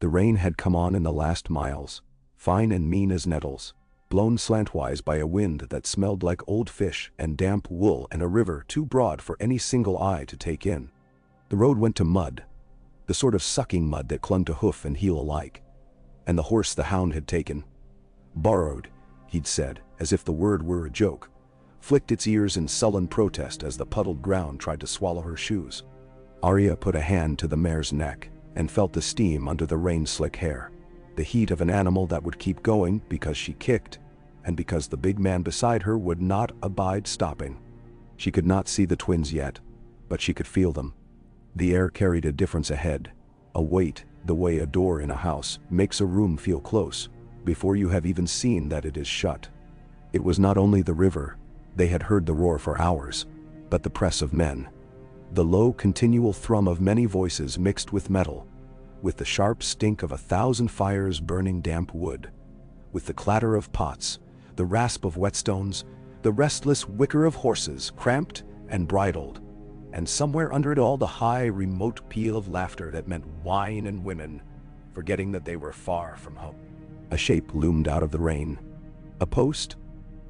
The rain had come on in the last miles, fine and mean as nettles, blown slantwise by a wind that smelled like old fish and damp wool and a river too broad for any single eye to take in. The road went to mud, the sort of sucking mud that clung to hoof and heel alike. And the horse the hound had taken, borrowed, he'd said, as if the word were a joke, flicked its ears in sullen protest as the puddled ground tried to swallow her shoes. Arya put a hand to the mare's neck and felt the steam under the rain-slick hair, the heat of an animal that would keep going because she kicked, and because the big man beside her would not abide stopping. She could not see the twins yet, but she could feel them. The air carried a difference ahead, a weight, the way a door in a house makes a room feel close, before you have even seen that it is shut. It was not only the river, they had heard the roar for hours, but the press of men. The low, continual thrum of many voices mixed with metal, with the sharp stink of 1,000 fires burning damp wood, with the clatter of pots, the rasp of whetstones, the restless whicker of horses cramped and bridled, and somewhere under it all the high, remote peal of laughter that meant wine and women, forgetting that they were far from home. A shape loomed out of the rain. A post,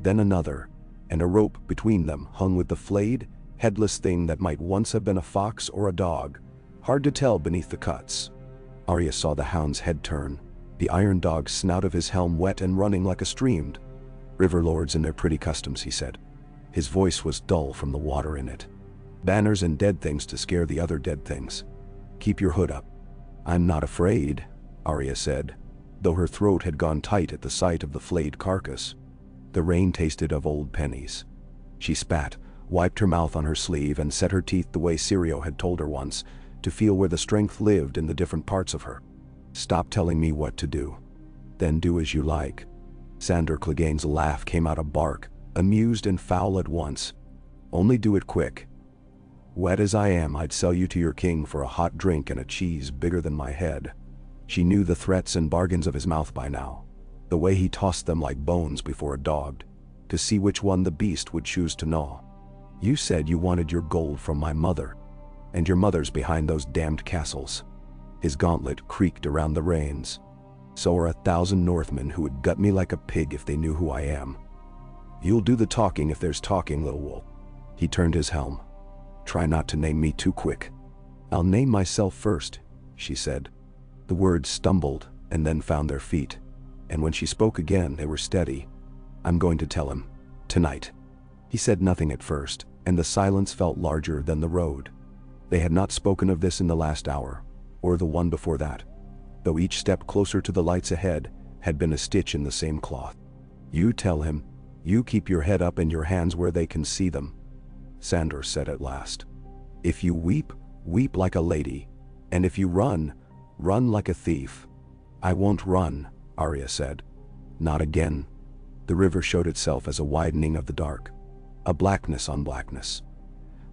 then another, and a rope between them hung with the flayed, headless thing that might once have been a fox or a dog, hard to tell beneath the cuts. Arya saw the hound's head turn, the iron dog's snout of his helm wet and running like a stream. "River lords and their pretty customs," he said. His voice was dull from the water in it. "Banners and dead things to scare the other dead things. Keep your hood up." "I'm not afraid," Arya said, though her throat had gone tight at the sight of the flayed carcass. The rain tasted of old pennies. She spat, wiped her mouth on her sleeve and set her teeth the way Sirio had told her once, to feel where the strength lived in the different parts of her. "Stop telling me what to do. Then do as you like." Sandor Clegane's laugh came out a bark, amused and foul at once. "Only do it quick. Wet as I am, I'd sell you to your king for a hot drink and a cheese bigger than my head." She knew the threats and bargains of his mouth by now, the way he tossed them like bones before a dog, to see which one the beast would choose to gnaw. "You said you wanted your gold from my mother, and your mother's behind those damned castles." His gauntlet creaked around the reins. "So are 1,000 Northmen who would gut me like a pig if they knew who I am. You'll do the talking if there's talking, little wolf." He turned his helm. "Try not to name me too quick." "I'll name myself first," she said. The words stumbled and then found their feet, and when she spoke again they were steady. "I'm going to tell him. Tonight." He said nothing at first, and the silence felt larger than the road. They had not spoken of this in the last hour, or the one before that, though each step closer to the lights ahead had been a stitch in the same cloth. "You tell him. You keep your head up and your hands where they can see them," Sandor said at last. "If you weep, weep like a lady, and if you run, run like a thief." "I won't run," Arya said. "Not again." The river showed itself as a widening of the dark, a blackness on blackness,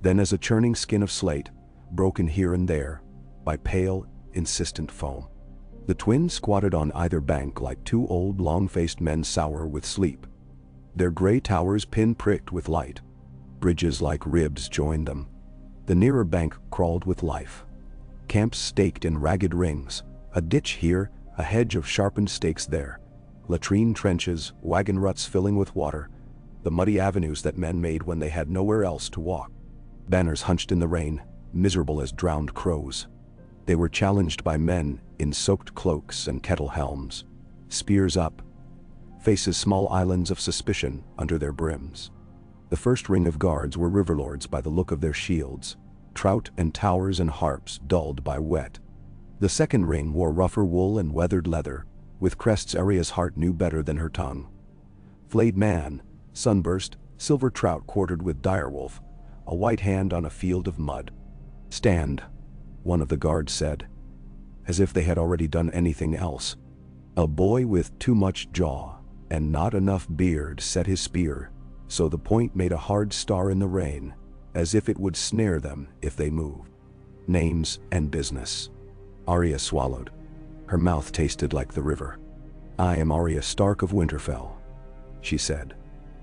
then as a churning skin of slate, broken here and there by pale, insistent foam. The twins squatted on either bank like two old, long-faced men sour with sleep, their gray towers pin-pricked with light. Bridges like ribs joined them. The nearer bank crawled with life. Camps staked in ragged rings, a ditch here, a hedge of sharpened stakes there, latrine trenches, wagon ruts filling with water, the muddy avenues that men made when they had nowhere else to walk. Banners hunched in the rain, miserable as drowned crows. They were challenged by men in soaked cloaks and kettle helms, spears up, faces small islands of suspicion under their brims. The first ring of guards were riverlords by the look of their shields, trout and towers and harps dulled by wet. The second ring wore rougher wool and weathered leather, with crests Arya's heart knew better than her tongue. Flayed man, sunburst, silver trout quartered with direwolf, a white hand on a field of mud. "Stand," one of the guards said, as if they had already done anything else. A boy with too much jaw and not enough beard set his spear, so the point made a hard star in the rain, as if it would snare them if they moved. Names and business. Arya swallowed. Her mouth tasted like the river. "I am Arya Stark of Winterfell," she said,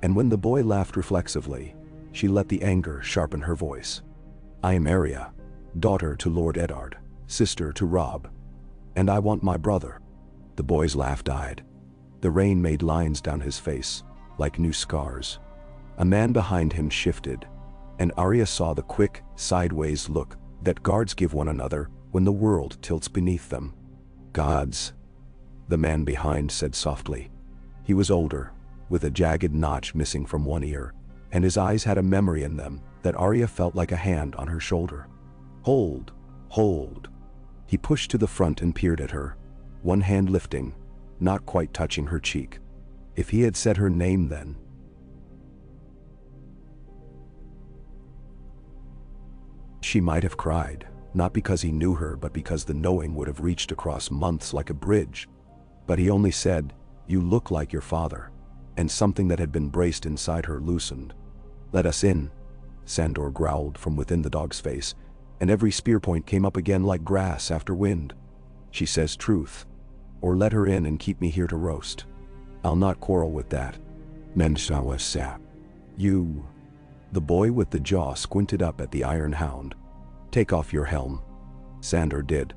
and when the boy laughed reflexively, she let the anger sharpen her voice. "I am Arya, daughter to Lord Eddard, sister to Robb." And I want my brother." The boy's laugh died. The rain made lines down his face, like new scars. A man behind him shifted, and Arya saw the quick, sideways look that guards give one another when the world tilts beneath them. "Gods," the man behind said softly. He was older, with a jagged notch missing from one ear, and his eyes had a memory in them that Arya felt like a hand on her shoulder. "Hold, hold." He pushed to the front and peered at her, one hand lifting, not quite touching her cheek. If he had said her name then, she might have cried, not because he knew her but because the knowing would have reached across months like a bridge. But he only said, "You look like your father," and something that had been braced inside her loosened. "Let us in," Sandor growled from within the dog's face, and every spear point came up again like grass after wind. "She says truth. Or let her in and keep me here to roast. I'll not quarrel with that." "Mensawa sap." "You." The boy with the jaw squinted up at the Iron Hound. "Take off your helm." Sandor did.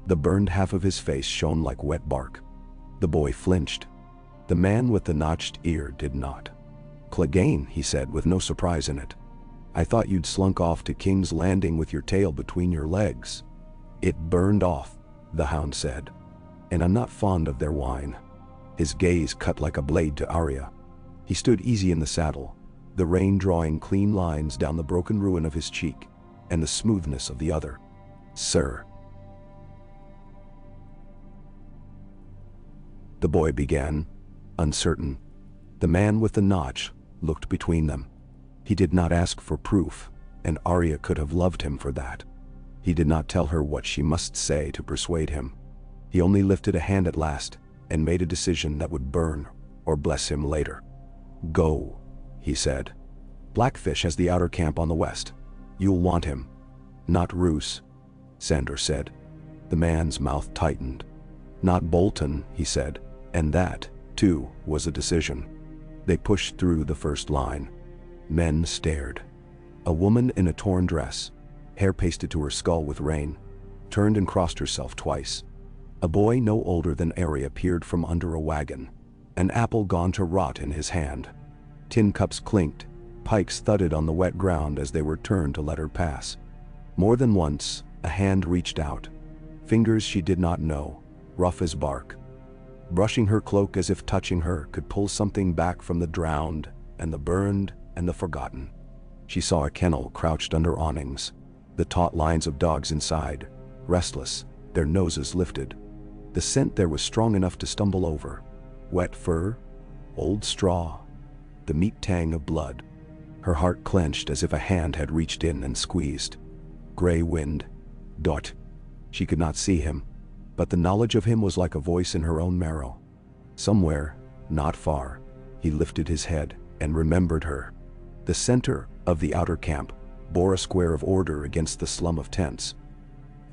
The burned half of his face shone like wet bark. The boy flinched. The man with the notched ear did not. "Clegane," he said with no surprise in it. "I thought you'd slunk off to King's Landing with your tail between your legs." "It burned off," the hound said. "And I'm not fond of their wine." His gaze cut like a blade to Arya. He stood easy in the saddle, the rain drawing clean lines down the broken ruin of his cheek and the smoothness of the other. "Sir." The boy began, uncertain. The man with the notch looked between them. He did not ask for proof, and Arya could have loved him for that. He did not tell her what she must say to persuade him. He only lifted a hand at last and made a decision that would burn or bless him later. "Go," he said. "Blackfish has the outer camp on the west. You'll want him." "Not Roose," Sandor said. The man's mouth tightened. "Not Bolton," he said, and that, too, was a decision. They pushed through the first line. Men stared. A woman in a torn dress, hair pasted to her skull with rain, turned and crossed herself twice. A boy no older than Arya peered from under a wagon, an apple gone to rot in his hand. Tin cups clinked, pikes thudded on the wet ground as they were turned to let her pass. More than once, a hand reached out, fingers she did not know, rough as bark. Brushing her cloak as if touching her could pull something back from the drowned and the burned and the forgotten. She saw a kennel crouched under awnings, the taut lines of dogs inside, restless, their noses lifted. The scent there was strong enough to stumble over. Wet fur, old straw, the meat tang of blood. Her heart clenched as if a hand had reached in and squeezed. Gray wind. Dot. She could not see him, but the knowledge of him was like a voice in her own marrow. Somewhere, not far, he lifted his head and remembered her. The center of the outer camp bore a square of order against the slum of tents.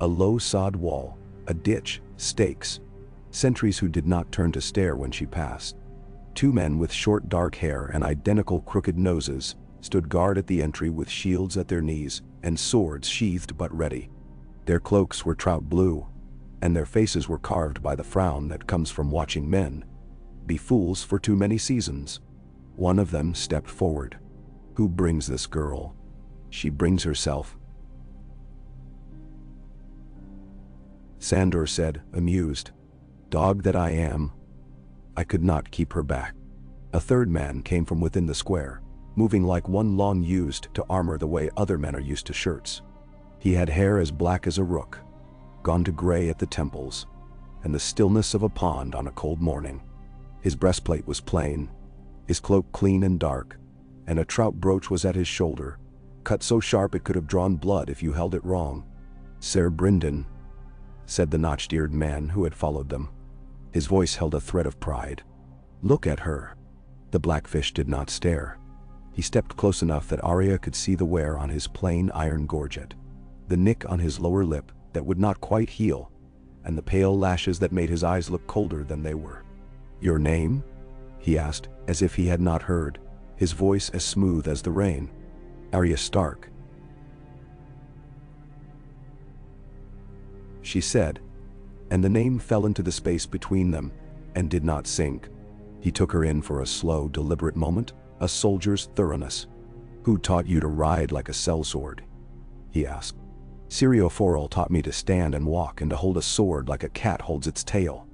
A low sod wall, a ditch, stakes. Sentries who did not turn to stare when she passed. Two men with short dark hair and identical crooked noses stood guard at the entry with shields at their knees and swords sheathed but ready. Their cloaks were trout blue, and their faces were carved by the frown that comes from watching men be fools for too many seasons. One of them stepped forward. "Who brings this girl?" "She brings herself," Sandor said, amused. "Dog that I am, I could not keep her back." A third man came from within the square, moving like one long used to armor the way other men are used to shirts. He had hair as black as a rook, gone to gray at the temples, and the stillness of a pond on a cold morning. His breastplate was plain, his cloak clean and dark, and a trout brooch was at his shoulder, cut so sharp it could have drawn blood if you held it wrong. "Ser Brynden," said the notched-eared man who had followed them. His voice held a thread of pride. "Look at her." The blackfish did not stare. He stepped close enough that Arya could see the wear on his plain iron gorget, the nick on his lower lip that would not quite heal, and the pale lashes that made his eyes look colder than they were. "Your name?" he asked, as if he had not heard, his voice as smooth as the rain. "Arya Stark," she said, and the name fell into the space between them and did not sink. He took her in for a slow, deliberate moment, a soldier's thoroughness. "Who taught you to ride like a sellsword?" he asked. "Syrio taught me to stand and walk and to hold a sword like a cat holds its tail,"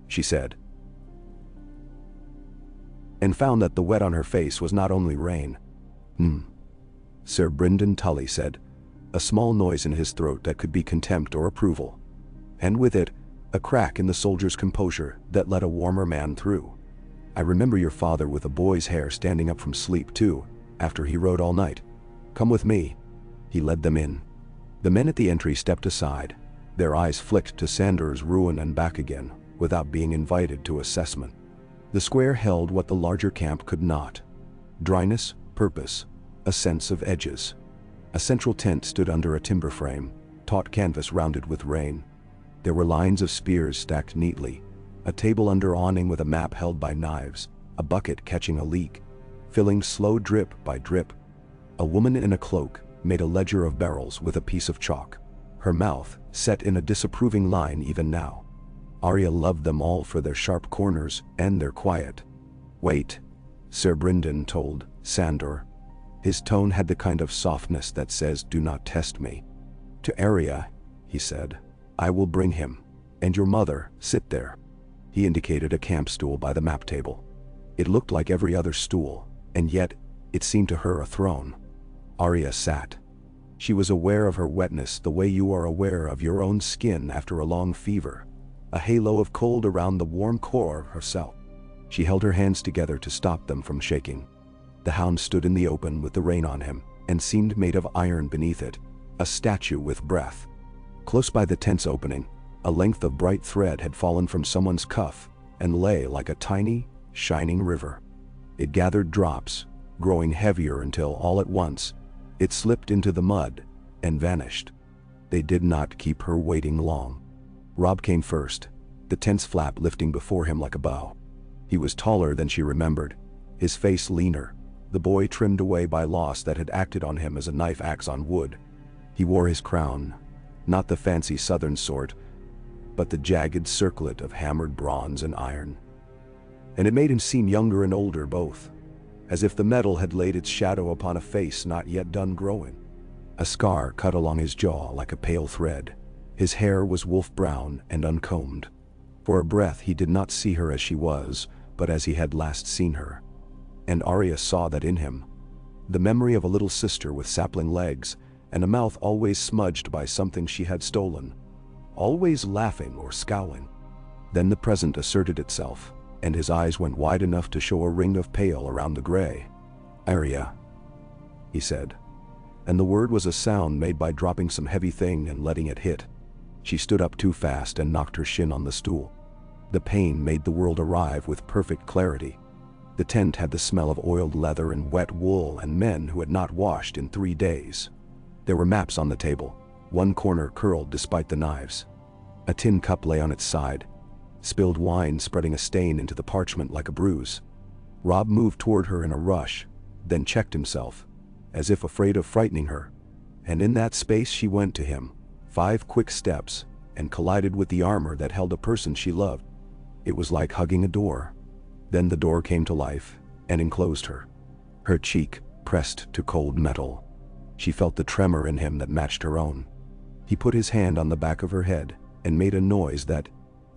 she said, and found that the wet on her face was not only rain. Sir Brynden Tully said, a small noise in his throat that could be contempt or approval, and with it, a crack in the soldier's composure that let a warmer man through. "I remember your father with a boy's hair standing up from sleep too, after he rode all night. Come with me." He led them in. The men at the entry stepped aside, their eyes flicked to Sandor's ruin and back again, without being invited to assessment. The square held what the larger camp could not: dryness, purpose, a sense of edges. A central tent stood under a timber frame, taut canvas rounded with rain. There were lines of spears stacked neatly, a table under awning with a map held by knives, a bucket catching a leak, filling slow drip by drip. A woman in a cloak made a ledger of barrels with a piece of chalk, her mouth set in a disapproving line even now. Arya loved them all for their sharp corners and their quiet. "Wait," Sir Brynden told Sandor. His tone had the kind of softness that says, "Do not test me." To Arya, he said, "I will bring him, and your mother, sit there." He indicated a camp stool by the map table. It looked like every other stool, and yet it seemed to her a throne. Arya sat. She was aware of her wetness the way you are aware of your own skin after a long fever, a halo of cold around the warm core of herself. She held her hands together to stop them from shaking. The hound stood in the open with the rain on him, and seemed made of iron beneath it, a statue with breath. Close by the tent's opening, a length of bright thread had fallen from someone's cuff, and lay like a tiny, shining river. It gathered drops, growing heavier until all at once, it slipped into the mud, and vanished. They did not keep her waiting long. Robb came first, the tent's flap lifting before him like a bow. He was taller than she remembered, his face leaner, the boy trimmed away by loss that had acted on him as a knife axe on wood. He wore his crown, not the fancy southern sort, but the jagged circlet of hammered bronze and iron. And it made him seem younger and older both, as if the metal had laid its shadow upon a face not yet done growing. A scar cut along his jaw like a pale thread. His hair was wolf brown and uncombed. For a breath he did not see her as she was, but as he had last seen her. And Arya saw that in him. The memory of a little sister with sapling legs, and a mouth always smudged by something she had stolen, always laughing or scowling. Then the present asserted itself, and his eyes went wide enough to show a ring of pale around the gray. "Arya," he said, and the word was a sound made by dropping some heavy thing and letting it hit. She stood up too fast and knocked her shin on the stool. The pain made the world arrive with perfect clarity. The tent had the smell of oiled leather and wet wool and men who had not washed in 3 days. There were maps on the table, one corner curled despite the knives. A tin cup lay on its side, spilled wine spreading a stain into the parchment like a bruise. Robb moved toward her in a rush, then checked himself, as if afraid of frightening her, and in that space she went to him, 5 quick steps, and collided with the armor that held a person she loved. It was like hugging a door. Then the door came to life and enclosed her. Her cheek pressed to cold metal. She felt the tremor in him that matched her own. He put his hand on the back of her head and made a noise that,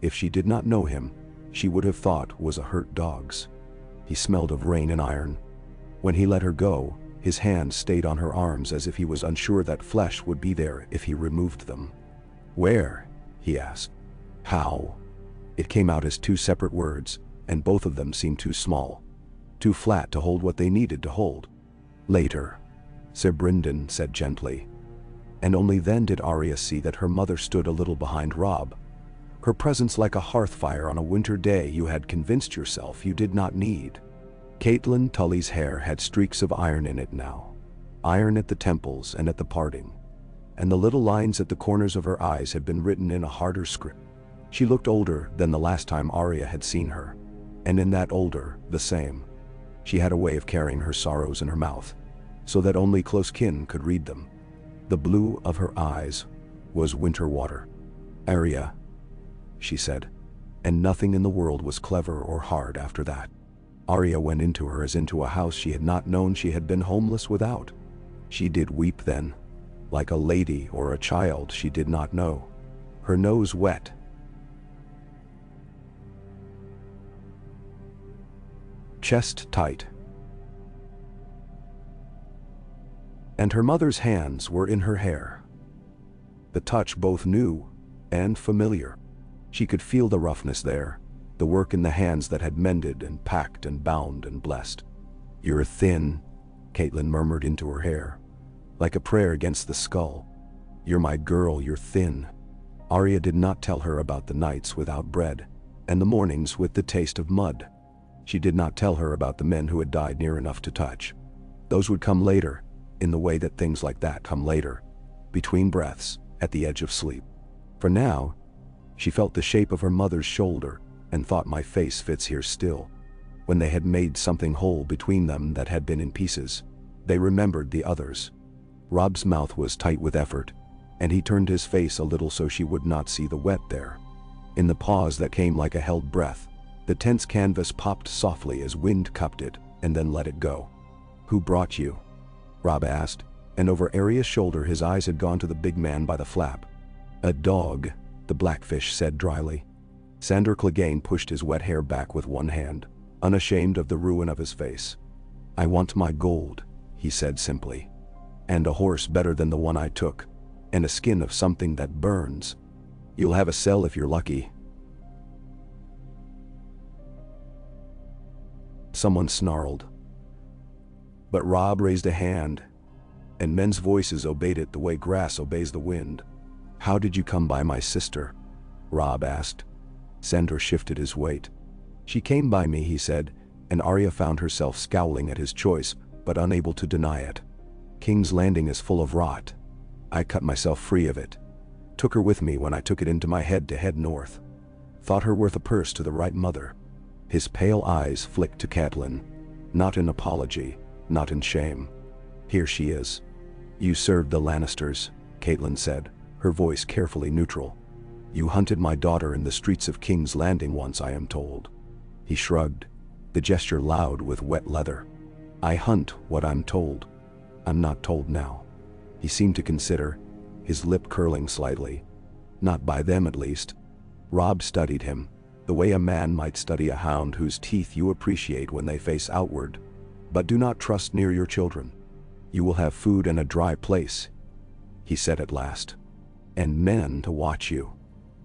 if she did not know him, she would have thought was a hurt dog's. He smelled of rain and iron. When he let her go, his hand stayed on her arms as if he was unsure that flesh would be there if he removed them. "Where?" he asked. "How?" It came out as 2 separate words, and both of them seemed too small, too flat to hold what they needed to hold. "Later," Sir Brynden said gently, and only then did Arya see that her mother stood a little behind Robb, her presence like a hearth fire on a winter day you had convinced yourself you did not need. Catelyn Tully's hair had streaks of iron in it now, iron at the temples and at the parting, and the little lines at the corners of her eyes had been written in a harder script. She looked older than the last time Arya had seen her, and in that older, the same. She had a way of carrying her sorrows in her mouth, so that only close kin could read them. The blue of her eyes was winter water. Arya, she said, and nothing in the world was clever or hard after that. Arya went into her as into a house she had not known she had been homeless without. She did weep then, like a lady or a child she did not know, her nose wet. Chest tight. And her mother's hands were in her hair. The touch both new and familiar. She could feel the roughness there, the work in the hands that had mended and packed and bound and blessed. "You're thin," Catelyn murmured into her hair, like a prayer against the skull. "You're my girl, you're thin." Arya did not tell her about the nights without bread, and the mornings with the taste of mud. She did not tell her about the men who had died near enough to touch. Those would come later, in the way that things like that come later, between breaths, at the edge of sleep. For now, she felt the shape of her mother's shoulder and thought, my face fits here still. When they had made something whole between them that had been in pieces, they remembered the others. Robb's mouth was tight with effort, and he turned his face a little so she would not see the wet there. In the pause that came like a held breath, the tense canvas popped softly as wind cupped it and then let it go. "Who brought you?" Robb asked, and over Arya's shoulder his eyes had gone to the big man by the flap. "A dog," the Blackfish said dryly. Sandor Clegane pushed his wet hair back with one hand, unashamed of the ruin of his face. "I want my gold," he said simply. "And a horse better than the one I took, and a skin of something that burns. You'll have a cell if you're lucky." Someone snarled. But Robb raised a hand, and men's voices obeyed it the way grass obeys the wind. "How did you come by my sister?" Robb asked. Sandor shifted his weight. "She came by me," he said, and Arya found herself scowling at his choice, but unable to deny it. "King's Landing is full of rot. I cut myself free of it. Took her with me when I took it into my head to head north. Thought her worth a purse to the right mother." His pale eyes flicked to Catelyn, not in apology, not in shame. "Here she is." "You served the Lannisters," Catelyn said, her voice carefully neutral. "You hunted my daughter in the streets of King's Landing once, I am told." He shrugged, the gesture loud with wet leather. "I hunt what I'm told. I'm not told now." He seemed to consider, his lip curling slightly. "Not by them, at least." Robb studied him, the way a man might study a hound whose teeth you appreciate when they face outward. "But do not trust near your children. You will have food and a dry place," he said at last. "And men to watch you."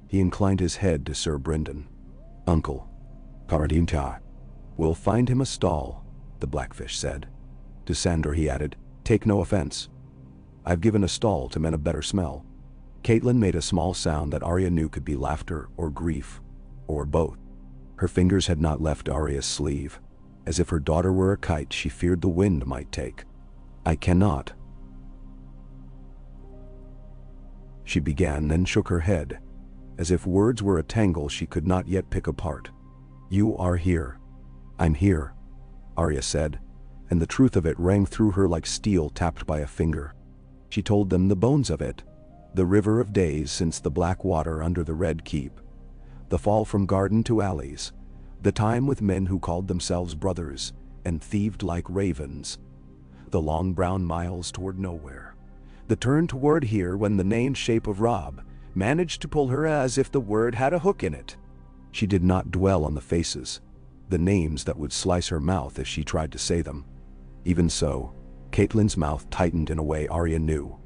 He inclined his head to Sir Brynden. "Uncle, Paradinta, we'll find him a stall," the Blackfish said. To Sandor he added, "Take no offense. I've given a stall to men of better smell." Catelyn made a small sound that Arya knew could be laughter or grief, or both. Her fingers had not left Arya's sleeve. As if her daughter were a kite she feared the wind might take. "I cannot," she began, then shook her head, as if words were a tangle she could not yet pick apart. "You are here." "I'm here," Arya said, and the truth of it rang through her like steel tapped by a finger. She told them the bones of it, the river of days since the black water under the Red Keep, the fall from garden to alleys, the time with men who called themselves brothers and thieved like ravens, the long brown miles toward nowhere, the turn toward here when the named shape of Robb managed to pull her as if the word had a hook in it. She did not dwell on the faces, the names that would slice her mouth if she tried to say them. Even so, Catelyn's mouth tightened in a way Arya knew.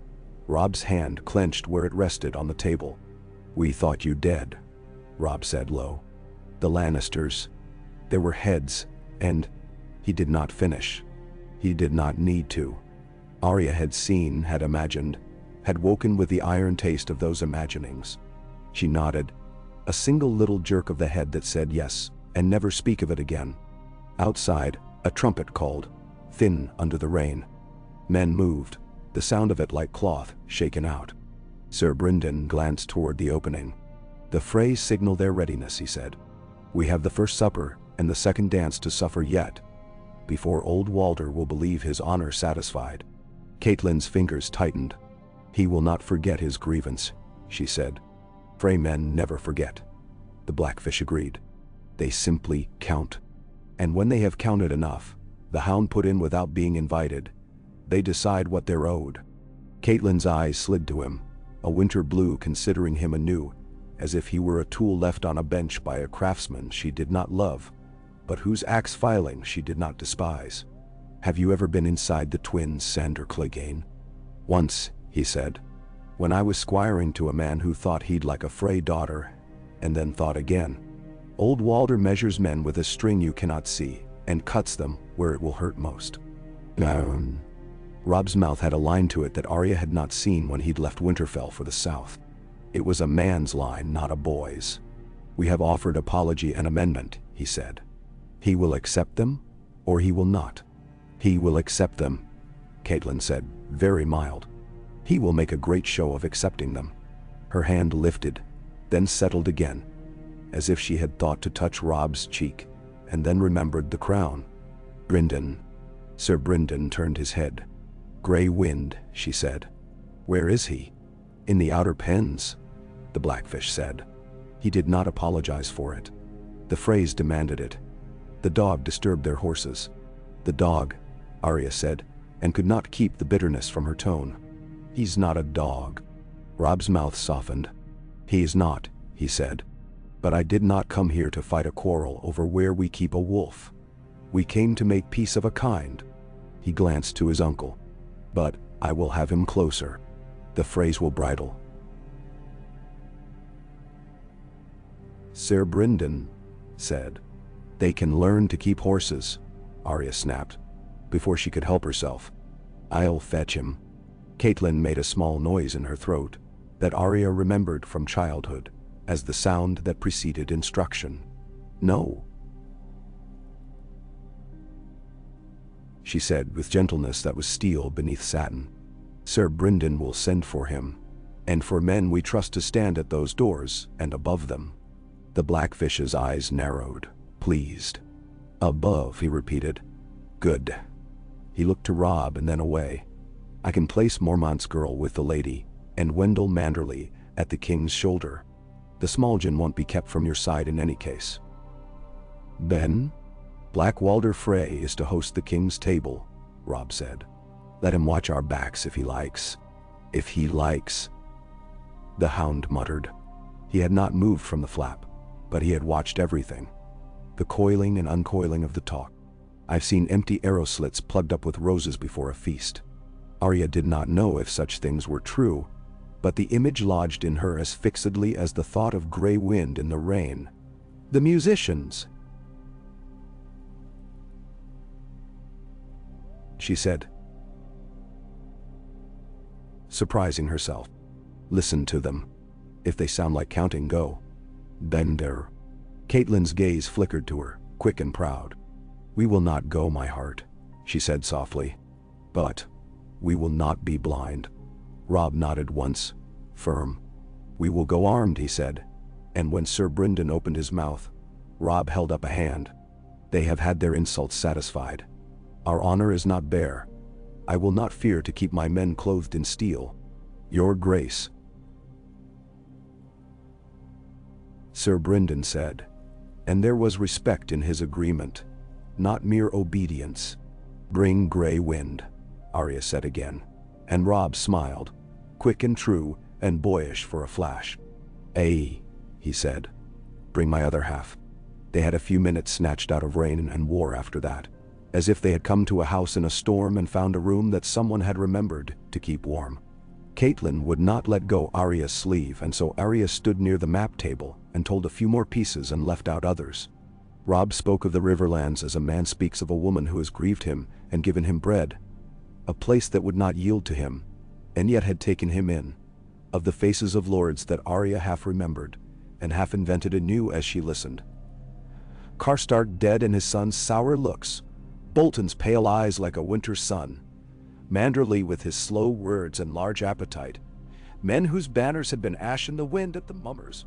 Robb's hand clenched where it rested on the table. "We thought you dead," Robb said low. "The Lannisters. There were heads, and—" He did not finish. He did not need to. Arya had seen, had imagined, had woken with the iron taste of those imaginings. She nodded, a single little jerk of the head that said yes, and never speak of it again. Outside, a trumpet called, thin under the rain. Men moved, the sound of it like cloth shaken out. Sir Brynden glanced toward the opening. "The Freys signal their readiness," he said. "We have the first supper and the second dance to suffer yet, before old Walder will believe his honor satisfied." Catelyn's fingers tightened. "He will not forget his grievance," she said. Frey men never forget. The Blackfish agreed. They simply count. And when they have counted enough, the hound put in without being invited, they decide what they're owed. Catelyn's eyes slid to him, a winter blue considering him anew, as if he were a tool left on a bench by a craftsman she did not love, but whose axe filing she did not despise. Have you ever been inside the twins, Sandor Clegane? Once, he said, when I was squiring to a man who thought he'd like a Frey daughter, and then thought again. Old Walder measures men with a string you cannot see, and cuts them where it will hurt most. Robb's mouth had a line to it that Arya had not seen when he'd left Winterfell for the south. It was a man's line, not a boy's. We have offered apology and amendment, he said. He will accept them, or he will not. He will accept them, Catelyn said, very mild. He will make a great show of accepting them. Her hand lifted, then settled again, as if she had thought to touch Robb's cheek, and then remembered the crown. Brynden. Sir Brynden turned his head. Grey Wind, she said. Where is he? In the outer pens, the Blackfish said. He did not apologize for it. The Freys demanded it. The dog disturbed their horses. The dog, Arya said, and could not keep the bitterness from her tone. He's not a dog. Robb's mouth softened. He is not, he said. But I did not come here to fight a quarrel over where we keep a wolf. We came to make peace of a kind. He glanced to his uncle. But I will have him closer. The Freys will bridle. Sir Brynden said. They can learn to keep horses, Arya snapped, before she could help herself. I'll fetch him. Catelyn made a small noise in her throat that Arya remembered from childhood as the sound that preceded instruction. No, she said with gentleness that was steel beneath satin. Sir Brynden will send for him, and for men we trust to stand at those doors and above them. The Blackfish's eyes narrowed, pleased. Above, he repeated. Good. He looked to Robb and then away. I can place Mormont's girl with the lady, and Wendell Manderly at the king's shoulder. The Smaljin won't be kept from your side in any case. Then? Black Walder Frey is to host the king's table, Robb said. Let him watch our backs if he likes. If he likes. The hound muttered. He had not moved from the flap, but he had watched everything. The coiling and uncoiling of the talk. I've seen empty arrow slits plugged up with roses before a feast. Arya did not know if such things were true, but the image lodged in her as fixedly as the thought of grey wind in the rain. The musicians, she said, surprising herself. Listen to them. If they sound like counting, go. Bender. Catelyn's gaze flickered to her, quick and proud. We will not go, my heart, she said softly. But we will not be blind. Robb nodded once, firm. We will go armed, he said, and when Sir Brynden opened his mouth, Robb held up a hand. They have had their insults satisfied. Our honor is not bare. I will not fear to keep my men clothed in steel. Your grace. Sir Brynden said, and there was respect in his agreement, not mere obedience. Bring grey wind, Arya said again, and Robb smiled, quick and true and boyish for a flash. Ay, he said. Bring my other half. They had a few minutes snatched out of rain and war after that, as if they had come to a house in a storm and found a room that someone had remembered to keep warm. Catelyn would not let go Arya's sleeve, and so Arya stood near the map table and told a few more pieces and left out others. Robb spoke of the Riverlands as a man speaks of a woman who has grieved him and given him bread, a place that would not yield to him, and yet had taken him in, of the faces of lords that Arya half remembered and half invented anew as she listened. Karstark dead and his son's sour looks, Bolton's pale eyes like a winter sun, Manderly with his slow words and large appetite, men whose banners had been ash in the wind at the mummers.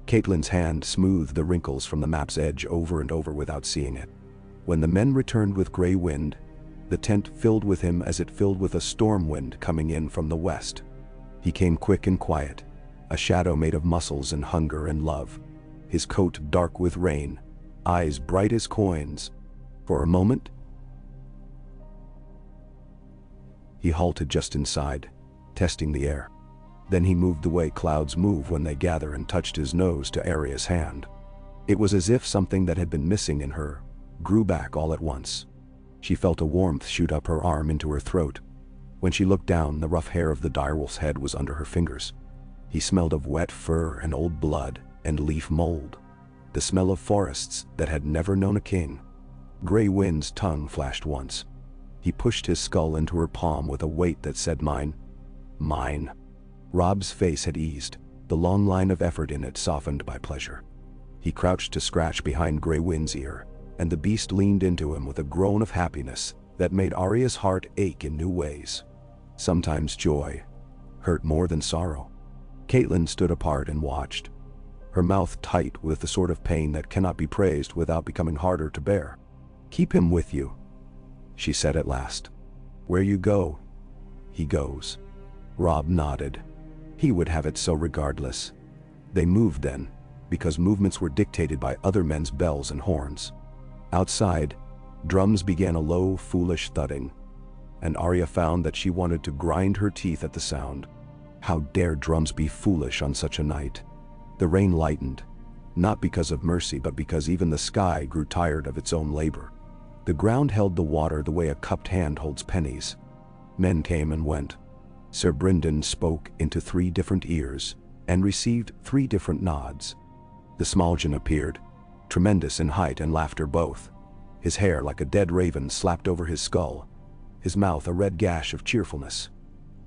Catelyn's hand smoothed the wrinkles from the map's edge over and over without seeing it. When the men returned with grey wind, the tent filled with him as it filled with a storm wind coming in from the west. He came quick and quiet, a shadow made of muscles and hunger and love. His coat dark with rain, eyes bright as coins. For a moment, he halted just inside, testing the air. Then he moved the way clouds move when they gather and touched his nose to Arya's hand. It was as if something that had been missing in her grew back all at once. She felt a warmth shoot up her arm into her throat. When she looked down, the rough hair of the direwolf's head was under her fingers. He smelled of wet fur and old blood and leaf mold, the smell of forests that had never known a king. Grey Wind's tongue flashed once. He pushed his skull into her palm with a weight that said mine. Mine. Robb's face had eased, the long line of effort in it softened by pleasure. He crouched to scratch behind Grey Wind's ear, and the beast leaned into him with a groan of happiness that made Arya's heart ache in new ways. Sometimes joy hurt more than sorrow. Catelyn stood apart and watched, her mouth tight with the sort of pain that cannot be praised without becoming harder to bear. "Keep him with you," she said at last. "Where you go, he goes." Robb nodded. He would have it so regardless. They moved then, because movements were dictated by other men's bells and horns. Outside, drums began a low, foolish thudding, and Arya found that she wanted to grind her teeth at the sound. How dare drums be foolish on such a night? The rain lightened, not because of mercy but because even the sky grew tired of its own labor. The ground held the water the way a cupped hand holds pennies. Men came and went. Sir Brynden spoke into 3 different ears and received 3 different nods. The Smaljin appeared, tremendous in height and laughter both. His hair like a dead raven slapped over his skull, his mouth a red gash of cheerfulness.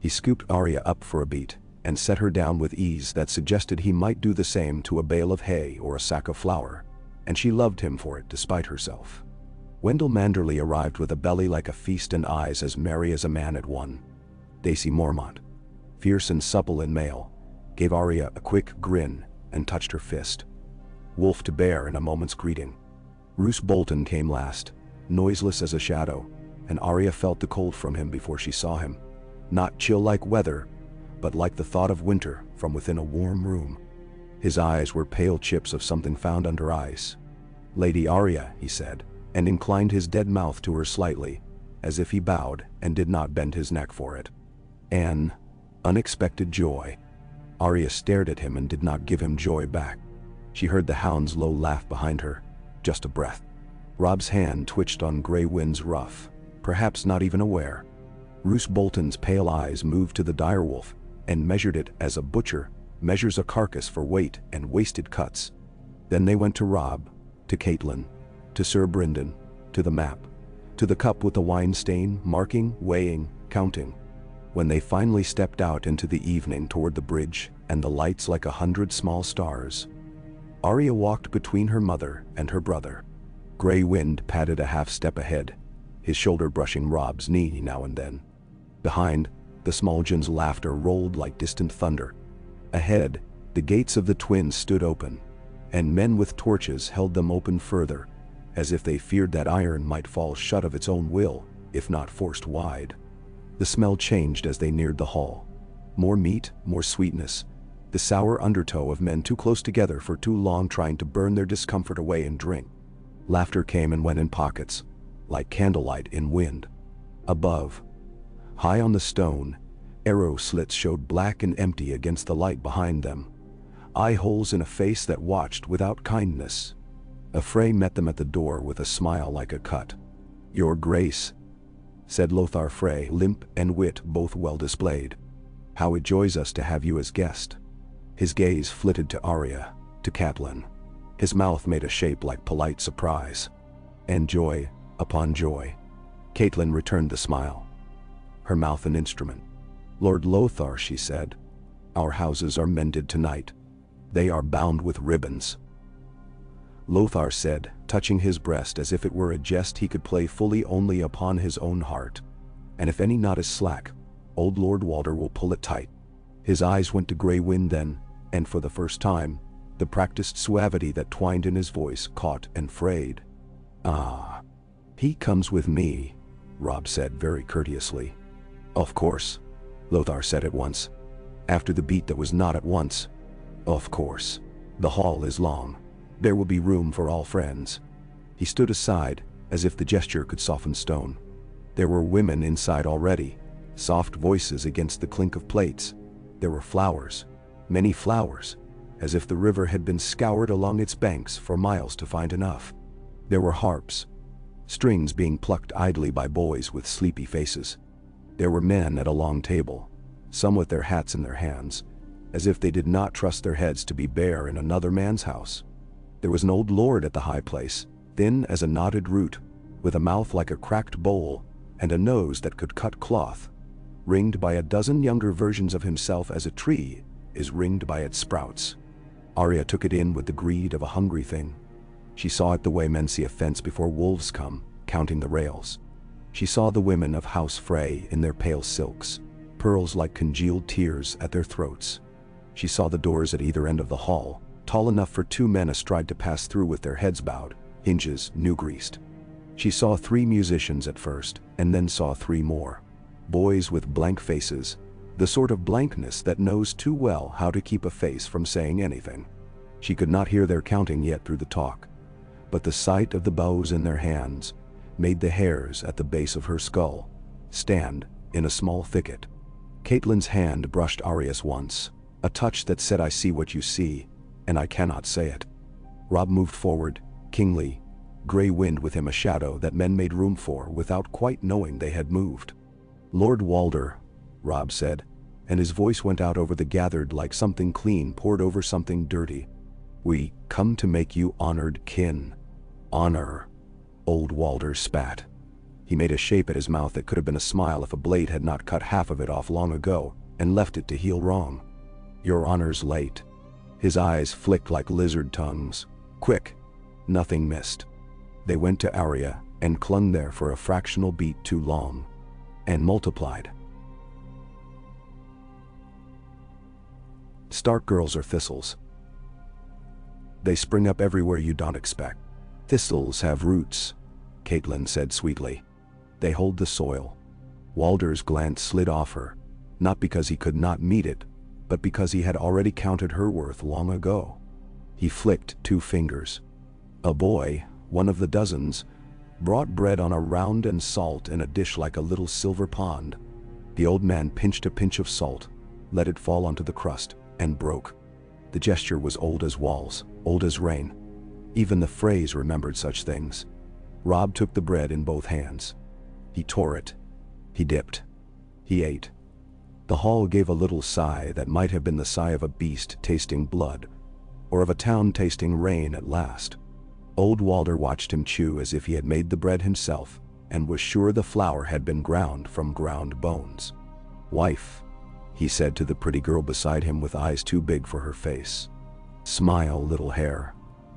He scooped Arya up for a beat and set her down with ease that suggested he might do the same to a bale of hay or a sack of flour, and she loved him for it despite herself. Wendell Manderly arrived with a belly like a feast and eyes as merry as a man at one. Daisy Mormont, fierce and supple in mail, gave Arya a quick grin and touched her fist. Wolf to bear in a moment's greeting. Roose Bolton came last, noiseless as a shadow, and Arya felt the cold from him before she saw him. Not chill like weather, but like the thought of winter from within a warm room. His eyes were pale chips of something found under ice. "Lady Arya," he said, and inclined his dead mouth to her slightly, as if he bowed and did not bend his neck for it. An unexpected joy. Arya stared at him and did not give him joy back. She heard the hound's low laugh behind her, just a breath. Robb's hand twitched on Grey Wind's ruff, perhaps not even aware. Roose Bolton's pale eyes moved to the direwolf and measured it as a butcher measures a carcass for weight and wasted cuts. Then they went to Robb, to Catelyn, to Sir Brynden, to the map, to the cup with the wine stain, marking, weighing, counting. When they finally stepped out into the evening toward the bridge and the lights like 100 small stars, Arya walked between her mother and her brother. Grey Wind padded a half step ahead, his shoulder brushing Robb's knee now and then. Behind, the Smaljin's laughter rolled like distant thunder. Ahead, the gates of the twins stood open, and men with torches held them open further, as if they feared that iron might fall shut of its own will, if not forced wide. The smell changed as they neared the hall. More meat, more sweetness, the sour undertow of men too close together for too long trying to burn their discomfort away in drink. Laughter came and went in pockets, like candlelight in wind. Above, high on the stone, arrow slits showed black and empty against the light behind them. Eye holes in a face that watched without kindness. A Frey met them at the door with a smile like a cut. "Your Grace," said Lothar Frey, limp and wit both well displayed. "How it joys us to have you as guest." His gaze flitted to Arya, to Catelyn. His mouth made a shape like polite surprise. And joy upon joy. Catelyn returned the smile, her mouth an instrument. "Lord Lothar," she said, "our houses are mended tonight. They are bound with ribbons." Lothar said, touching his breast as if it were a jest he could play fully only upon his own heart. "And if any knot is slack, old Lord Walder will pull it tight." His eyes went to Grey Wind then, and for the first time, the practiced suavity that twined in his voice caught and frayed. "Ah, he comes with me," Robb said very courteously. "Of course," Lothar said at once. After the beat that was not at once, Of course. The hall is long. There will be room for all friends. He stood aside, as if the gesture could soften stone. There were women inside already, soft voices against the clink of plates. There were flowers, many flowers, as if the river had been scoured along its banks for miles to find enough. There were harps, strings being plucked idly by boys with sleepy faces. There were men at a long table, some with their hats in their hands, as if they did not trust their heads to be bare in another man's house. There was an old lord at the high place, thin as a knotted root, with a mouth like a cracked bowl, and a nose that could cut cloth, ringed by a dozen younger versions of himself as a tree is ringed by its sprouts. Arya took it in with the greed of a hungry thing. She saw it the way men see a fence before wolves come, counting the rails. She saw the women of House Frey in their pale silks, pearls like congealed tears at their throats. She saw the doors at either end of the hall, tall enough for two men astride to pass through with their heads bowed, hinges new-greased. She saw 3 musicians at first, and then saw 3 more. Boys with blank faces, the sort of blankness that knows too well how to keep a face from saying anything. She could not hear their counting yet through the talk, but the sight of the bows in their hands made the hairs at the base of her skull stand in a small thicket. Catelyn's hand brushed Arya's once, a touch that said, "I see what you see, and I cannot say it." Robb moved forward, kingly, gray wind with him a shadow that men made room for without quite knowing they had moved. "Lord Walder," Robb said, and his voice went out over the gathered like something clean poured over something dirty. "We come to make you honored kin." "Honor," old Walder spat. He made a shape at his mouth that could have been a smile if a blade had not cut half of it off long ago and left it to heal wrong. "Your honor's late." His eyes flicked like lizard tongues. Quick, nothing missed. They went to Arya and clung there for a fractional beat too long, and multiplied. Stark girls are thistles. They spring up everywhere you don't expect. Thistles have roots, Catelyn said sweetly. They hold the soil. Walder's glance slid off her, not because he could not meet it, but because he had already counted her worth long ago. He flicked 2 fingers. A boy, one of the dozens, brought bread on a round and salt in a dish like a little silver pond. The old man pinched a pinch of salt, let it fall onto the crust, and broke. The gesture was old as walls, old as rain. Even the Freys remembered such things. Robb took the bread in both hands. He tore it. He dipped. He ate. The hall gave a little sigh that might have been the sigh of a beast tasting blood, or of a town tasting rain at last. Old Walder watched him chew as if he had made the bread himself, and was sure the flour had been ground from ground bones. "Wife," he said to the pretty girl beside him with eyes too big for her face. "Smile, little hare.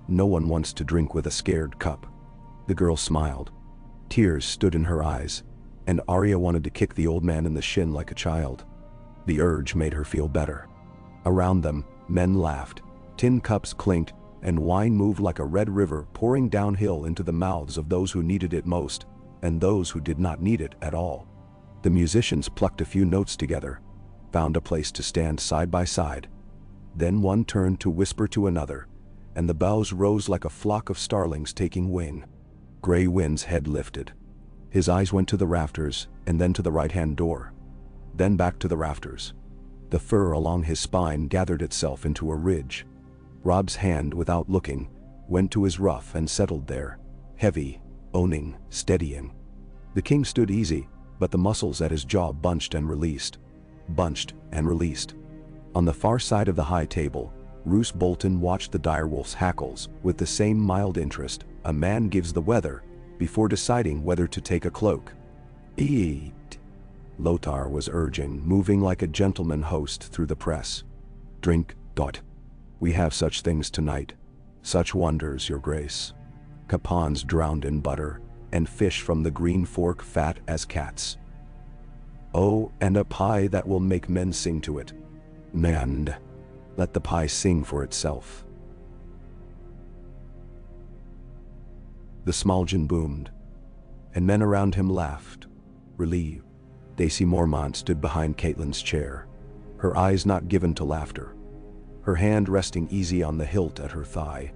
No one wants to drink with a scared cup." The girl smiled. Tears stood in her eyes, and Arya wanted to kick the old man in the shin like a child. The urge made her feel better. Around them, men laughed, tin cups clinked, and wine moved like a red river pouring downhill into the mouths of those who needed it most, and those who did not need it at all. The musicians plucked a few notes together, found a place to stand side by side. Then one turned to whisper to another, and the boughs rose like a flock of starlings taking wing. Gray Wind's head lifted. His eyes went to the rafters, and then to the right-hand door. Then back to the rafters. The fur along his spine gathered itself into a ridge. Robb's hand, without looking, went to his ruff and settled there, heavy, owning, steadying. The king stood easy, but the muscles at his jaw bunched and released. Bunched and released. On the far side of the high table, Roose Bolton watched the direwolf's hackles with the same mild interest a man gives the weather before deciding whether to take a cloak. "Eat," Lothar was urging, moving like a gentleman host through the press. "Drink, Dot. We have such things tonight. Such wonders, your grace. Capons drowned in butter, and fish from the green fork fat as cats. Oh, and a pie that will make men sing to it. And let the pie sing for itself." The smulgen boomed, and men around him laughed, relieved. Daisy Mormont stood behind Catelyn's chair, her eyes not given to laughter. her hand resting easy on the hilt at her thigh.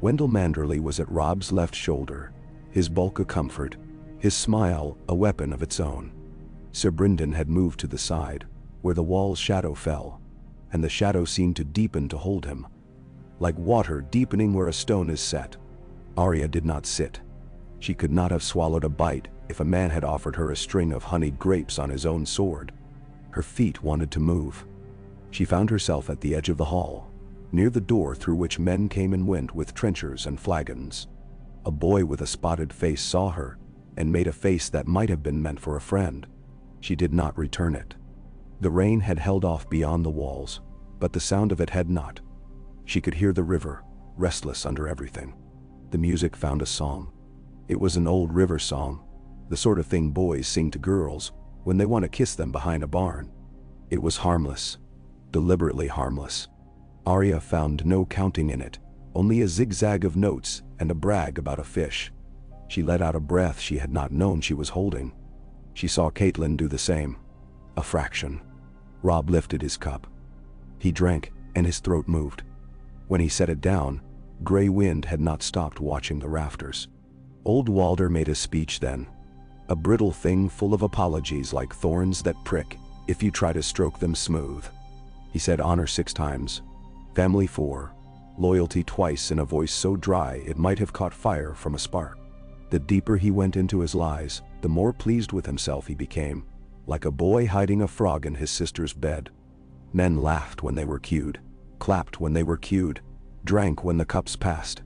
Wendell Manderley was at Robb's left shoulder, his bulk a comfort, his smile a weapon of its own. Sir Brynden had moved to the side, where the wall's shadow fell, and the shadow seemed to deepen to hold him, like water deepening where a stone is set. Arya did not sit. She could not have swallowed a bite if a man had offered her a string of honeyed grapes on his own sword. Her feet wanted to move. She found herself at the edge of the hall, near the door through which men came and went with trenchers and flagons. A boy with a spotted face saw her, and made a face that might have been meant for a friend. She did not return it. The rain had held off beyond the walls, but the sound of it had not. She could hear the river, restless under everything. The music found a song. It was an old river song, the sort of thing boys sing to girls when they want to kiss them behind a barn. It was harmless, deliberately harmless. Arya found no counting in it, only a zigzag of notes and a brag about a fish. She let out a breath she had not known she was holding. She saw Catelyn do the same. A fraction. Robb lifted his cup. He drank, and his throat moved. When he set it down, Grey Wind had not stopped watching the rafters. Old Walder made a speech then. A brittle thing full of apologies like thorns that prick if you try to stroke them smooth. He said honor 6 times, family 4, loyalty twice in a voice so dry it might have caught fire from a spark. The deeper he went into his lies, the more pleased with himself he became, like a boy hiding a frog in his sister's bed. Men laughed when they were cued, clapped when they were cued, drank when the cups passed.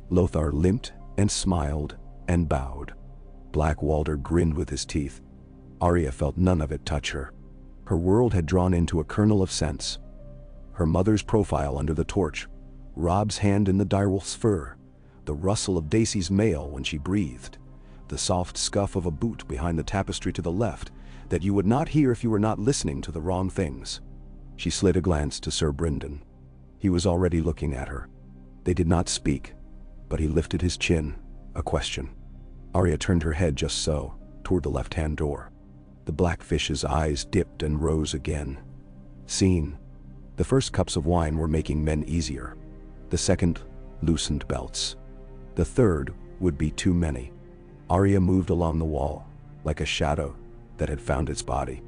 Lothar limped and smiled and bowed. Black Walder grinned with his teeth. Arya felt none of it touch her. Her world had drawn into a kernel of sense. Her mother's profile under the torch, Robb's hand in the direwolf's fur, the rustle of Daisy's mail when she breathed, the soft scuff of a boot behind the tapestry to the left that you would not hear if you were not listening to the wrong things. She slid a glance to Sir Brynden. He was already looking at her. They did not speak, but he lifted his chin, a question. Arya turned her head just so, toward the left-hand door. The blackfish's eyes dipped and rose again. Seen. The first cups of wine were making men easier. The second loosened belts. The third would be too many. Arya moved along the wall, like a shadow that had found its body.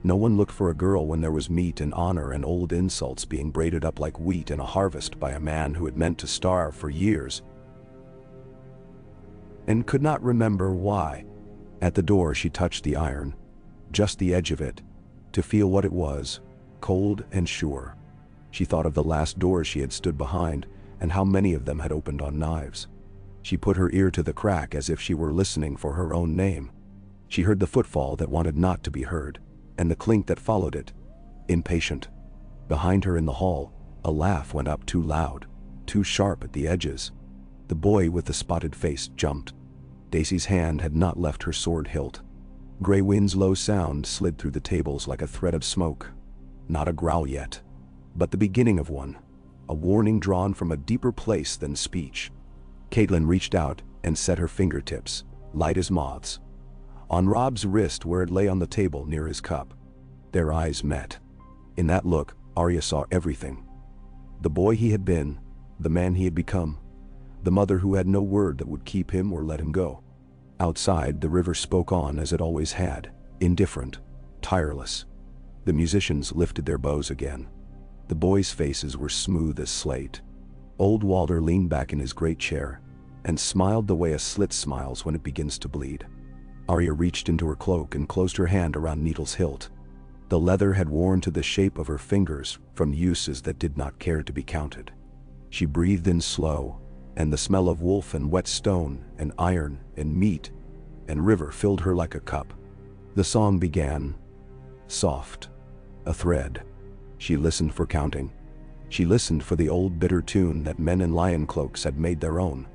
No one looked for a girl when there was meat and honor and old insults being braided up like wheat in a harvest by a man who had meant to starve for years and could not remember why. At the door she touched the iron, just the edge of it, to feel what it was, cold and sure. She thought of the last doors she had stood behind and how many of them had opened on knives. She put her ear to the crack as if she were listening for her own name. She heard the footfall that wanted not to be heard, and the clink that followed it, impatient. Behind her in the hall, a laugh went up too loud, too sharp at the edges. The boy with the spotted face jumped. Daisy's hand had not left her sword hilt. Grey Wind's low sound slid through the tables like a thread of smoke. Not a growl yet, but the beginning of one, a warning drawn from a deeper place than speech. Catelyn reached out and set her fingertips, light as moths, on Robb's wrist where it lay on the table near his cup. Their eyes met. In that look, Arya saw everything. The boy he had been, the man he had become, the mother who had no word that would keep him or let him go. Outside, the river spoke on as it always had, indifferent, tireless. The musicians lifted their bows again. The boys' faces were smooth as slate. Old Walder leaned back in his great chair and smiled the way a slit smiles when it begins to bleed. Arya reached into her cloak and closed her hand around Needle's hilt. The leather had worn to the shape of her fingers from uses that did not care to be counted. She breathed in slow, and the smell of wolf and wet stone and iron and meat and river filled her like a cup. The song began, soft, a thread. She listened for counting. She listened for the old bitter tune that men in lion cloaks had made their own,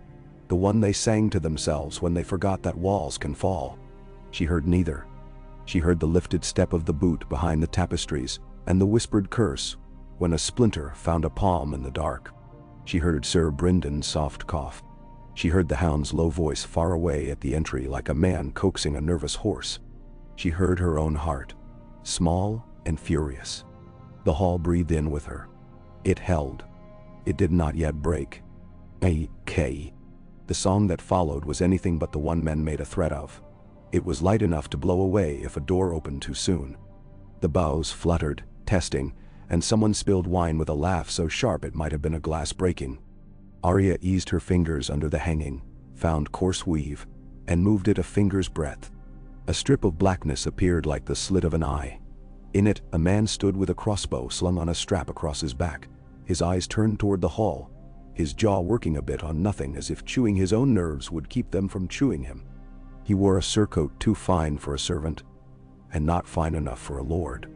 the one they sang to themselves when they forgot that walls can fall. She heard neither. She heard the lifted step of the boot behind the tapestries and the whispered curse when a splinter found a palm in the dark. She heard Sir Brynden's soft cough. She heard the hound's low voice far away at the entry like a man coaxing a nervous horse. She heard her own heart, small and furious. The hall breathed in with her. It held. It did not yet break. A.K. The song that followed was anything but the one men made a threat of. It was light enough to blow away if a door opened too soon. The boughs fluttered, testing, and someone spilled wine with a laugh so sharp it might have been a glass breaking. Arya eased her fingers under the hanging, found coarse weave, and moved it a finger's breadth. A strip of blackness appeared like the slit of an eye. In it, a man stood with a crossbow slung on a strap across his back, his eyes turned toward the hall, his jaw working a bit on nothing as if chewing his own nerves would keep them from chewing him. He wore a surcoat too fine for a servant, and not fine enough for a lord.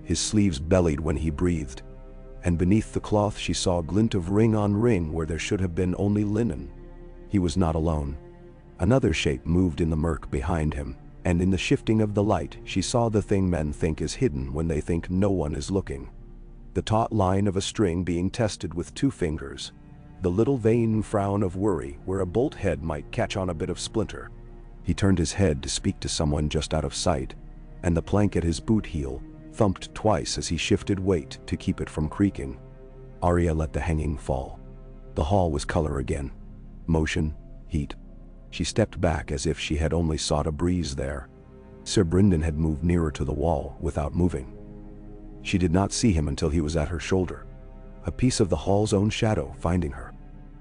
His sleeves bellied when he breathed, and beneath the cloth she saw a glint of ring on ring where there should have been only linen. He was not alone. Another shape moved in the murk behind him, and in the shifting of the light she saw the thing men think is hidden when they think no one is looking. The taut line of a string being tested with 2 fingers, the little vain frown of worry where a bolt head might catch on a bit of splinter. He turned his head to speak to someone just out of sight, and the plank at his boot heel thumped twice as he shifted weight to keep it from creaking. Arya let the hanging fall. The hall was color again. Motion, heat. She stepped back as if she had only sought a breeze there. Sir Brynden had moved nearer to the wall without moving. She did not see him until he was at her shoulder, a piece of the hall's own shadow finding her.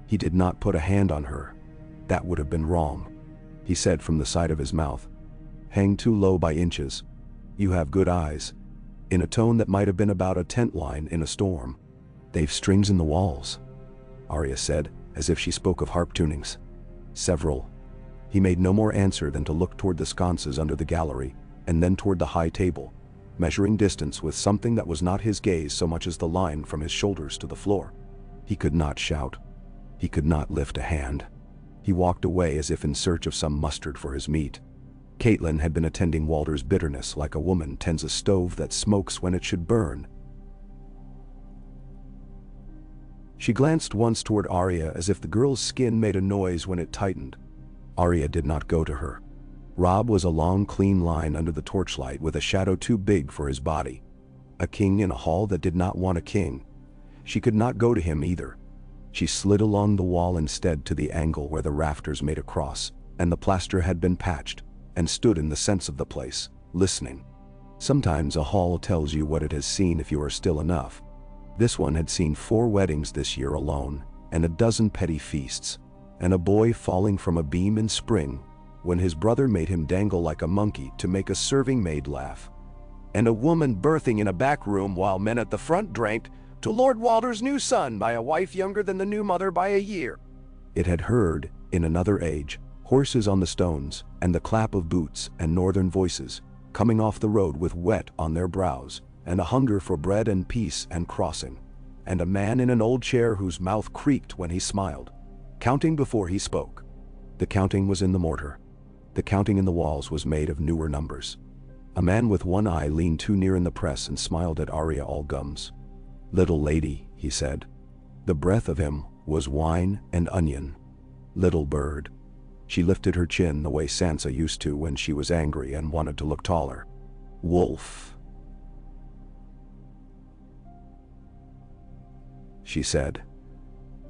He did not put a hand on her. That would have been wrong. He said from the side of his mouth, "Hang too low by inches. You have good eyes," in a tone that might have been about a tent line in a storm. "They've strings in the walls," Arya said, as if she spoke of harp tunings. "Several." He made no more answer than to look toward the sconces under the gallery, and then toward the high table, measuring distance with something that was not his gaze so much as the line from his shoulders to the floor. He could not shout. He could not lift a hand. He walked away as if in search of some mustard for his meat. Catelyn had been attending Walder's bitterness like a woman tends a stove that smokes when it should burn. She glanced once toward Arya as if the girl's skin made a noise when it tightened. Arya did not go to her. Robb was a long, clean line under the torchlight with a shadow too big for his body. A king in a hall that did not want a king. She could not go to him either. She slid along the wall instead to the angle where the rafters made a cross, and the plaster had been patched, and stood in the sense of the place, listening. Sometimes a hall tells you what it has seen if you are still enough. This one had seen 4 weddings this year alone, and a dozen petty feasts, and a boy falling from a beam in spring when his brother made him dangle like a monkey to make a serving maid laugh, and a woman birthing in a back room while men at the front drank to Lord Walder's new son by a wife younger than the new mother by a year. It had heard, in another age, horses on the stones, and the clap of boots and northern voices, coming off the road with wet on their brows, and a hunger for bread and peace and crossing, and a man in an old chair whose mouth creaked when he smiled, counting before he spoke. The counting was in the mortar. The counting in the walls was made of newer numbers. A man with one eye leaned too near in the press and smiled at Arya all gums. "Little lady," he said. The breath of him was wine and onion. "Little bird." She lifted her chin the way Sansa used to when she was angry and wanted to look taller. "Wolf," she said,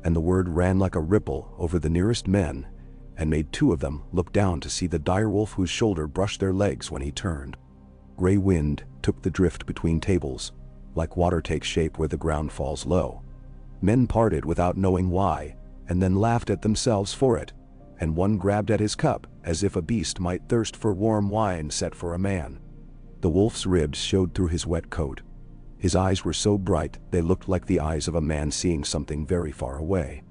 and the word ran like a ripple over the nearest men and made 2 of them look down to see the direwolf whose shoulder brushed their legs when he turned. Gray wind took the drift between tables, like water takes shape where the ground falls low. Men parted without knowing why, and then laughed at themselves for it, and one grabbed at his cup as if a beast might thirst for warm wine set for a man. The wolf's ribs showed through his wet coat. His eyes were so bright they looked like the eyes of a man seeing something very far away.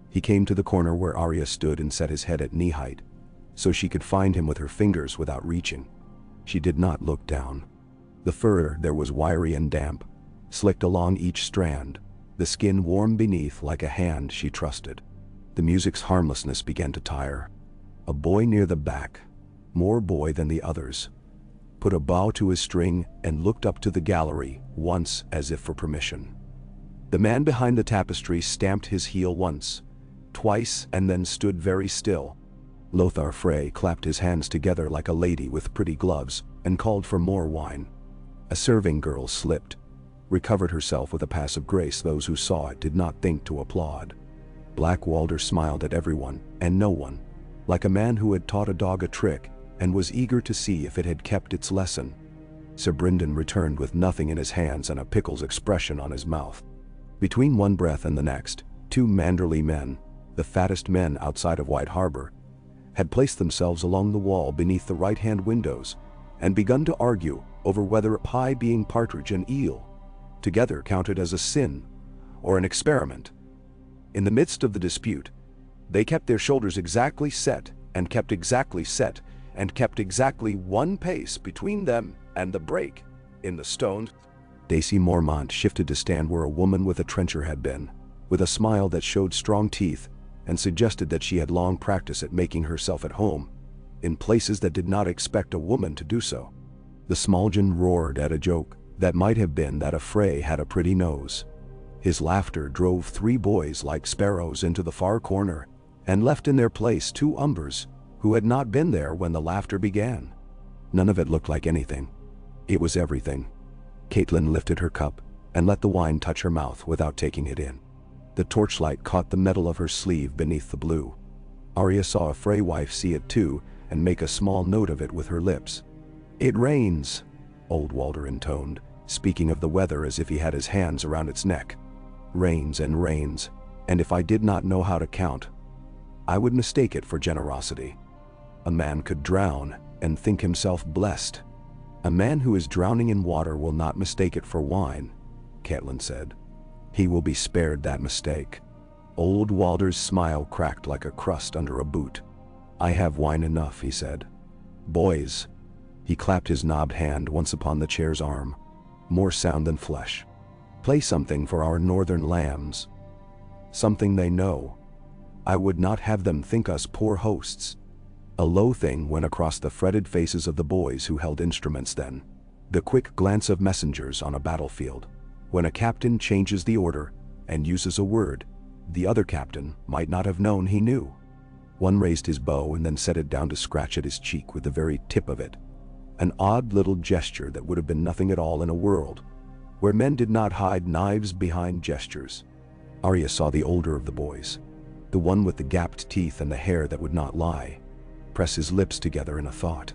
He came to the corner where Arya stood and set his head at knee height, so she could find him with her fingers without reaching. She did not look down. The fur there was wiry and damp, slicked along each strand, the skin warm beneath like a hand she trusted. The music's harmlessness began to tire. A boy near the back, more boy than the others, put a bow to his string and looked up to the gallery once as if for permission. The man behind the tapestry stamped his heel once, twice, and then stood very still. Lothar Frey clapped his hands together like a lady with pretty gloves and called for more wine. A serving girl slipped, recovered herself with a passive grace those who saw it did not think to applaud. Black Walder smiled at everyone and no one, like a man who had taught a dog a trick and was eager to see if it had kept its lesson. Sir Brynden returned with nothing in his hands and a pickle's expression on his mouth. Between one breath and the next, two Manderly men, the fattest men outside of White Harbor, had placed themselves along the wall beneath the right-hand windows and begun to argue over whether a pie being partridge and eel together counted as a sin or an experiment. In the midst of the dispute, they kept their shoulders exactly set and kept exactly set and kept exactly one pace between them and the break in the stone. Daisy Mormont shifted to stand where a woman with a trencher had been, with a smile that showed strong teeth and suggested that she had long practice at making herself at home in places that did not expect a woman to do so. The Smaljin roared at a joke that might have been that a Frey had a pretty nose. His laughter drove three boys like sparrows into the far corner and left in their place two Umbers who had not been there when the laughter began. None of it looked like anything. It was everything. Catelyn lifted her cup and let the wine touch her mouth without taking it in. The torchlight caught the metal of her sleeve beneath the blue. Arya saw a Frey wife see it too and make a small note of it with her lips. "It rains," old Walder intoned, speaking of the weather as if he had his hands around its neck. "Rains and rains, and if I did not know how to count, I would mistake it for generosity. A man could drown and think himself blessed. A man who is drowning in water will not mistake it for wine," Catelyn said. "He will be spared that mistake." Old Walder's smile cracked like a crust under a boot. "I have wine enough," he said. "Boys," he clapped his knobbed hand once upon the chair's arm, "more sound than flesh. Play something for our northern lambs. Something they know. I would not have them think us poor hosts." A low thing went across the fretted faces of the boys who held instruments then. The quick glance of messengers on a battlefield. When a captain changes the order and uses a word, the other captain might not have known he knew. One raised his bow and then set it down to scratch at his cheek with the very tip of it. An odd little gesture that would have been nothing at all in a world where men did not hide knives behind gestures. Arya saw the older of the boys, the one with the gapped teeth and the hair that would not lie, press his lips together in a thought.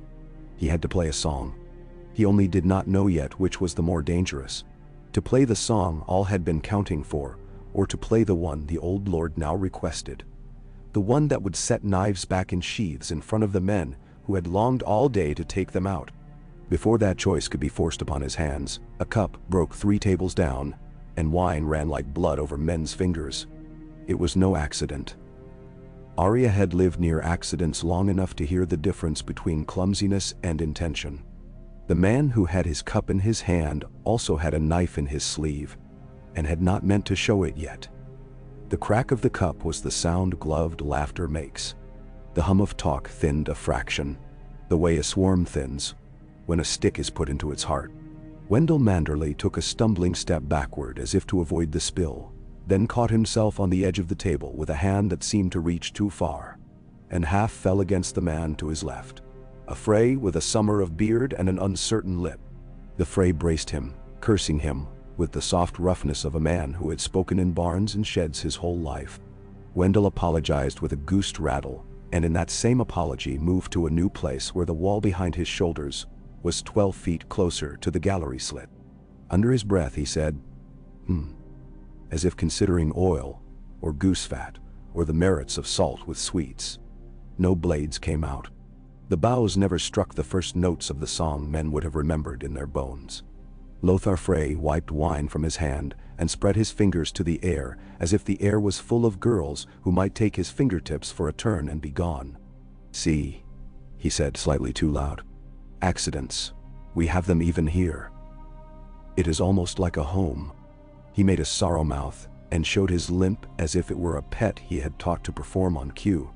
He had to play a song. He only did not know yet which was the more dangerous: to play the song all had been counting for, or to play the one the old lord now requested. The one that would set knives back in sheaths in front of the men who had longed all day to take them out. Before that choice could be forced upon his hands, a cup broke 3 tables down, and wine ran like blood over men's fingers. It was no accident. Arya had lived near accidents long enough to hear the difference between clumsiness and intention. The man who had his cup in his hand also had a knife in his sleeve, and had not meant to show it yet. The crack of the cup was the sound gloved laughter makes. The hum of talk thinned a fraction, the way a swarm thins when a stick is put into its heart. Wendell Manderly took a stumbling step backward as if to avoid the spill, then caught himself on the edge of the table with a hand that seemed to reach too far, and half fell against the man to his left. A Frey with a summer of beard and an uncertain lip. The Frey braced him, cursing him with the soft roughness of a man who had spoken in barns and sheds his whole life. Wendell apologized with a goosed rattle, and in that same apology moved to a new place where the wall behind his shoulders was 12 feet closer to the gallery slit. Under his breath he said, as if considering oil, or goose fat, or the merits of salt with sweets. No blades came out. The bows never struck the first notes of the song men would have remembered in their bones. Lothar Frey wiped wine from his hand and spread his fingers to the air as if the air was full of girls who might take his fingertips for a turn and be gone. "See," he said slightly too loud. "Accidents. We have them even here. It is almost like a home." He made a sorrow mouth and showed his limp as if it were a pet he had taught to perform on cue.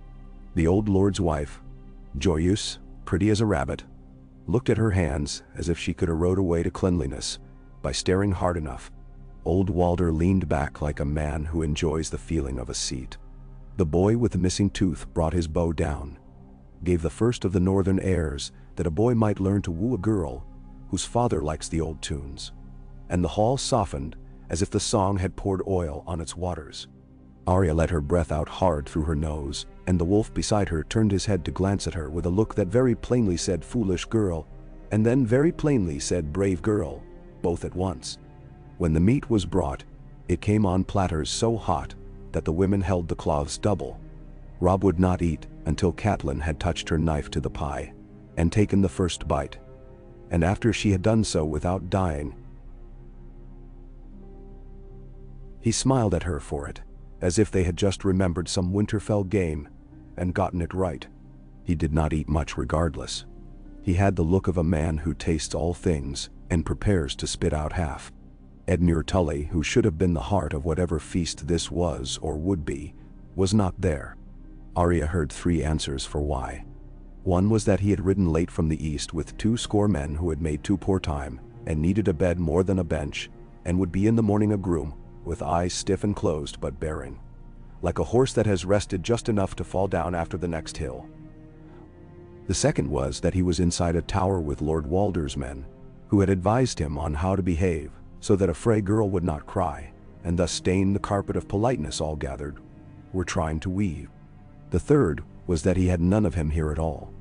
The old lord's wife, joyeuse, pretty as a rabbit, looked at her hands as if she could erode away to cleanliness by staring hard enough. Old Walder leaned back like a man who enjoys the feeling of a seat. The boy with the missing tooth brought his bow down, gave the first of the northern airs that a boy might learn to woo a girl whose father likes the old tunes, and the hall softened as if the song had poured oil on its waters. Arya let her breath out hard through her nose, and the wolf beside her turned his head to glance at her with a look that very plainly said foolish girl, and then very plainly said brave girl, both at once. When the meat was brought, it came on platters so hot that the women held the cloths double. Robb would not eat until Catelyn had touched her knife to the pie and taken the first bite, and after she had done so without dying, he smiled at her for it, as if they had just remembered some Winterfell game and gotten it right. He did not eat much regardless. He had the look of a man who tastes all things and prepares to spit out half. Edmure Tully, who should have been the heart of whatever feast this was or would be, was not there. Arya heard 3 answers for why. One was that he had ridden late from the east with 200 men who had made too poor time and needed a bed more than a bench, and would be in the morning a groom, with eyes stiff and closed but bearing, like a horse that has rested just enough to fall down after the next hill. The second was that he was inside a tower with Lord Walder's men, who had advised him on how to behave so that a Frey girl would not cry, and thus stain the carpet of politeness all gathered were trying to weave. The third was that he had none of him here at all.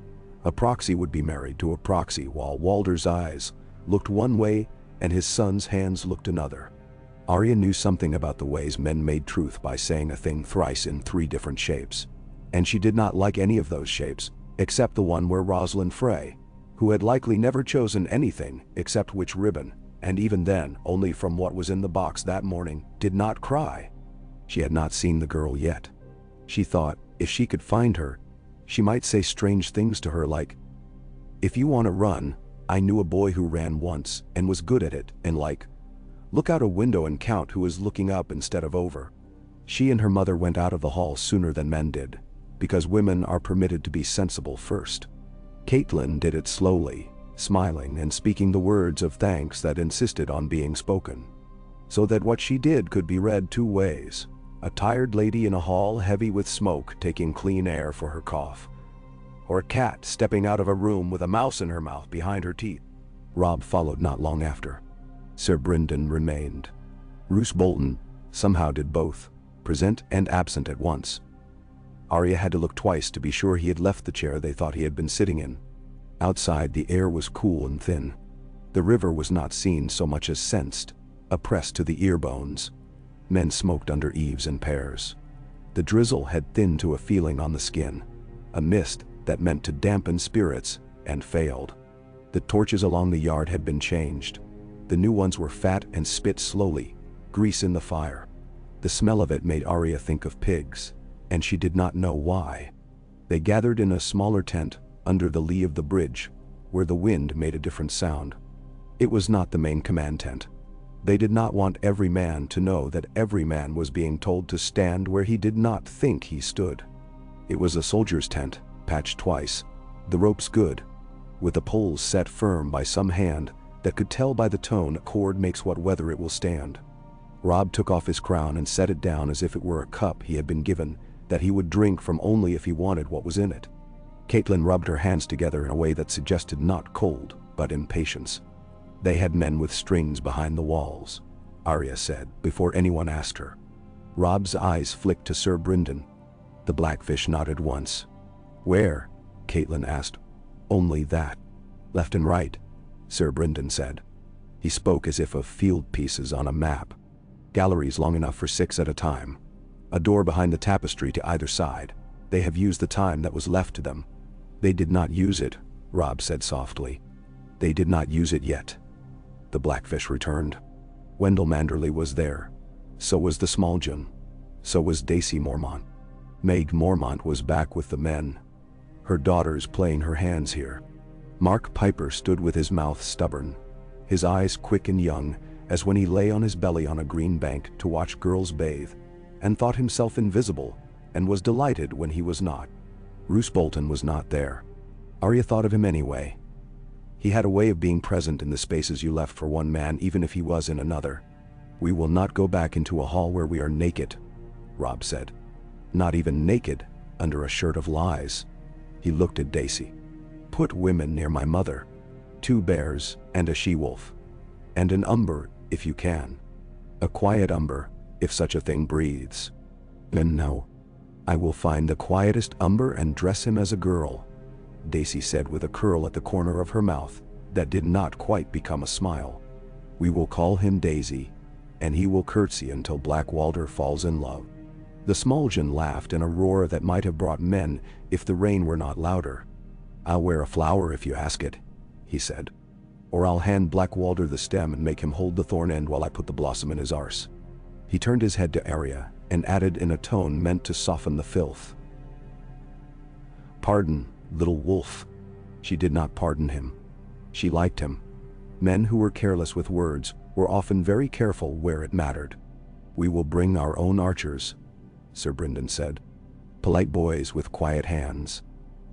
A proxy would be married to a proxy while Walder's eyes looked one way and his son's hands looked another. Arya knew something about the ways men made truth by saying a thing thrice in 3 different shapes, and she did not like any of those shapes, except the one where Rosalind Frey, who had likely never chosen anything except which ribbon, and even then only from what was in the box that morning, did not cry. She had not seen the girl yet. She thought if she could find her, she might say strange things to her like, "If you want to run, I knew a boy who ran once and was good at it," and like, "Look out a window and count who is looking up instead of over." She and her mother went out of the hall sooner than men did, because women are permitted to be sensible first. Catelyn did it slowly, smiling and speaking the words of thanks that insisted on being spoken, so that what she did could be read 2 ways: a tired lady in a hall heavy with smoke taking clean air for her cough, or a cat stepping out of a room with a mouse in her mouth behind her teeth. Robb followed not long after. Sir Brynden remained. Roose Bolton somehow did both, present and absent at once. Arya had to look twice to be sure he had left the chair they thought he had been sitting in. Outside the air was cool and thin. The river was not seen so much as sensed, oppressed to the ear bones. Men smoked under eaves in pairs. The drizzle had thinned to a feeling on the skin, a mist that meant to dampen spirits, and failed. The torches along the yard had been changed. The new ones were fat and spit slowly, grease in the fire. The smell of it made Arya think of pigs, and she did not know why. They gathered in a smaller tent under the lee of the bridge, where the wind made a different sound. It was not the main command tent. They did not want every man to know that every man was being told to stand where he did not think he stood. It was a soldier's tent, patched twice, the ropes good, with the poles set firm by some hand that could tell by the tone a cord makes what weather it will stand. Robb took off his crown and set it down as if it were a cup he had been given that he would drink from only if he wanted what was in it. Catelyn rubbed her hands together in a way that suggested not cold, but impatience. "They had men with strings behind the walls," Arya said, before anyone asked her. Robb's eyes flicked to Sir Brynden. The Blackfish nodded once. "Where?" Catelyn asked. "Only that. Left and right," Sir Brynden said. He spoke as if of field pieces on a map. "Galleries long enough for 6 at a time. A door behind the tapestry to either side. They have used the time that was left to them." "They did not use it," Robb said softly. "They did not use it yet." The Blackfish returned. Wendell Manderly was there. So was the Smaljun. So was Daisy Mormont. Meg Mormont was back with the men. Her daughters playing her hands here. Mark Piper stood with his mouth stubborn, his eyes quick and young, as when he lay on his belly on a green bank to watch girls bathe, and thought himself invisible, and was delighted when he was not. Roose Bolton was not there. Arya thought of him anyway. He had a way of being present in the spaces you left for one man even if he was in another. "We will not go back into a hall where we are naked," Robb said. "Not even naked, under a shirt of lies." He looked at Daisy. "Put women near my mother. 2 bears and a she-wolf. And an umber if you can. A quiet umber, if such a thing breathes. And no. I will find the quietest umber and dress him as a girl, Daisy said with a curl at the corner of her mouth that did not quite become a smile. We will call him Daisy, and he will curtsy until Blackwalder falls in love. The Smallgen laughed in a roar that might have brought men if the rain were not louder. I'll wear a flower if you ask it, he said. Or I'll hand Blackwalder the stem and make him hold the thorn end while I put the blossom in his arse. He turned his head to Arya and added in a tone meant to soften the filth. Pardon, little wolf. She did not pardon him. She liked him. Men who were careless with words were often very careful where it mattered. We will bring our own archers, Sir Brynden said. Polite boys with quiet hands.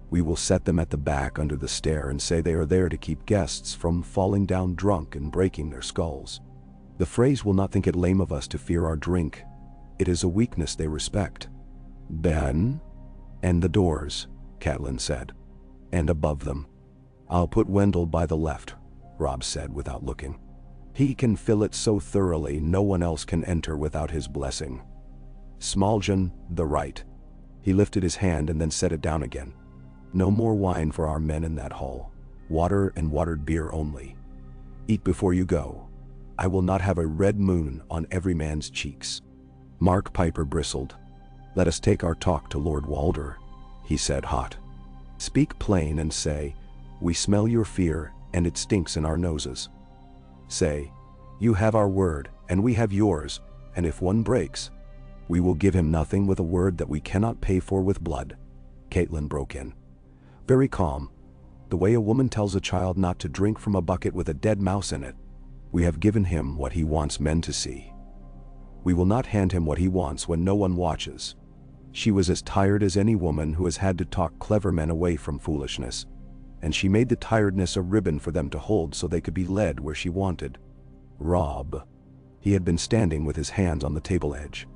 We will set them at the back under the stair and say they are there to keep guests from falling down drunk and breaking their skulls. The Freys will not think it lame of us to fear our drink. It is a weakness they respect. Ben? And the doors, Catelyn said. And above them. I'll put Wendell by the left, Robb said without looking. He can fill it so thoroughly no one else can enter without his blessing. Smallgen, the right. He lifted his hand and then set it down again. No more wine for our men in that hall. Water and watered beer only. Eat before you go. I will not have a red moon on every man's cheeks. Mark Piper bristled. Let us take our talk to Lord Walder, he said hot. Speak plain and say, we smell your fear and it stinks in our noses. Say, you have our word and we have yours, and if one breaks, we will give him nothing with a word that we cannot pay for with blood. Catelyn broke in. Very calm, the way a woman tells a child not to drink from a bucket with a dead mouse in it. We have given him what he wants men to see. We will not hand him what he wants when no one watches. She was as tired as any woman who has had to talk clever men away from foolishness, and she made the tiredness a ribbon for them to hold so they could be led where she wanted. Robb. He had been standing with his hands on the table edge.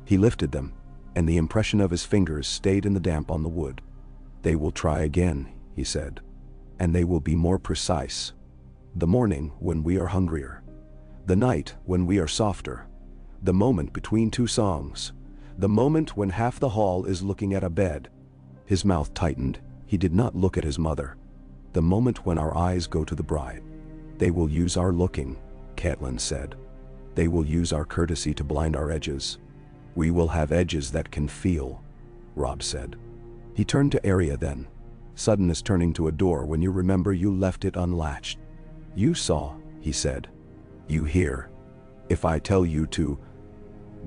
He lifted them, and the impression of his fingers stayed in the damp on the wood. They will try again, he said, and they will be more precise. The morning when we are hungrier. The night when we are softer. The moment between two songs. The moment when half the hall is looking at a bed. His mouth tightened. He did not look at his mother. The moment when our eyes go to the bride. They will use our looking, Catelyn said. They will use our courtesy to blind our edges. We will have edges that can feel, Robb said. He turned to Arya then. Sudden as turning to a door when you remember you left it unlatched. You saw, he said. You hear. If I tell you to,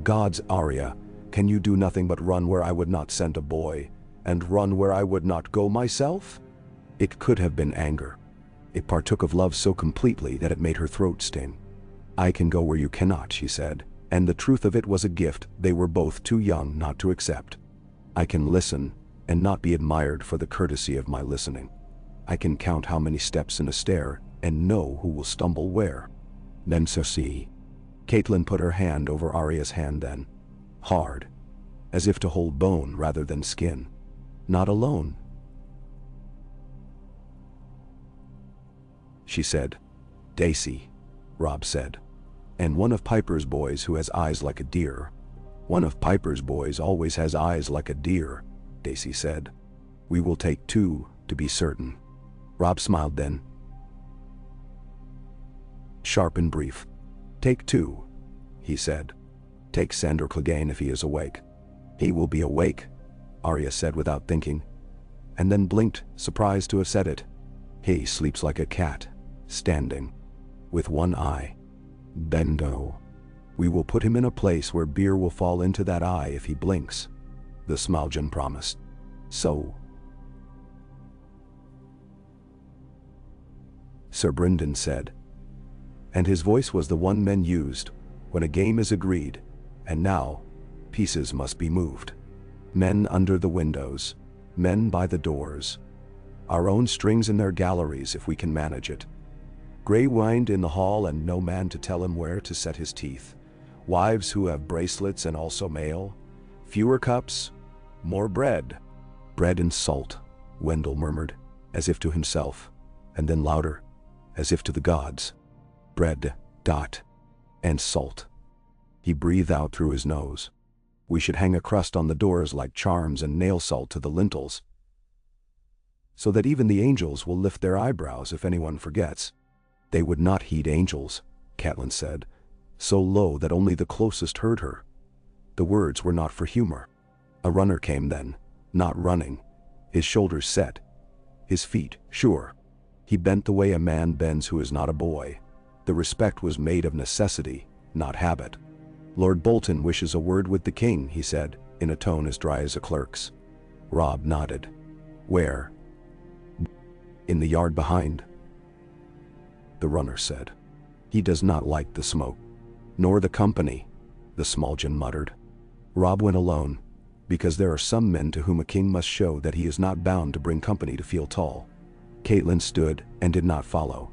Gods, Arya, can you do nothing but run where I would not send a boy, and run where I would not go myself? It could have been anger. It partook of love so completely that it made her throat sting. I can go where you cannot, she said, and the truth of it was a gift they were both too young not to accept. I can listen, and not be admired for the courtesy of my listening. I can count how many steps in a stair, and know who will stumble where. Then so see. Catelyn put her hand over Arya's hand then. Hard. As if to hold bone rather than skin. Not alone, she said. Daisy, Robb said. And one of Piper's boys who has eyes like a deer. One of Piper's boys always has eyes like a deer, Daisy said. We will take two, to be certain. Robb smiled then. Sharp and brief. Take two, he said. Take Sandor Clegane if he is awake. He will be awake, Arya said without thinking, and then blinked, surprised to have said it. He sleeps like a cat, standing, with one eye. Then no. We will put him in a place where beer will fall into that eye if he blinks, the Smallgen promised. So. Sir Brynden said. And his voice was the one men used when a game is agreed, and now, pieces must be moved. Men under the windows, men by the doors. Our own strings in their galleries if we can manage it. Grey wind in the hall and no man to tell him where to set his teeth. Wives who have bracelets and also mail. Fewer cups, more bread. Bread and salt, Wendell murmured, as if to himself, and then louder, as if to the gods. Bread, dot. And salt. He breathed out through his nose. We should hang a crust on the doors like charms and nail salt to the lintels, so that even the angels will lift their eyebrows if anyone forgets. They would not heed angels, Catelyn said, so low that only the closest heard her. The words were not for humor. A runner came then, not running, his shoulders set, his feet sure. He bent the way a man bends who is not a boy. The respect was made of necessity, not habit. Lord Bolton wishes a word with the king, he said, in a tone as dry as a clerk's. Robb nodded. Where? In the yard behind. The runner said. He does not like the smoke. Nor the company, the Smaljin muttered. Robb went alone, because there are some men to whom a king must show that he is not bound to bring company to feel tall. Catelyn stood and did not follow,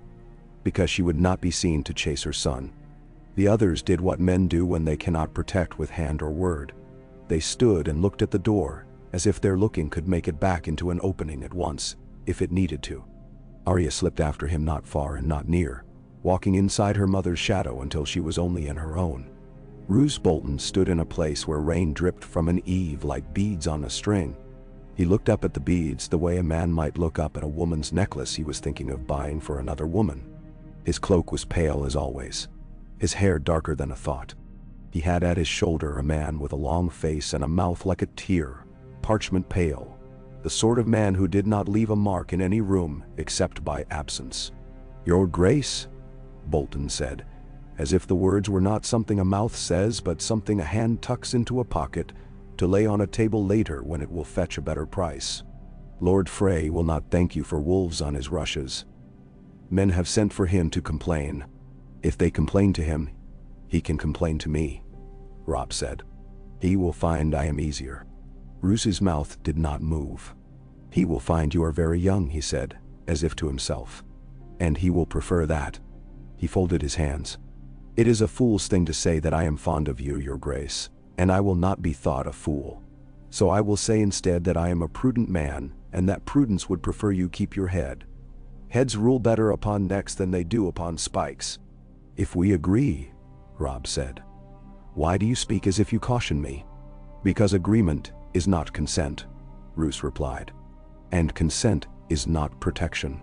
because she would not be seen to chase her son. The others did what men do when they cannot protect with hand or word. They stood and looked at the door, as if their looking could make it back into an opening at once, if it needed to. Arya slipped after him, not far and not near, walking inside her mother's shadow until she was only in her own. Roose Bolton stood in a place where rain dripped from an eave like beads on a string. He looked up at the beads the way a man might look up at a woman's necklace he was thinking of buying for another woman. His cloak was pale as always, his hair darker than a thought. He had at his shoulder a man with a long face and a mouth like a tear, parchment pale, the sort of man who did not leave a mark in any room except by absence. "Your Grace," Bolton said, as if the words were not something a mouth says but something a hand tucks into a pocket to lay on a table later when it will fetch a better price. "Lord Frey will not thank you for wolves on his rushes. Men have sent for him to complain. If they complain to him, he can complain to me," Robb said. "He will find I am easier." Roose's mouth did not move. "He will find you are very young," he said, as if to himself. "And he will prefer that." He folded his hands. "It is a fool's thing to say that I am fond of you, Your Grace, and I will not be thought a fool. So I will say instead that I am a prudent man, and that prudence would prefer you keep your head. Heads rule better upon necks than they do upon spikes." "If we agree," Robb said. "Why do you speak as if you caution me?" "Because agreement is not consent," Roose replied. "And consent is not protection."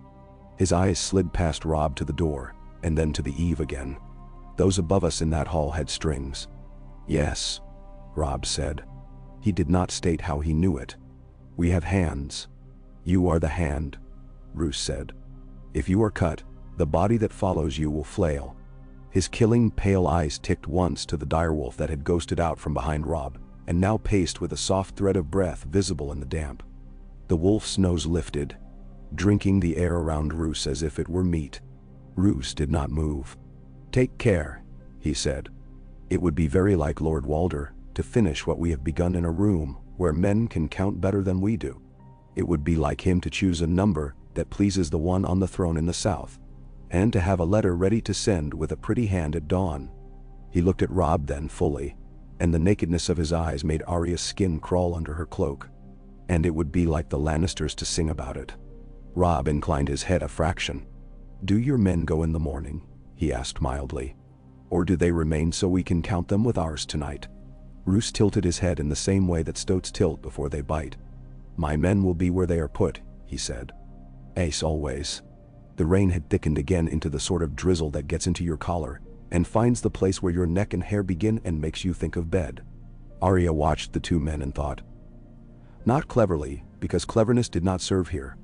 His eyes slid past Robb to the door, and then to the eave again. "Those above us in that hall had strings." "Yes," Robb said. He did not state how he knew it. "We have hands." "You are the hand," Roose said. "If you are cut, the body that follows you will flail." His killing pale eyes ticked once to the direwolf that had ghosted out from behind Robb, and now paced with a soft thread of breath visible in the damp. The wolf's nose lifted, drinking the air around Roose as if it were meat. Roose did not move. "Take care," he said. "It would be very like Lord Walder to finish what we have begun in a room where men can count better than we do. It would be like him to choose a number that pleases the one on the throne in the south, and to have a letter ready to send with a pretty hand at dawn." He looked at Robb then fully, and the nakedness of his eyes made Arya's skin crawl under her cloak. "And it would be like the Lannisters to sing about it." Robb inclined his head a fraction. "Do your men go in the morning?" he asked mildly. "Or do they remain so we can count them with ours tonight?" Roose tilted his head in the same way that stoats tilt before they bite. "My men will be where they are put," he said. "Ace always." The rain had thickened again into the sort of drizzle that gets into your collar and finds the place where your neck and hair begin and makes you think of bed. Arya watched the two men and thought. Not cleverly, because cleverness did not serve here,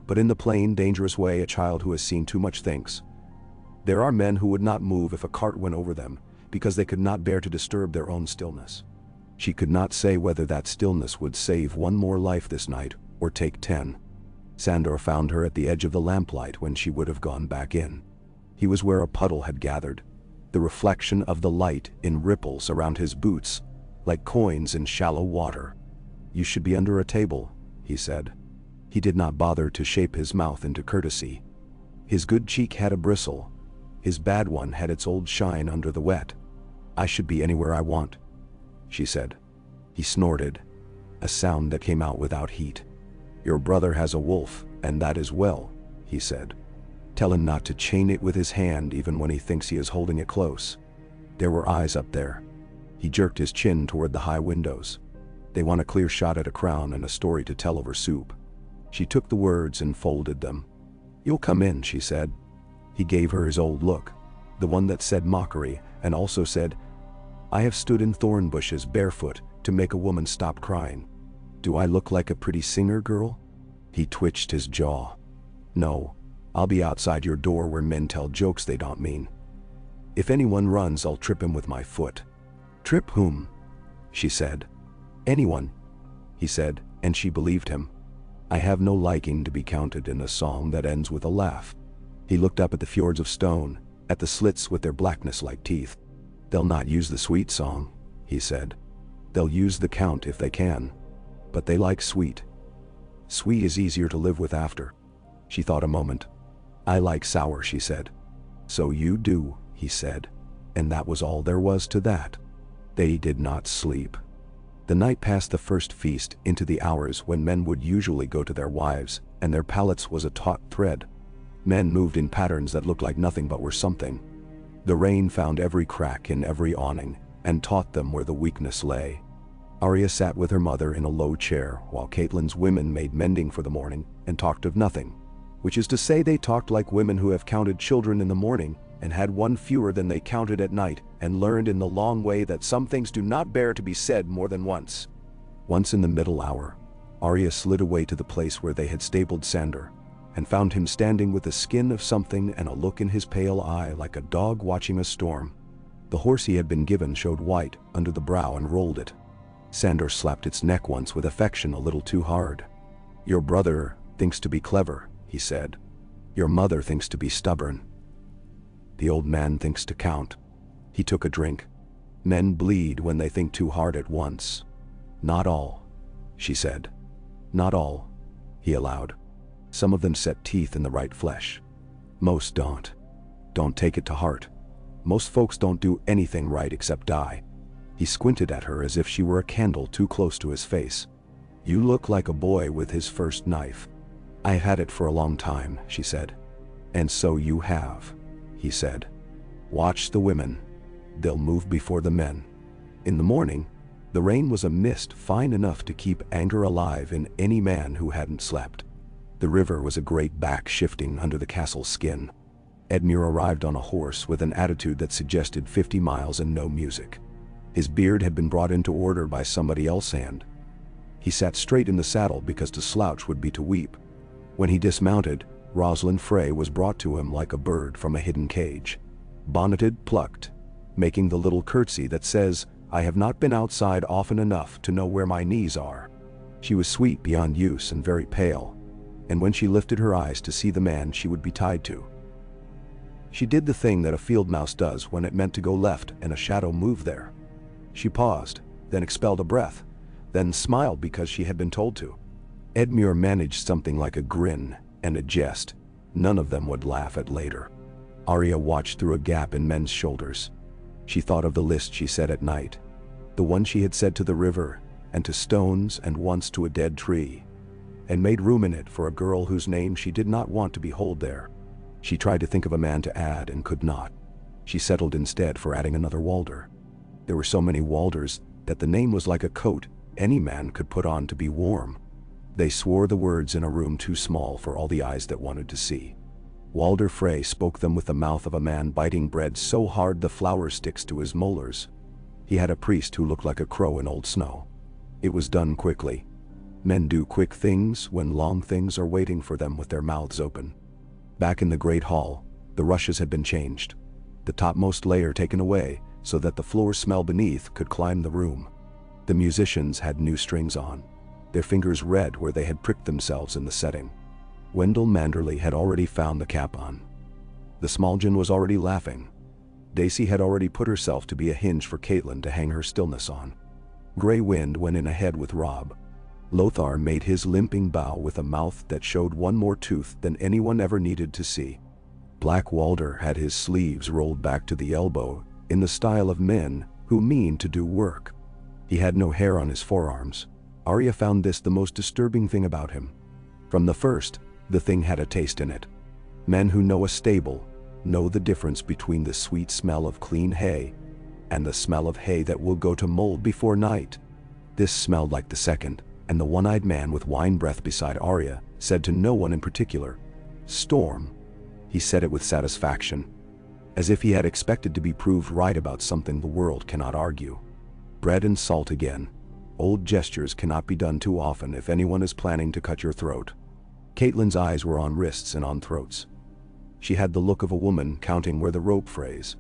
but in the plain, dangerous way a child who has seen too much thinks. There are men who would not move if a cart went over them, because they could not bear to disturb their own stillness. She could not say whether that stillness would save one more life this night, or take 10. Sandor found her at the edge of the lamplight when she would have gone back in. He was where a puddle had gathered, the reflection of the light in ripples around his boots, like coins in shallow water. "You should be under a table," he said. He did not bother to shape his mouth into courtesy. His good cheek had a bristle. His bad one had its old shine under the wet. "I should be anywhere I want," she said. He snorted, a sound that came out without heat. "Your brother has a wolf, and that is well," he said. "Tell him not to chain it with his hand even when he thinks he is holding it close." There were eyes up there. He jerked his chin toward the high windows. They want a clear shot at a crown and a story to tell over soup. She took the words and folded them. "You'll come in," she said. He gave her his old look, the one that said mockery and also said, "I have stood in thorn bushes barefoot to make a woman stop crying. Do I look like a pretty singer girl?" He twitched his jaw. "No, I'll be outside your door where men tell jokes they don't mean. If anyone runs, I'll trip him with my foot." "Trip whom?" she said. "Anyone," he said, and she believed him. "I have no liking to be counted in a song that ends with a laugh." He looked up at the fjords of stone, at the slits with their blackness like teeth. "They'll not use the sweet song," he said. "They'll use the count if they can. But they like sweet. Sweet is easier to live with after." She thought a moment. "I like sour," she said. "So you do," he said. And that was all there was to that. They did not sleep. The night past the first feast into the hours when men would usually go to their wives, and their palates was a taut thread. Men moved in patterns that looked like nothing but were something. The rain found every crack in every awning, and taught them where the weakness lay. Arya sat with her mother in a low chair while Catelyn's women made mending for the morning and talked of nothing. Which is to say, they talked like women who have counted children in the morning and had one fewer than they counted at night, and learned in the long way that some things do not bear to be said more than once. Once in the middle hour, Arya slid away to the place where they had stabled Sandor, and found him standing with the skin of something and a look in his pale eye like a dog watching a storm. The horse he had been given showed white under the brow and rolled it. Sandor slapped its neck once with affection a little too hard. "Your brother thinks to be clever," he said. "Your mother thinks to be stubborn. The old man thinks to count." He took a drink. "Men bleed when they think too hard at once." "Not all," she said. "Not all," he allowed. "Some of them set teeth in the right flesh. Most don't. Don't take it to heart. Most folks don't do anything right except die." He squinted at her as if she were a candle too close to his face. "You look like a boy with his first knife." "I've had it for a long time," she said. "And so you have," he said. "Watch the women. They'll move before the men." In the morning, the rain was a mist fine enough to keep anger alive in any man who hadn't slept. The river was a great back shifting under the castle's skin. Edmure arrived on a horse with an attitude that suggested 50 miles and no music. His beard had been brought into order by somebody else's hand. He sat straight in the saddle because to slouch would be to weep. When he dismounted, Rosalind Frey was brought to him like a bird from a hidden cage. Bonneted, plucked, making the little curtsy that says, "I have not been outside often enough to know where my knees are." She was sweet beyond use and very pale, and when she lifted her eyes to see the man she would be tied to, she did the thing that a field mouse does when it meant to go left and a shadow moved there. She paused, then expelled a breath, then smiled because she had been told to. Edmure managed something like a grin and a jest. None of them would laugh at later. Arya watched through a gap in men's shoulders. She thought of the list she said at night, the one she had said to the river, and to stones and once to a dead tree, and made room in it for a girl whose name she did not want to behold there. She tried to think of a man to add and could not. She settled instead for adding another Walder. There were so many Walders that the name was like a coat any man could put on to be warm. They swore the words in a room too small for all the eyes that wanted to see. Walder Frey spoke them with the mouth of a man biting bread so hard the flour sticks to his molars. He had a priest who looked like a crow in old snow. It was done quickly. Men do quick things when long things are waiting for them with their mouths open. Back in the great hall, the rushes had been changed, the topmost layer taken away so that the floor smell beneath could climb the room. The musicians had new strings on, their fingers red where they had pricked themselves in the setting. Wendell Manderley had already found the cap on. The Smaljin was already laughing. Daisy had already put herself to be a hinge for Catelyn to hang her stillness on. Grey Wind went in ahead with Robb. Lothar made his limping bow with a mouth that showed one more tooth than anyone ever needed to see. Black Walder had his sleeves rolled back to the elbow in the style of men who mean to do work. He had no hair on his forearms. Arya found this the most disturbing thing about him. From the first, the thing had a taste in it. Men who know a stable know the difference between the sweet smell of clean hay and the smell of hay that will go to mold before night. This smelled like the second, and the one-eyed man with wine breath beside Arya said to no one in particular, "Storm." He said it with satisfaction, as if he had expected to be proved right about something the world cannot argue. Bread and salt again. Old gestures cannot be done too often if anyone is planning to cut your throat. Catelyn's eyes were on wrists and on throats. She had the look of a woman counting where the rope frays.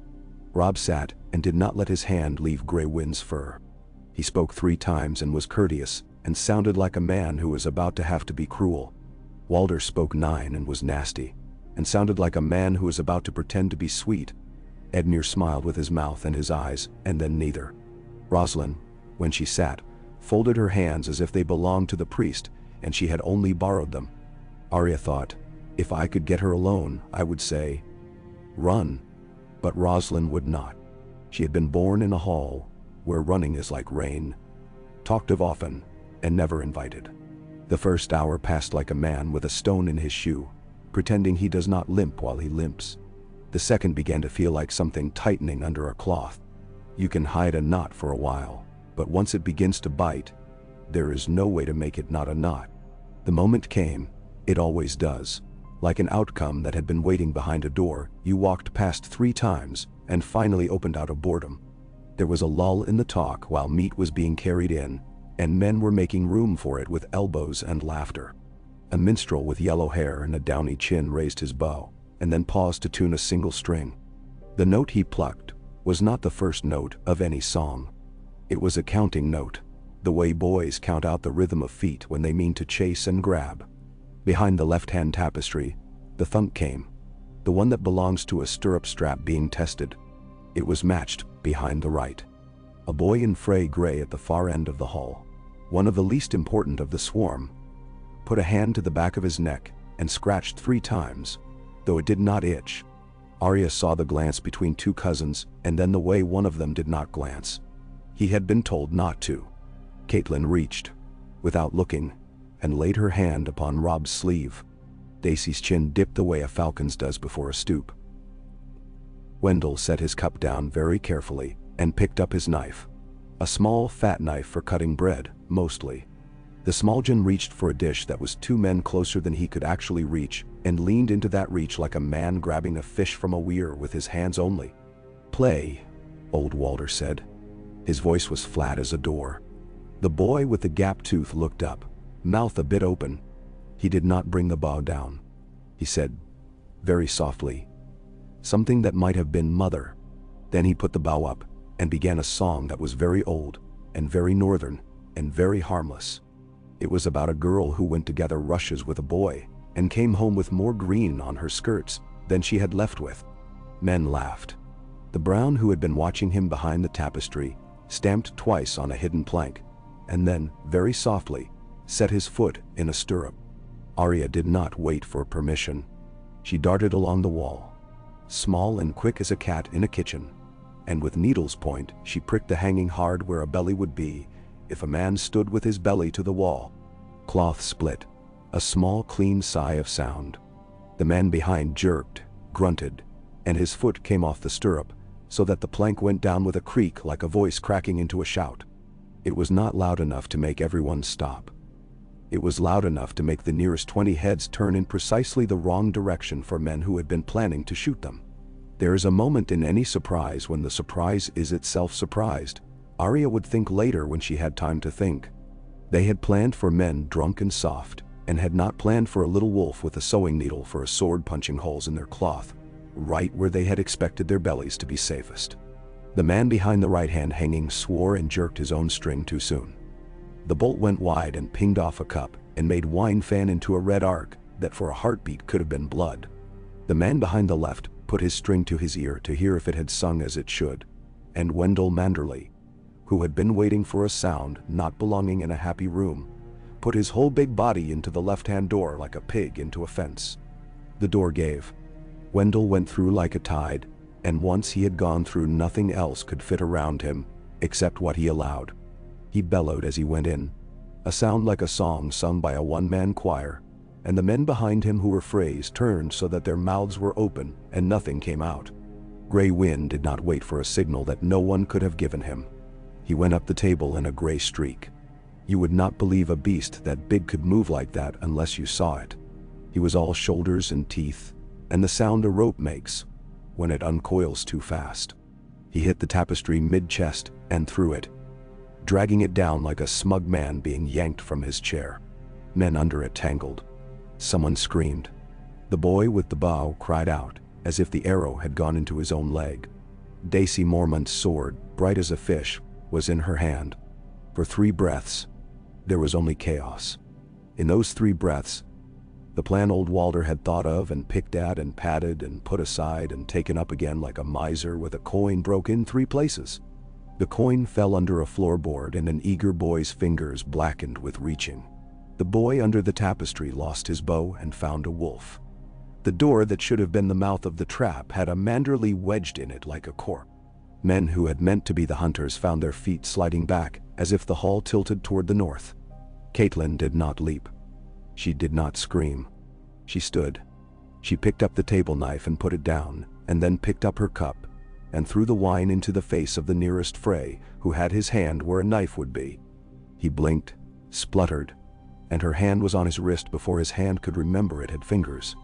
Robb sat and did not let his hand leave Grey Wind's fur. He spoke 3 times and was courteous, and sounded like a man who was about to have to be cruel. Walder spoke 9 and was nasty, and sounded like a man who was about to pretend to be sweet. Edmure smiled with his mouth and his eyes, and then neither. Rosalind, when she sat, folded her hands as if they belonged to the priest, and she had only borrowed them. Arya thought, if I could get her alone, I would say, "Run." But Rosalind would not. She had been born in a hall where running is like rain, talked of often, and never invited. The first hour passed like a man with a stone in his shoe, pretending he does not limp while he limps. The second began to feel like something tightening under a cloth. You can hide a knot for a while, but once it begins to bite, there is no way to make it not a knot. The moment came, it always does. Like an outcome that had been waiting behind a door, you walked past 3 times, and finally opened out of boredom. There was a lull in the talk while meat was being carried in, and men were making room for it with elbows and laughter. A minstrel with yellow hair and a downy chin raised his bow, and then paused to tune a single string. The note he plucked was not the first note of any song. It was a counting note, the way boys count out the rhythm of feet when they mean to chase and grab. Behind the left-hand tapestry, the thunk came, the one that belongs to a stirrup strap being tested. It was matched behind the right. A boy in fray gray at the far end of the hall, one of the least important of the swarm, put a hand to the back of his neck and scratched 3 times, though it did not itch. Arya saw the glance between 2 cousins and then the way one of them did not glance. He had been told not to. Catelyn reached, without looking, and laid her hand upon Robb's sleeve. Daisy's chin dipped the way a falcon's does before a stoop. Wendell set his cup down very carefully and picked up his knife. A small, fat knife for cutting bread, mostly. The Smaljin reached for a dish that was 2 men closer than he could actually reach, and leaned into that reach like a man grabbing a fish from a weir with his hands only. "Play," old Walder said. His voice was flat as a door. The boy with the gap tooth looked up, mouth a bit open. He did not bring the bow down. He said, very softly, something that might have been "Mother." Then he put the bow up and began a song that was very old and very northern and very harmless. It was about a girl who went to gather rushes with a boy and came home with more green on her skirts than she had left with. Men laughed. The Brown, who had been watching him behind the tapestry, stamped twice on a hidden plank, and then, very softly, set his foot in a stirrup. Arya did not wait for permission. She darted along the wall, small and quick as a cat in a kitchen, and with needle's point she pricked the hanging hard where a belly would be if a man stood with his belly to the wall. Cloth split, a small clean sigh of sound. The man behind jerked, grunted, and his foot came off the stirrup, so that the plank went down with a creak like a voice cracking into a shout. It was not loud enough to make everyone stop. It was loud enough to make the nearest 20 heads turn in precisely the wrong direction for men who had been planning to shoot them. There is a moment in any surprise when the surprise is itself surprised. Arya would think later when she had time to think. They had planned for men drunk and soft, and had not planned for a little wolf with a sewing needle for a sword punching holes in their cloth, right where they had expected their bellies to be safest. The man behind the right hand hanging swore and jerked his own string too soon. The bolt went wide and pinged off a cup and made wine fan into a red arc that for a heartbeat could have been blood. The man behind the left put his string to his ear to hear if it had sung as it should, and Wendell Manderly, who had been waiting for a sound not belonging in a happy room, put his whole big body into the left-hand door like a pig into a fence. The door gave. Wendell went through like a tide, and once he had gone through, nothing else could fit around him except what he allowed. He bellowed as he went in, a sound like a song sung by a one-man choir, and the men behind him who were phrased turned so that their mouths were open and nothing came out. Grey Wind did not wait for a signal that no one could have given him. He went up the table in a gray streak. You would not believe a beast that big could move like that unless you saw it. He was all shoulders and teeth, and the sound a rope makes when it uncoils too fast. He hit the tapestry mid-chest and threw it, dragging it down like a smug man being yanked from his chair. Men under it tangled. Someone screamed. The boy with the bow cried out, as if the arrow had gone into his own leg. Daisy Mormont's sword, bright as a fish, was in her hand. For 3 breaths, there was only chaos. In those 3 breaths, the plan old Walder had thought of and picked at and patted and put aside and taken up again like a miser with a coin broke in 3 places. The coin fell under a floorboard and an eager boy's fingers blackened with reaching. The boy under the tapestry lost his bow and found a wolf. The door that should have been the mouth of the trap had a Manderly wedged in it like a cork. Men who had meant to be the hunters found their feet sliding back as if the hall tilted toward the north. Catelyn did not leap. She did not scream. She stood. She picked up the table knife and put it down, and then picked up her cup and threw the wine into the face of the nearest Frey, who had his hand where a knife would be. He blinked, spluttered, and her hand was on his wrist before his hand could remember it had fingers.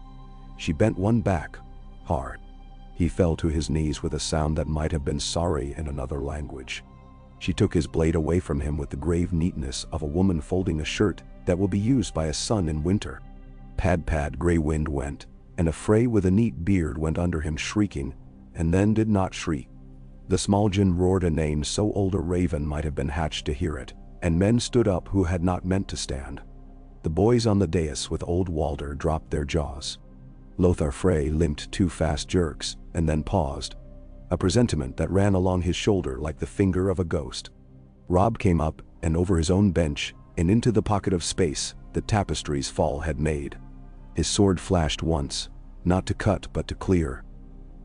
She bent one back, hard. He fell to his knees with a sound that might have been sorry in another language. She took his blade away from him with the grave neatness of a woman folding a shirt that will be used by a son in winter. Pad pad Grey Wind went, and a Frey with a neat beard went under him shrieking, and then did not shriek. The Smaljin roared a name so old a raven might have been hatched to hear it, and men stood up who had not meant to stand. The boys on the dais with old Walder dropped their jaws. Lothar Frey limped 2 fast jerks, and then paused, a presentiment that ran along his shoulder like the finger of a ghost. Robb came up and over his own bench and into the pocket of space the tapestry's fall had made. His sword flashed once, not to cut but to clear,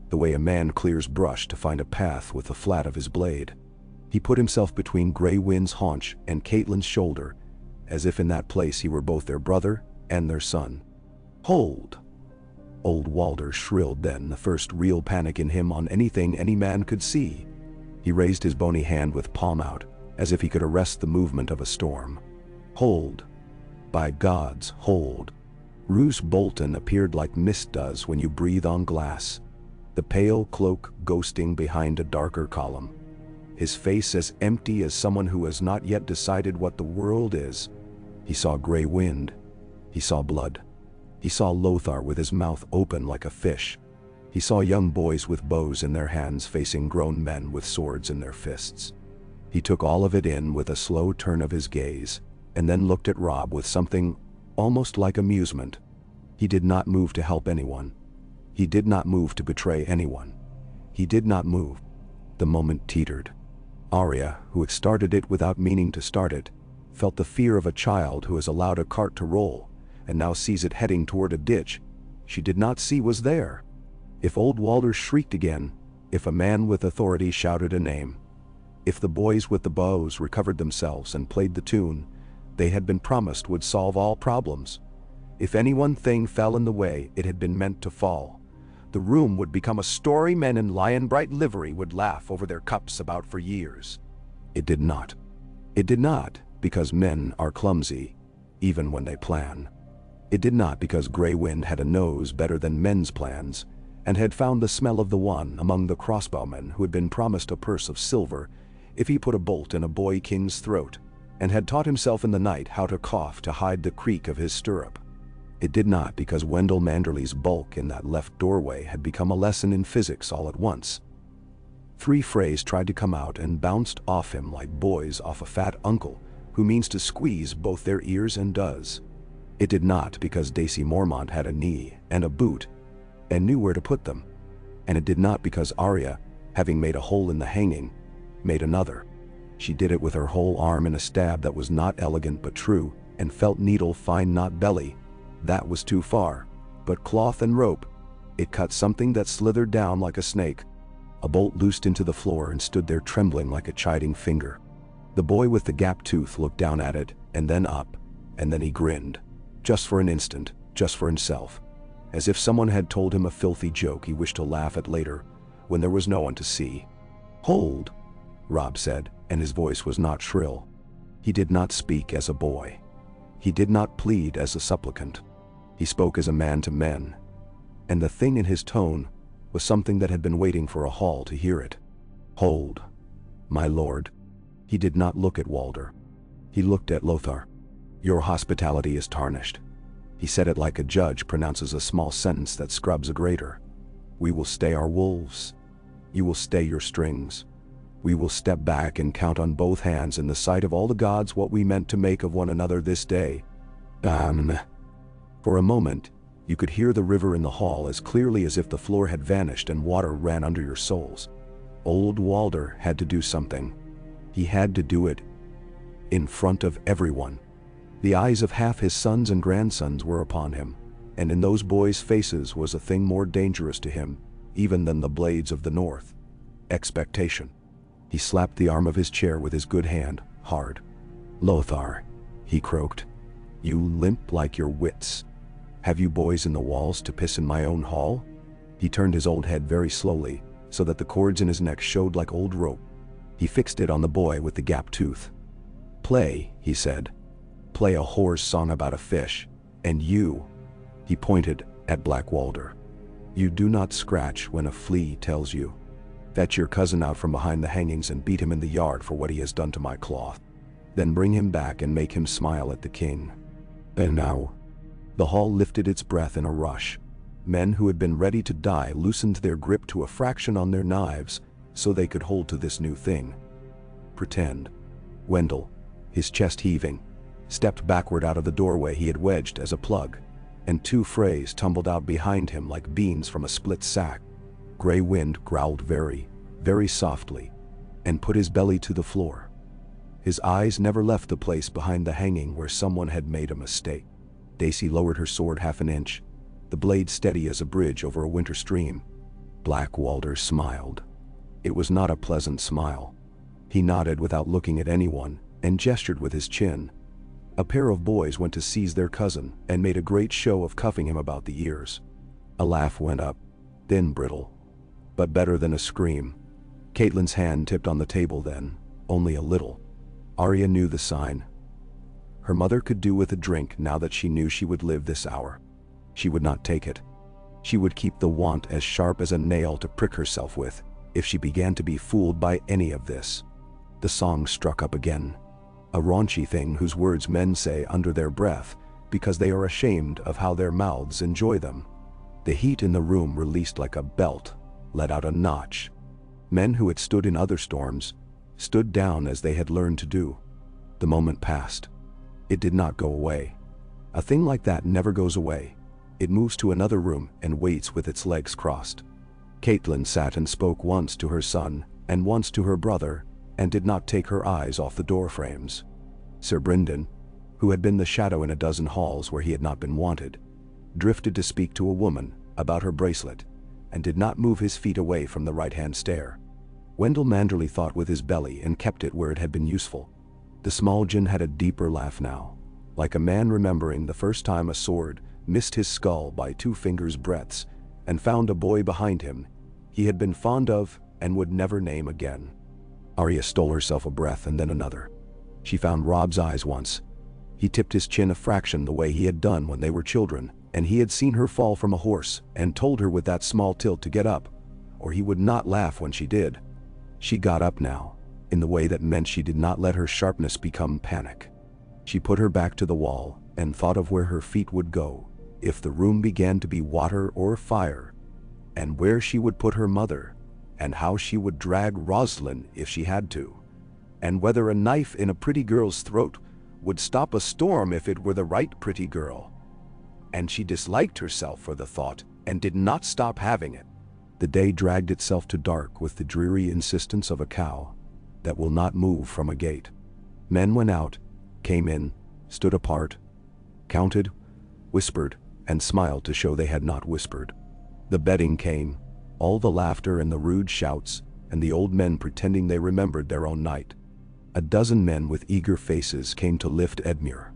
the way a man clears brush to find a path with the flat of his blade. He put himself between Grey Wind's haunch and Catelyn's shoulder, as if in that place he were both their brother and their son. "Hold!" Old Walder shrilled then, the first real panic in him on anything any man could see. He raised his bony hand with palm out, as if he could arrest the movement of a storm. "Hold! By gods, hold!" Roose Bolton appeared like mist does when you breathe on glass, the pale cloak ghosting behind a darker column. His face as empty as someone who has not yet decided what the world is. He saw Grey Wind. He saw blood. He saw Lothar with his mouth open like a fish. He saw young boys with bows in their hands facing grown men with swords in their fists. He took all of it in with a slow turn of his gaze, and then looked at Robb with something almost like amusement. He did not move to help anyone. He did not move to betray anyone. He did not move. The moment teetered. Arya, who had started it without meaning to start it, felt the fear of a child who has allowed a cart to roll, and now sees it heading toward a ditch she did not see was there. If old Walder shrieked again, if a man with authority shouted a name, if the boys with the bows recovered themselves and played the tune they had been promised would solve all problems, if any one thing fell in the way it had been meant to fall, the room would become a story men in lion-bright livery would laugh over their cups about for years. It did not. It did not, because men are clumsy, even when they plan. It did not because Grey Wind had a nose better than men's plans, and had found the smell of the one among the crossbowmen who had been promised a purse of silver if he put a bolt in a boy king's throat, and had taught himself in the night how to cough to hide the creak of his stirrup. It did not because Wendell Manderly's bulk in that left doorway had become a lesson in physics all at once. 3 Freys tried to come out and bounced off him like boys off a fat uncle who means to squeeze both their ears and does. It did not because Daisy Mormont had a knee and a boot and knew where to put them. And it did not because Arya, having made a hole in the hanging, made another. She did it with her whole arm in a stab that was not elegant but true, and felt needle fine not belly. That was too far. But cloth and rope. It cut something that slithered down like a snake. A bolt loosed into the floor and stood there trembling like a chiding finger. The boy with the gap tooth looked down at it, and then up, and then he grinned. Just for an instant, just for himself. As if someone had told him a filthy joke he wished to laugh at later, when there was no one to see. "Hold," Robb said, and his voice was not shrill. He did not speak as a boy. He did not plead as a supplicant. He spoke as a man to men. And the thing in his tone was something that had been waiting for a hall to hear it. "Hold, my lord." He did not look at Walder. He looked at Lothar. "Your hospitality is tarnished." He said it like a judge pronounces a small sentence that scrubs a greater. "We will stay our wolves. You will stay your strings. We will step back and count on both hands in the sight of all the gods what we meant to make of one another this day." For a moment, you could hear the river in the hall as clearly as if the floor had vanished and water ran under your soles. Old Walder had to do something. He had to do it in front of everyone. The eyes of half his sons and grandsons were upon him, and in those boys' faces was a thing more dangerous to him even than the blades of the north: expectation. He slapped the arm of his chair with his good hand, hard. "Lothar," he croaked, "you limp like your wits. Have you boys in the walls to piss in my own hall?" He turned his old head very slowly, so that the cords in his neck showed like old rope. He fixed it on the boy with the gap tooth. "Play," he said. "Play a whore's song about a fish, and you," he pointed at Black Walder, "you do not scratch when a flea tells you. Fetch your cousin out from behind the hangings and beat him in the yard for what he has done to my cloth. Then bring him back and make him smile at the king." And now, the hall lifted its breath in a rush. Men who had been ready to die loosened their grip to a fraction on their knives so they could hold to this new thing. Pretend. Wendell, his chest heaving, stepped backward out of the doorway he had wedged as a plug, and two Freys tumbled out behind him like beans from a split sack. Grey Wind growled very, very softly, and put his belly to the floor. His eyes never left the place behind the hanging where someone had made a mistake. Daisy lowered her sword half an inch, the blade steady as a bridge over a winter stream. Black Walder smiled. It was not a pleasant smile. He nodded without looking at anyone, and gestured with his chin. A pair of boys went to seize their cousin, and made a great show of cuffing him about the ears. A laugh went up, thin, brittle, but better than a scream. Catelyn's hand tipped on the table then, only a little. Arya knew the sign. Her mother could do with a drink now that she knew she would live this hour. She would not take it. She would keep the want as sharp as a nail to prick herself with, if she began to be fooled by any of this. The song struck up again. A raunchy thing whose words men say under their breath because they are ashamed of how their mouths enjoy them. The heat in the room released like a belt, let out a notch. Men who had stood in other storms stood down as they had learned to do. The moment passed. It did not go away. A thing like that never goes away. It moves to another room and waits with its legs crossed. Catelyn sat and spoke once to her son and once to her brother, and did not take her eyes off the door frames. Sir Brynden, who had been the shadow in a dozen halls where he had not been wanted, drifted to speak to a woman about her bracelet, and did not move his feet away from the right-hand stair. Wendell Manderly thought with his belly and kept it where it had been useful. The small Jin had a deeper laugh now, like a man remembering the first time a sword missed his skull by 2 fingers' breadths and found a boy behind him he had been fond of and would never name again. Arya stole herself a breath and then another. She found Robb's eyes once. He tipped his chin a fraction the way he had done when they were children, and he had seen her fall from a horse and told her with that small tilt to get up, or he would not laugh when she did. She got up now, in the way that meant she did not let her sharpness become panic. She put her back to the wall and thought of where her feet would go if the room began to be water or fire, and where she would put her mother, and how she would drag Rosalind if she had to, and whether a knife in a pretty girl's throat would stop a storm if it were the right pretty girl. And she disliked herself for the thought and did not stop having it. The day dragged itself to dark with the dreary insistence of a cow that will not move from a gate. Men went out, came in, stood apart, counted, whispered, and smiled to show they had not whispered. The betting came, all the laughter and the rude shouts, and the old men pretending they remembered their own night. A dozen men with eager faces came to lift Edmure.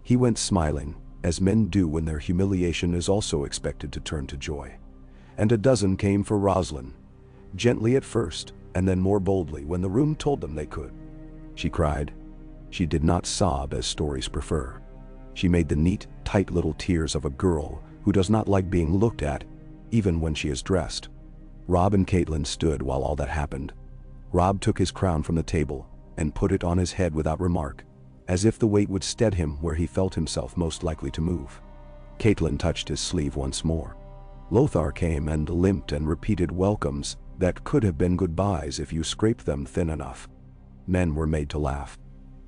He went smiling, as men do when their humiliation is also expected to turn to joy. And a dozen came for Rosalind, Gently at first, and then more boldly when the room told them they could. She cried. She did not sob as stories prefer. She made the neat, tight little tears of a girl who does not like being looked at, even when she is dressed. Robb and Catelyn stood while all that happened. Robb took his crown from the table and put it on his head without remark, as if the weight would steady him where he felt himself most likely to move. Catelyn touched his sleeve once more. Lothar came and limped and repeated welcomes that could have been goodbyes if you scraped them thin enough. Men were made to laugh.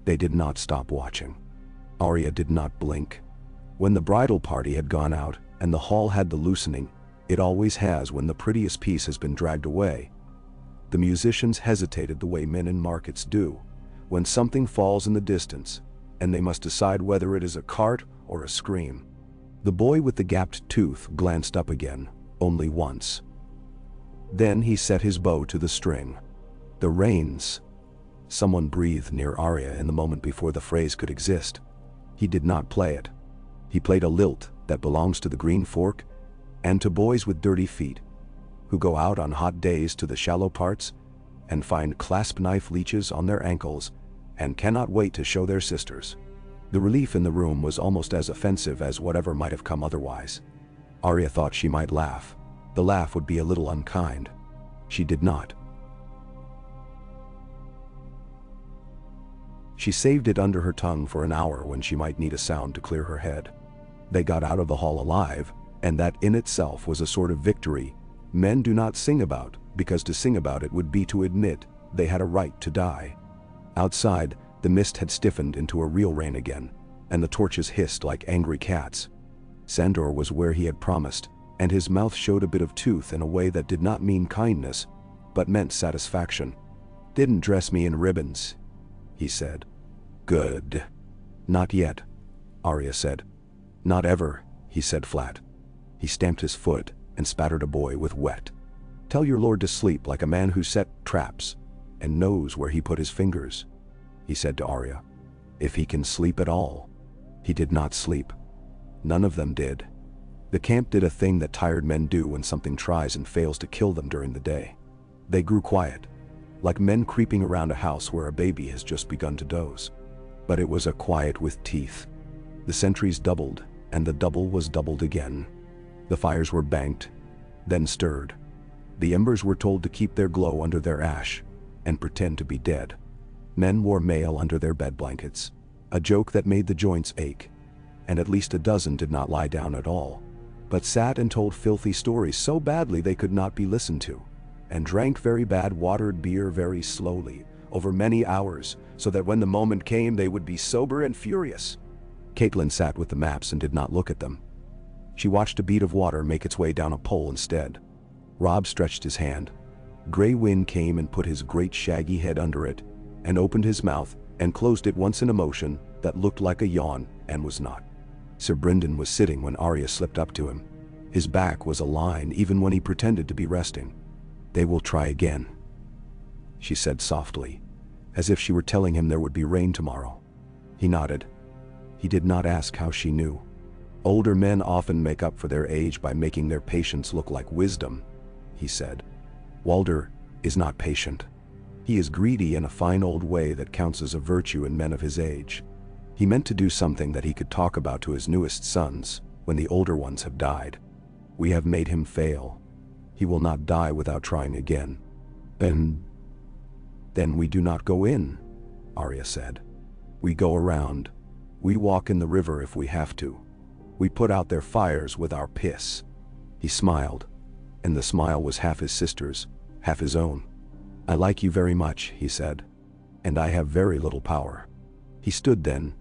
They did not stop watching. Arya did not blink. When the bridal party had gone out and the hall had the loosening it always has when the prettiest piece has been dragged away, the musicians hesitated the way men in markets do when something falls in the distance and they must decide whether it is a cart or a scream. The boy with the gapped tooth glanced up again, only once. Then he set his bow to the string. The reins. Someone breathed near Arya in the moment before the phrase could exist. He did not play it. He played a lilt that belongs to the Green Fork and to boys with dirty feet, who go out on hot days to the shallow parts and find clasp knife leeches on their ankles and cannot wait to show their sisters. The relief in the room was almost as offensive as whatever might have come otherwise. Arya thought she might laugh. The laugh would be a little unkind. She did not. She saved it under her tongue for an hour when she might need a sound to clear her head. They got out of the hall alive, and that in itself was a sort of victory men do not sing about, because to sing about it would be to admit they had a right to die. Outside, the mist had stiffened into a real rain again, and the torches hissed like angry cats. Sandor was where he had promised, and his mouth showed a bit of tooth in a way that did not mean kindness, but meant satisfaction. "Didn't dress me in ribbons," he said. "Good." "Not yet," Arya said. "Not ever," he said flat. He stamped his foot and spattered a boy with wet. "Tell your lord to sleep like a man who set traps and knows where he put his fingers," he said to Arya. "If he can sleep at all." He did not sleep. None of them did. The camp did a thing that tired men do when something tries and fails to kill them during the day. They grew quiet, like men creeping around a house where a baby has just begun to doze. But it was a quiet with teeth. The sentries doubled, and the double was doubled again. The fires were banked, then stirred. The embers were told to keep their glow under their ash, and pretend to be dead. Men wore mail under their bed blankets, a joke that made the joints ache, and at least a dozen did not lie down at all, but sat and told filthy stories so badly they could not be listened to, and drank very bad watered beer very slowly, over many hours, so that when the moment came they would be sober and furious. Catelyn sat with the maps and did not look at them. She watched a bead of water make its way down a pole instead. Robb stretched his hand. Grey Wind came and put his great shaggy head under it, and opened his mouth and closed it once in a motion that looked like a yawn and was not. Sir Brynden was sitting when Arya slipped up to him. His back was a line even when he pretended to be resting. "They will try again," she said softly, as if she were telling him there would be rain tomorrow. He nodded. He did not ask how she knew. "Older men often make up for their age by making their patience look like wisdom," he said. "Walder is not patient. He is greedy in a fine old way that counts as a virtue in men of his age. He meant to do something that he could talk about to his newest sons when the older ones have died. We have made him fail. He will not die without trying again." Then we do not go in," Arya said. "We go around. We walk in the river if we have to. We put out their fires with our piss." He smiled, and the smile was half his sister's, half his own. "I like you very much," he said, "and I have very little power." He stood then,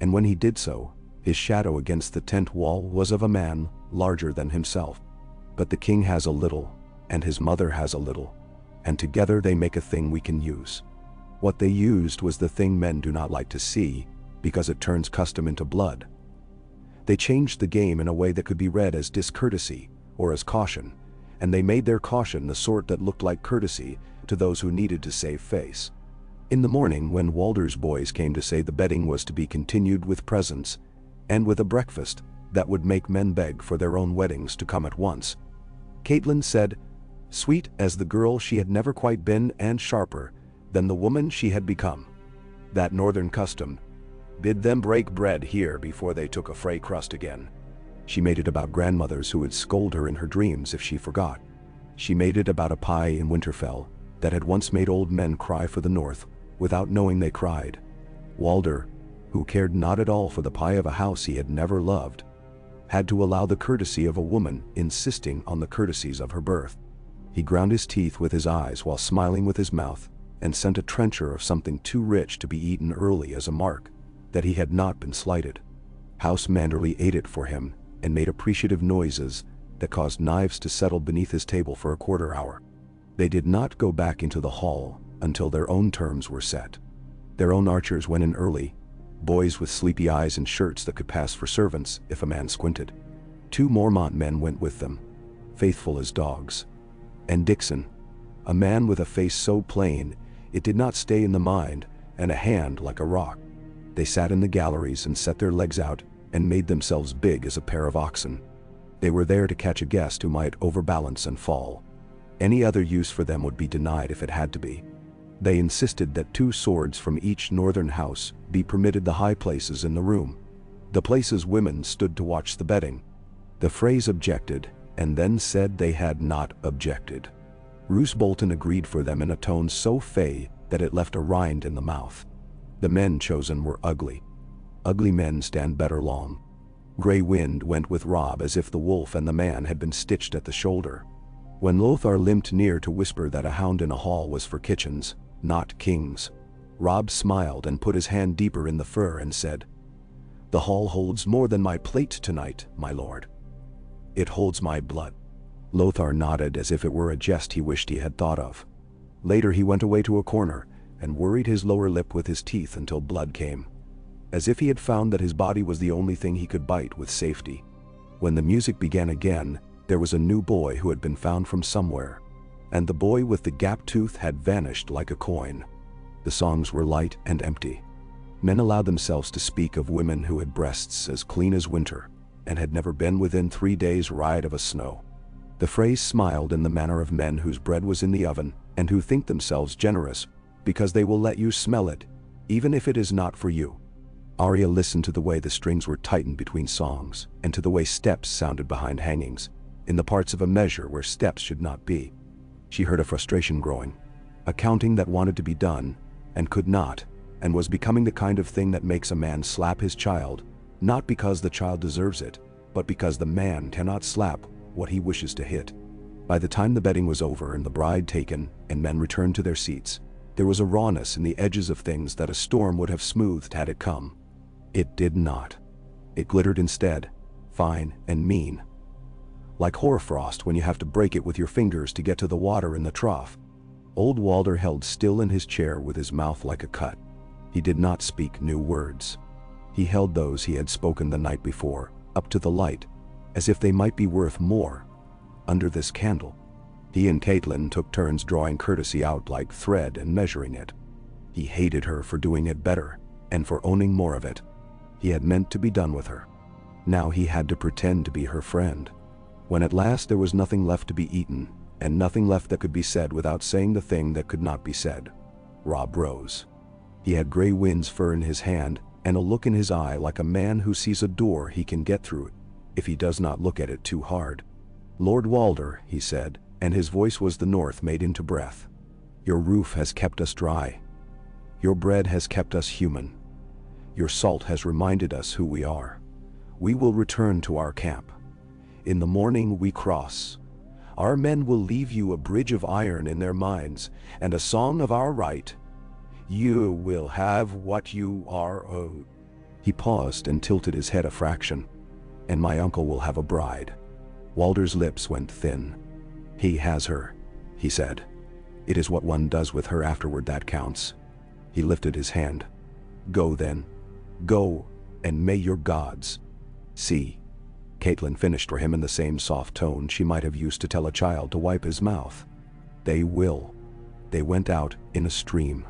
and when he did so, his shadow against the tent wall was of a man larger than himself. But the king has a little, and his mother has a little, and together they make a thing we can use. What they used was the thing men do not like to see, because it turns custom into blood. They changed the game in a way that could be read as discourtesy or as caution, and they made their caution the sort that looked like courtesy to those who needed to save face. In the morning, when Walder's boys came to say the betting was to be continued with presents, and with a breakfast that would make men beg for their own weddings to come at once, Catelyn said, sweet as the girl she had never quite been and sharper than the woman she had become. That northern custom bid them break bread here before they took a fray crust again. She made it about grandmothers who would scold her in her dreams if she forgot. She made it about a pie in Winterfell that had once made old men cry for the north without knowing they cried. Walder, who cared not at all for the pie of a house he had never loved, had to allow the courtesy of a woman insisting on the courtesies of her birth. He ground his teeth with his eyes while smiling with his mouth, and sent a trencher of something too rich to be eaten early as a mark that he had not been slighted. House Manderly ate it for him and made appreciative noises that caused knives to settle beneath his table for a quarter hour. They did not go back into the hall until their own terms were set. Their own archers went in early, boys with sleepy eyes and shirts that could pass for servants if a man squinted. 2 Mormont men went with them, faithful as dogs. And Dixon, a man with a face so plain it did not stay in the mind, and a hand like a rock. They sat in the galleries and set their legs out and made themselves big as a pair of oxen. They were there to catch a guest who might overbalance and fall. Any other use for them would be denied if it had to be. They insisted that 2 swords from each northern house be permitted the high places in the room, the places women stood to watch the betting. The Freys objected, and then said they had not objected. Roose Bolton agreed for them in a tone so fey that it left a rind in the mouth. The men chosen were ugly. Ugly men stand better long. Grey Wind went with Robb as if the wolf and the man had been stitched at the shoulder. When Lothar limped near to whisper that a hound in a hall was for kitchens, not kings, Robb smiled and put his hand deeper in the fur and said, "The hall holds more than my plate tonight, my lord. It holds my blood." Lothar nodded as if it were a jest he wished he had thought of. Later he went away to a corner and worried his lower lip with his teeth until blood came, as if he had found that his body was the only thing he could bite with safety. When the music began again, there was a new boy who had been found from somewhere, and the boy with the gap tooth had vanished like a coin. The songs were light and empty. Men allowed themselves to speak of women who had breasts as clean as winter, and had never been within 3 days' ride of a snow. The Freys smiled in the manner of men whose bread was in the oven, and who think themselves generous because they will let you smell it, even if it is not for you. Arya listened to the way the strings were tightened between songs, and to the way steps sounded behind hangings, in the parts of a measure where steps should not be. She heard a frustration growing, a counting that wanted to be done, and could not, and was becoming the kind of thing that makes a man slap his child, not because the child deserves it, but because the man cannot slap what he wishes to hit. By the time the betting was over and the bride taken and men returned to their seats, there was a rawness in the edges of things that a storm would have smoothed had it come. It did not. It glittered instead, fine and mean. Like hoarfrost when you have to break it with your fingers to get to the water in the trough. Old Walder held still in his chair with his mouth like a cut. He did not speak new words. He held those he had spoken the night before, up to the light, as if they might be worth more. Under this candle. He and Catelyn took turns drawing courtesy out like thread and measuring it. He hated her for doing it better, and for owning more of it. He had meant to be done with her. Now he had to pretend to be her friend. When at last there was nothing left to be eaten, and nothing left that could be said without saying the thing that could not be said, Robb rose. He had Grey Wind's fur in his hand, and a look in his eye like a man who sees a door he can get through if he does not look at it too hard. "Lord Walder," he said, and his voice was the north made into breath. "Your roof has kept us dry. Your bread has kept us human. Your salt has reminded us who we are. We will return to our camp. In the morning we cross. Our men will leave you a bridge of iron in their minds, and a song of our right. You will have what you are owed." He paused and tilted his head a fraction. "And my uncle will have a bride." Walder's lips went thin. "He has her," he said. "It is what one does with her afterward that counts." He lifted his hand. "Go then. Go, and may your gods see." Catelyn finished for him in the same soft tone she might have used to tell a child to wipe his mouth. "They will." They went out in a stream.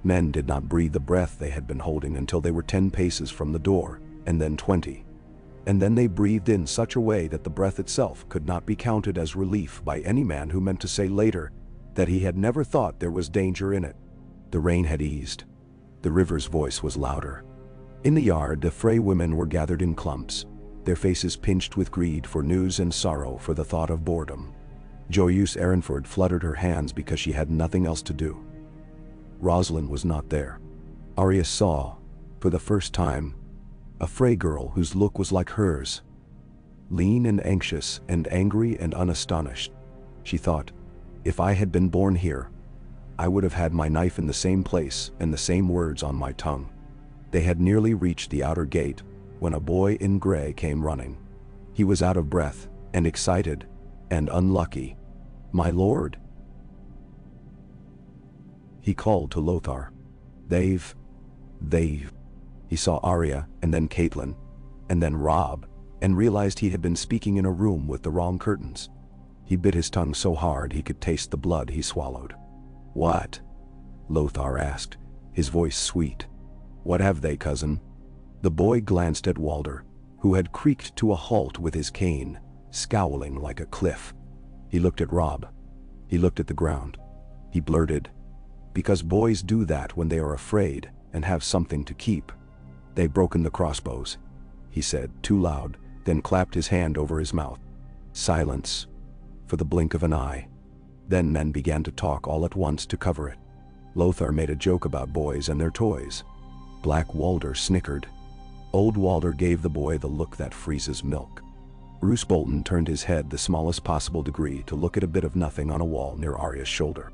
Men did not breathe the breath they had been holding until they were 10 paces from the door, and then 20. and then they breathed in such a way that the breath itself could not be counted as relief by any man who meant to say later that he had never thought there was danger in it. The rain had eased. The river's voice was louder. In the yard, the Frey women were gathered in clumps, their faces pinched with greed for news and sorrow for the thought of boredom. Joyeuse Erenford fluttered her hands because she had nothing else to do. Rosalind was not there. Arya saw, for the first time, a Frey girl whose look was like hers. Lean and anxious and angry and unastonished. She thought, if I had been born here, I would have had my knife in the same place and the same words on my tongue. They had nearly reached the outer gate when a boy in gray came running. He was out of breath and excited and unlucky. "My lord," he called to Lothar. They've. He saw Arya and then Catelyn and then Robb and realized he had been speaking in a room with the wrong curtains. He bit his tongue so hard he could taste the blood he swallowed. "What?" Lothar asked, his voice sweet. "What have they, cousin?" The boy glanced at Walder, who had creaked to a halt with his cane, scowling like a cliff. He looked at Robb. He looked at the ground. He blurted, "Because boys do that when they are afraid and have something to keep. They've broken the crossbows," he said, too loud, then clapped his hand over his mouth. Silence, for the blink of an eye. Then men began to talk all at once to cover it. Lothar made a joke about boys and their toys. Black Walder snickered. Old Walder gave the boy the look that freezes milk. Roose Bolton turned his head the smallest possible degree to look at a bit of nothing on a wall near Arya's shoulder.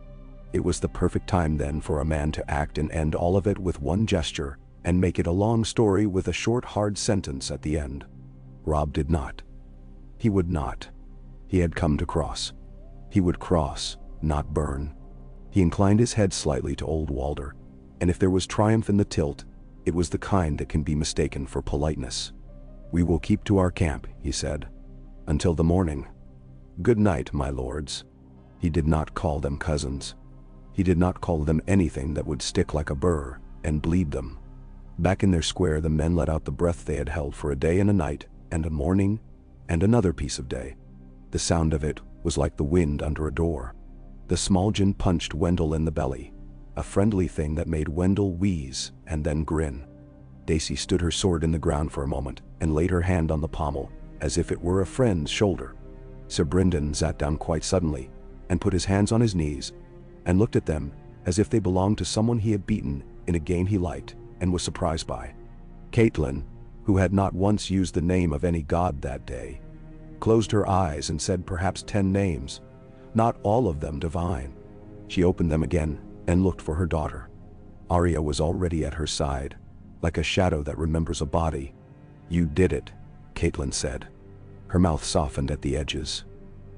It was the perfect time then for a man to act and end all of it with one gesture and make it a long story with a short, hard sentence at the end. Robb did not. He would not. He had come to cross. He would cross, not burn. He inclined his head slightly to old Walder, and if there was triumph in the tilt, it was the kind that can be mistaken for politeness. "We will keep to our camp," he said, "until the morning. Good night, my lords." He did not call them cousins. He did not call them anything that would stick like a burr and bleed them. Back in their square, the men let out the breath they had held for a day and a night and a morning and another piece of day. The sound of it was like the wind under a door. The Smaljin punched Wendell in the belly, a friendly thing that made Wendell wheeze and then grin. Daisy stood her sword in the ground for a moment and laid her hand on the pommel as if it were a friend's shoulder. Sir Brynden sat down quite suddenly and put his hands on his knees and looked at them as if they belonged to someone he had beaten in a game he liked and was surprised by. Catelyn, who had not once used the name of any god that day, closed her eyes and said perhaps 10 names, not all of them divine. She opened them again and looked for her daughter. Arya was already at her side, like a shadow that remembers a body. "You did it," Catelyn said. Her mouth softened at the edges.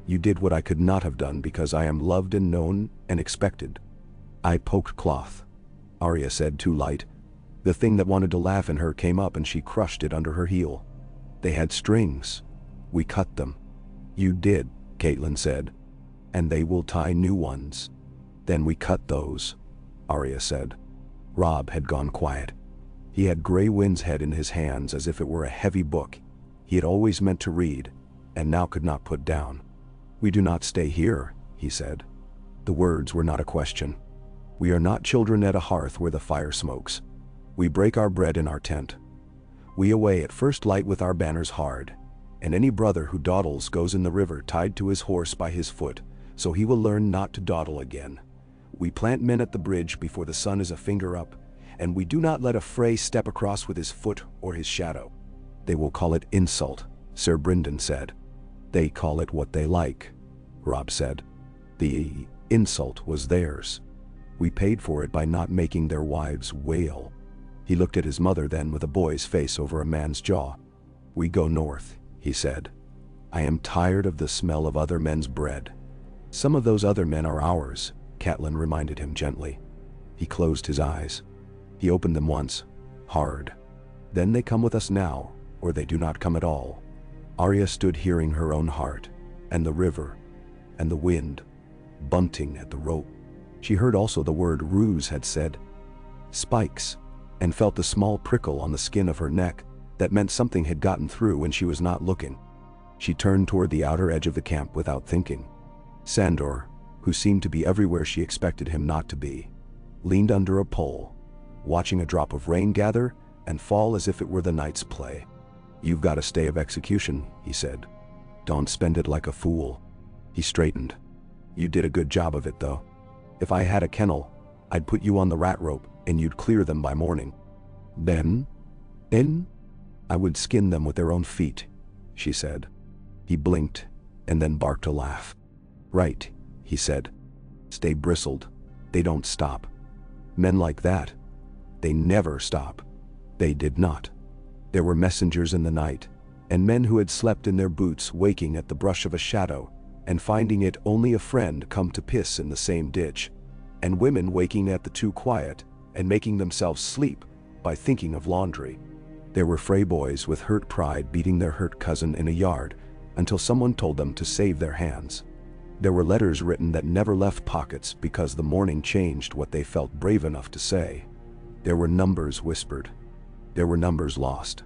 "You did what I could not have done because I am loved and known and expected." "I poked cloth," Arya said, too light. The thing that wanted to laugh in her came up and she crushed it under her heel. "They had strings. We cut them." "You did," Catelyn said. "And they will tie new ones." "Then we cut those," Arya said. Robb had gone quiet. He had Grey Wind's head in his hands as if it were a heavy book he had always meant to read and now could not put down. "We do not stay here," he said. The words were not a question. "We are not children at a hearth where the fire smokes. We break our bread in our tent. We away at first light with our banners hard, and any brother who dawdles goes in the river tied to his horse by his foot, so he will learn not to dawdle again. We plant men at the bridge before the sun is a finger up, and we do not let a Frey step across with his foot or his shadow." "They will call it insult," Sir Brynden said. "They call it what they like," Robb said. "The insult was theirs. We paid for it by not making their wives wail." He looked at his mother then with a boy's face over a man's jaw. "We go north," he said. "I am tired of the smell of other men's bread." "Some of those other men are ours," Catelyn reminded him gently. He closed his eyes. He opened them once, hard. "Then they come with us now, or they do not come at all." Arya stood hearing her own heart, and the river, and the wind, bunting at the rope. She heard also the word Roose had said, "Spikes," and felt the small prickle on the skin of her neck That meant something had gotten through when she was not looking. She turned toward the outer edge of the camp without thinking. Sandor, who seemed to be everywhere she expected him not to be, leaned under a pole, watching a drop of rain gather and fall as if it were the night's play. "You've got a stay of execution," he said. "Don't spend it like a fool." He straightened. "You did a good job of it, though. If I had a kennel, I'd put you on the rat rope and you'd clear them by morning. Then I would skin them with their own feet," she said. He blinked and then barked a laugh. "Right," he said. "Stay bristled. They don't stop. Men like that, they never stop." They did not. There were messengers in the night, and men who had slept in their boots waking at the brush of a shadow and finding it only a friend come to piss in the same ditch, and women waking at the too quiet and making themselves sleep by thinking of laundry. There were Frey boys with hurt pride beating their hurt cousin in a yard until someone told them to save their hands. There were letters written that never left pockets because the morning changed what they felt brave enough to say. There were numbers whispered. There were numbers lost.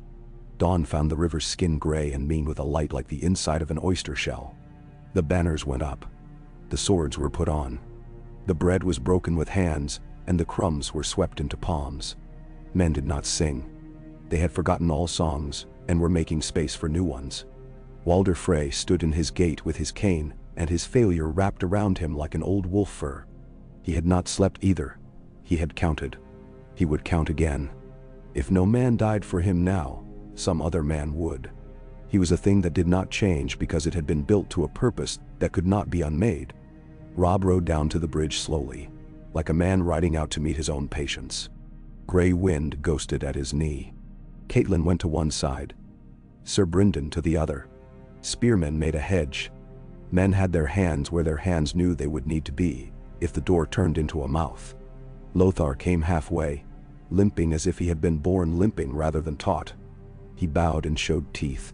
Dawn found the river's skin gray and mean with a light like the inside of an oyster shell. The banners went up. The swords were put on. The bread was broken with hands, and the crumbs were swept into palms. Men did not sing. They had forgotten all songs and were making space for new ones. Walder Frey stood in his gate with his cane and his failure wrapped around him like an old wolf fur. He had not slept either. He had counted. He would count again. If no man died for him now, some other man would. He was a thing that did not change because it had been built to a purpose that could not be unmade. Robb rode down to the bridge slowly, like a man riding out to meet his own patience. Gray wind ghosted at his knee. Catelyn went to one side, Sir Brynden to the other. Spearmen made a hedge. Men had their hands where their hands knew they would need to be if the door turned into a mouth. Lothar came halfway, limping as if he had been born limping rather than taught. He bowed and showed teeth.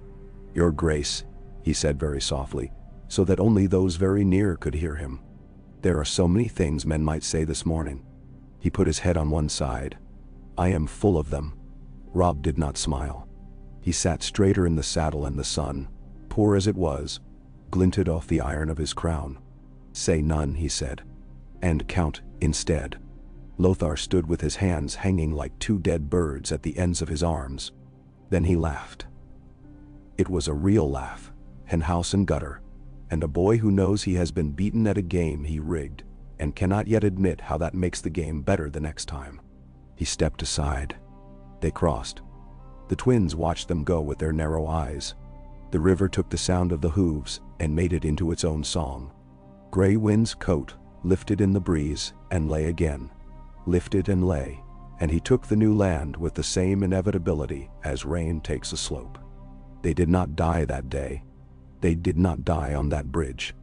"Your Grace," he said very softly, so that only those very near could hear him. "There are so many things men might say this morning." He put his head on one side. "I am full of them." Robb did not smile. He sat straighter in the saddle and the sun, poor as it was, glinted off the iron of his crown. "Say none," he said, "and count instead." Lothar stood with his hands hanging like two dead birds at the ends of his arms. Then he laughed. It was a real laugh, hen house and gutter, and a boy who knows he has been beaten at a game he rigged and cannot yet admit how that makes the game better the next time. He stepped aside. They crossed. The twins watched them go with their narrow eyes. The river took the sound of the hooves and made it into its own song. Gray Wind's coat lifted in the breeze and lay again, lifted and lay, and he took the new land with the same inevitability as rain takes a slope. They did not die that day. They did not die on that bridge.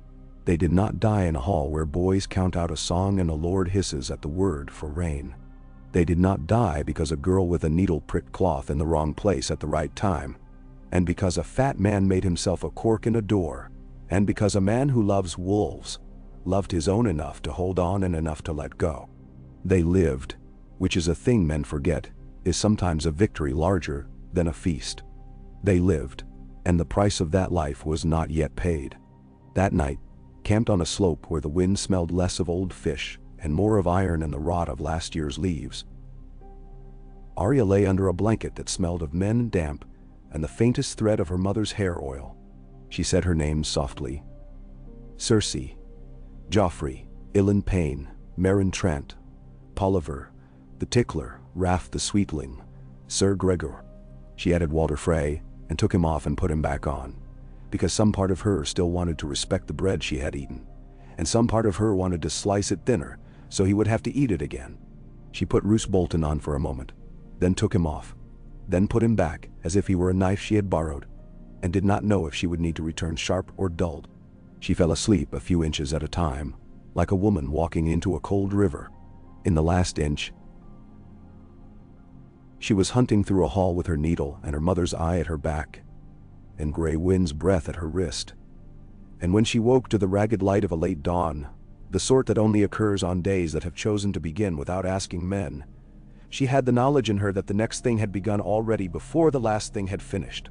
They did not die in a hall where boys count out a song and a lord hisses at the word for rain. They did not die because a girl with a needle pricked cloth in the wrong place at the right time, and because a fat man made himself a cork in a door, and because a man who loves wolves loved his own enough to hold on and enough to let go. They lived, which is a thing men forget, is sometimes a victory larger than a feast. They lived, and the price of that life was not yet paid. That night, camped on a slope where the wind smelled less of old fish and more of iron and the rot of last year's leaves, Arya lay under a blanket that smelled of men and damp and the faintest thread of her mother's hair oil. She said her names softly. Cersei, Joffrey, Ilyn Payne, Meryn Trant, Polliver, the Tickler, Raff the Sweetling, Sir Gregor. She added Walder Frey and took him off and put him back on, because some part of her still wanted to respect the bread she had eaten, and some part of her wanted to slice it thinner so he would have to eat it again. She put Roose Bolton on for a moment, then took him off, then put him back as if he were a knife she had borrowed, and did not know if she would need to return sharp or dulled. She fell asleep a few inches at a time, like a woman walking into a cold river. In the last inch, she was hunting through a hall with her needle and her mother's eye at her back, and Gray Wind's breath at her wrist. And when she woke to the ragged light of a late dawn, the sort that only occurs on days that have chosen to begin without asking men, She had the knowledge in her that the next thing had begun already before the last thing had finished.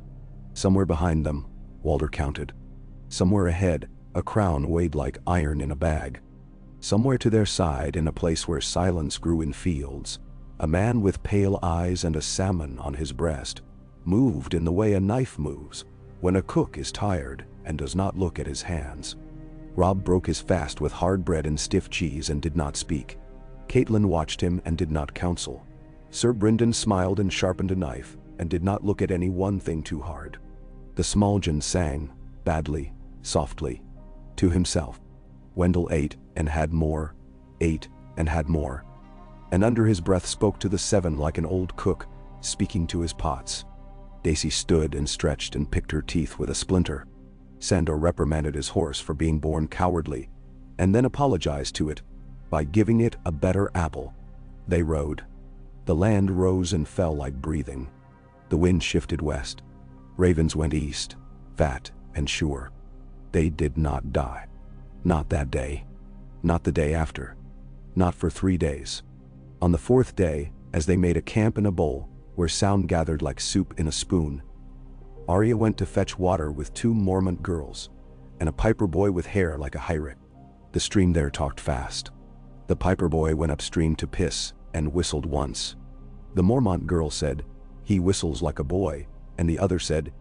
Somewhere behind them, Walter counted. Somewhere ahead, a crown weighed like iron in a bag. Somewhere to their side, in a place where silence grew in fields, a man with pale eyes and a salmon on his breast moved in the way a knife moves when a cook is tired and does not look at his hands. Robb broke his fast with hard bread and stiff cheese and did not speak. Catelyn watched him and did not counsel. Sir Brynden smiled and sharpened a knife and did not look at any one thing too hard. The Smaljin sang, badly, softly, to himself. Wendell ate and had more, ate and had more, and under his breath spoke to the seven like an old cook speaking to his pots. Daisy stood and stretched and picked her teeth with a splinter. Sandor reprimanded his horse for being born cowardly, and then apologized to it by giving it a better apple. They rode. The land rose and fell like breathing. The wind shifted west. Ravens went east, fat and sure. They did not die. Not that day. Not the day after. Not for 3 days. On the 4th day, as they made a camp in a bowl, where sound gathered like soup in a spoon, Arya went to fetch water with 2 Mormont girls, and a piper boy with hair like a hyric. The stream there talked fast. The piper boy went upstream to piss, and whistled once. The Mormont girl said, "He whistles like a boy," and the other said,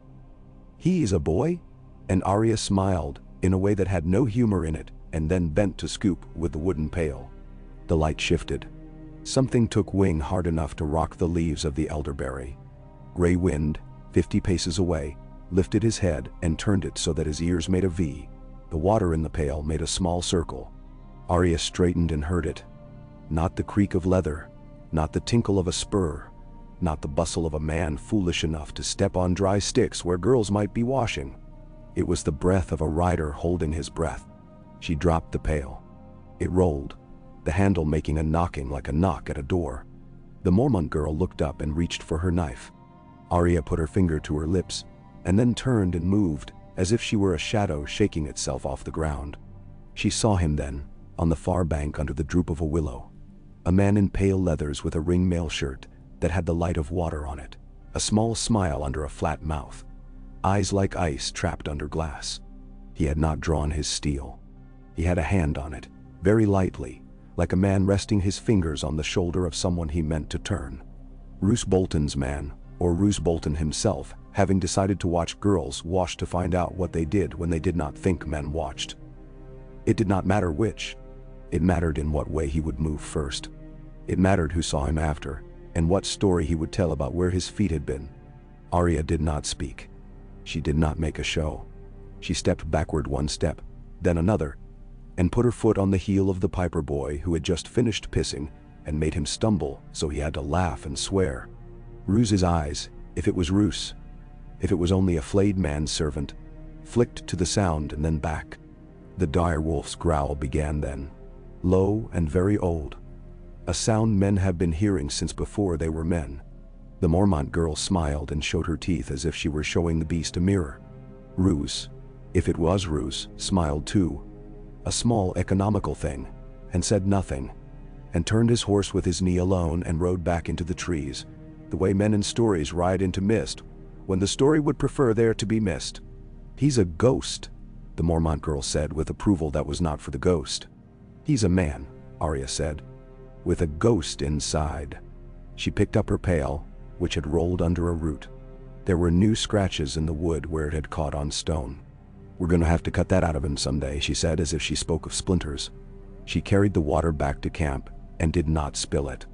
"He is a boy?" And Arya smiled, in a way that had no humor in it, and then bent to scoop with the wooden pail. The light shifted. Something took wing hard enough to rock the leaves of the elderberry. Gray Wind, 50 paces away, lifted his head and turned it so that his ears made a V. The water in the pail made a small circle. Arya straightened and heard it. Not the creak of leather, not the tinkle of a spur, not the bustle of a man foolish enough to step on dry sticks where girls might be washing. It was the breath of a rider holding his breath. She dropped the pail. It rolled, the handle making a knocking like a knock at a door. The Mormont girl looked up and reached for her knife. Arya put her finger to her lips, and then turned and moved, as if she were a shadow shaking itself off the ground. She saw him then, on the far bank under the droop of a willow. A man in pale leathers with a ring mail shirt that had the light of water on it, a small smile under a flat mouth, eyes like ice trapped under glass. He had not drawn his steel. He had a hand on it, very lightly, like a man resting his fingers on the shoulder of someone he meant to turn. Roose Bolton's man, or Roose Bolton himself, having decided to watch girls wash to find out what they did when they did not think men watched. It did not matter which. It mattered in what way he would move first. It mattered who saw him after, and what story he would tell about where his feet had been. Arya did not speak. She did not make a show. She stepped backward 1 step, then another, and put her foot on the heel of the piper boy who had just finished pissing and made him stumble so he had to laugh and swear. Roose's eyes, if it was Roose, if it was only a flayed manservant, flicked to the sound and then back. The dire wolf's growl began then, low and very old, a sound men have been hearing since before they were men. The Mormont girl smiled and showed her teeth as if she were showing the beast a mirror. Roose, if it was Roose, smiled too, a small economical thing, and said nothing, and turned his horse with his knee alone and rode back into the trees, the way men in stories ride into mist, when the story would prefer there to be mist. "He's a ghost," the Mormont girl said with approval that was not for the ghost. "He's a man," Arya said, "with a ghost inside." She picked up her pail, which had rolled under a root. There were new scratches in the wood where it had caught on stone. "We're going to have to cut that out of him someday," she said as if she spoke of splinters. She carried the water back to camp and did not spill it.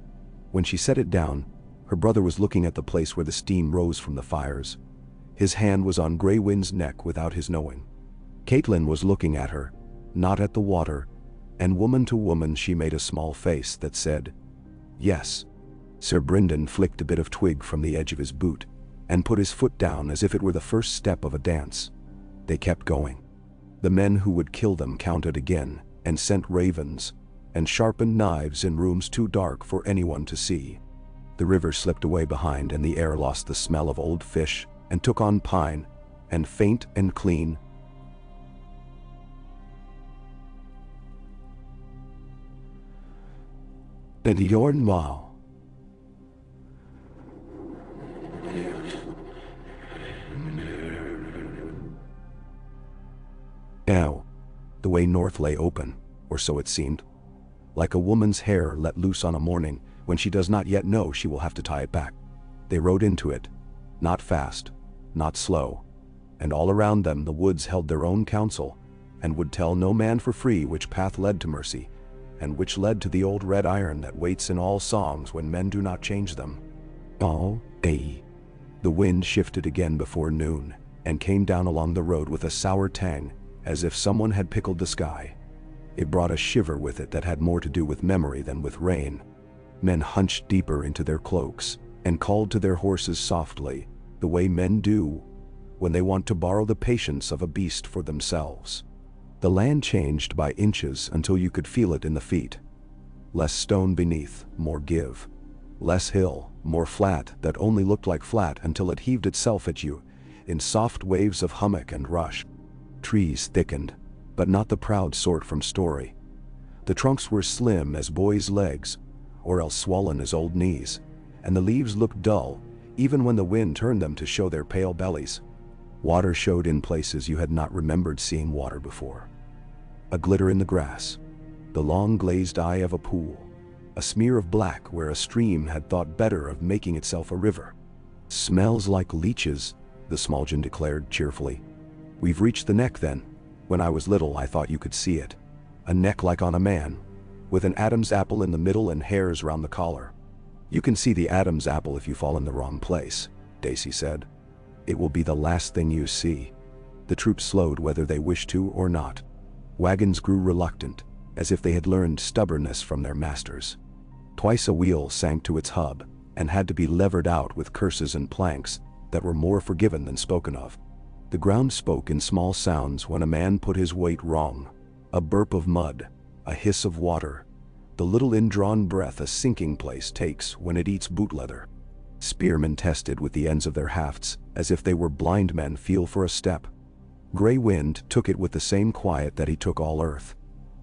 When she set it down, her brother was looking at the place where the steam rose from the fires. His hand was on Grey Wind's neck without his knowing. Catelyn was looking at her, not at the water, and woman to woman she made a small face that said, "Yes." Sir Brynden flicked a bit of twig from the edge of his boot and put his foot down as if it were the first step of a dance. They kept going. The men who would kill them counted again and sent ravens and sharpened knives in rooms too dark for anyone to see. The river slipped away behind and the air lost the smell of old fish and took on pine, and faint and clean, and Jorn Mao. Now, the way north lay open, or so it seemed, like a woman's hair let loose on a morning when she does not yet know she will have to tie it back. They rode into it, not fast, not slow, and all around them the woods held their own counsel, and would tell no man for free which path led to mercy, and which led to the old red iron that waits in all songs when men do not change them. All day. The wind shifted again before noon, and came down along the road with a sour tang, as if someone had pickled the sky. It brought a shiver with it that had more to do with memory than with rain. Men hunched deeper into their cloaks, and called to their horses softly, the way men do when they want to borrow the patience of a beast for themselves. The land changed by inches until you could feel it in the feet. Less stone beneath, more give. Less hill, more flat that only looked like flat until it heaved itself at you in soft waves of hummock and rush. Trees thickened, but not the proud sort from Story. The trunks were slim as boys' legs, or else swollen as old knees, and the leaves looked dull, even when the wind turned them to show their pale bellies. Water showed in places you had not remembered seeing water before. A glitter in the grass, the long glazed eye of a pool, a smear of black where a stream had thought better of making itself a river. "Smells like leeches," the Smaljin declared cheerfully. "We've reached the neck then. When I was little I thought you could see it. A neck like on a man, with an Adam's apple in the middle and hairs round the collar." "You can see the Adam's apple if you fall in the wrong place," Daisy said. "It will be the last thing you see." The troops slowed whether they wished to or not. Wagons grew reluctant, as if they had learned stubbornness from their masters. Twice a wheel sank to its hub, and had to be levered out with curses and planks that were more forgiven than spoken of. The ground spoke in small sounds when a man put his weight wrong. A burp of mud, a hiss of water, the little indrawn breath a sinking place takes when it eats boot leather. Spearmen tested with the ends of their hafts, as if they were blind men feel for a step. Gray Wind took it with the same quiet that he took all earth.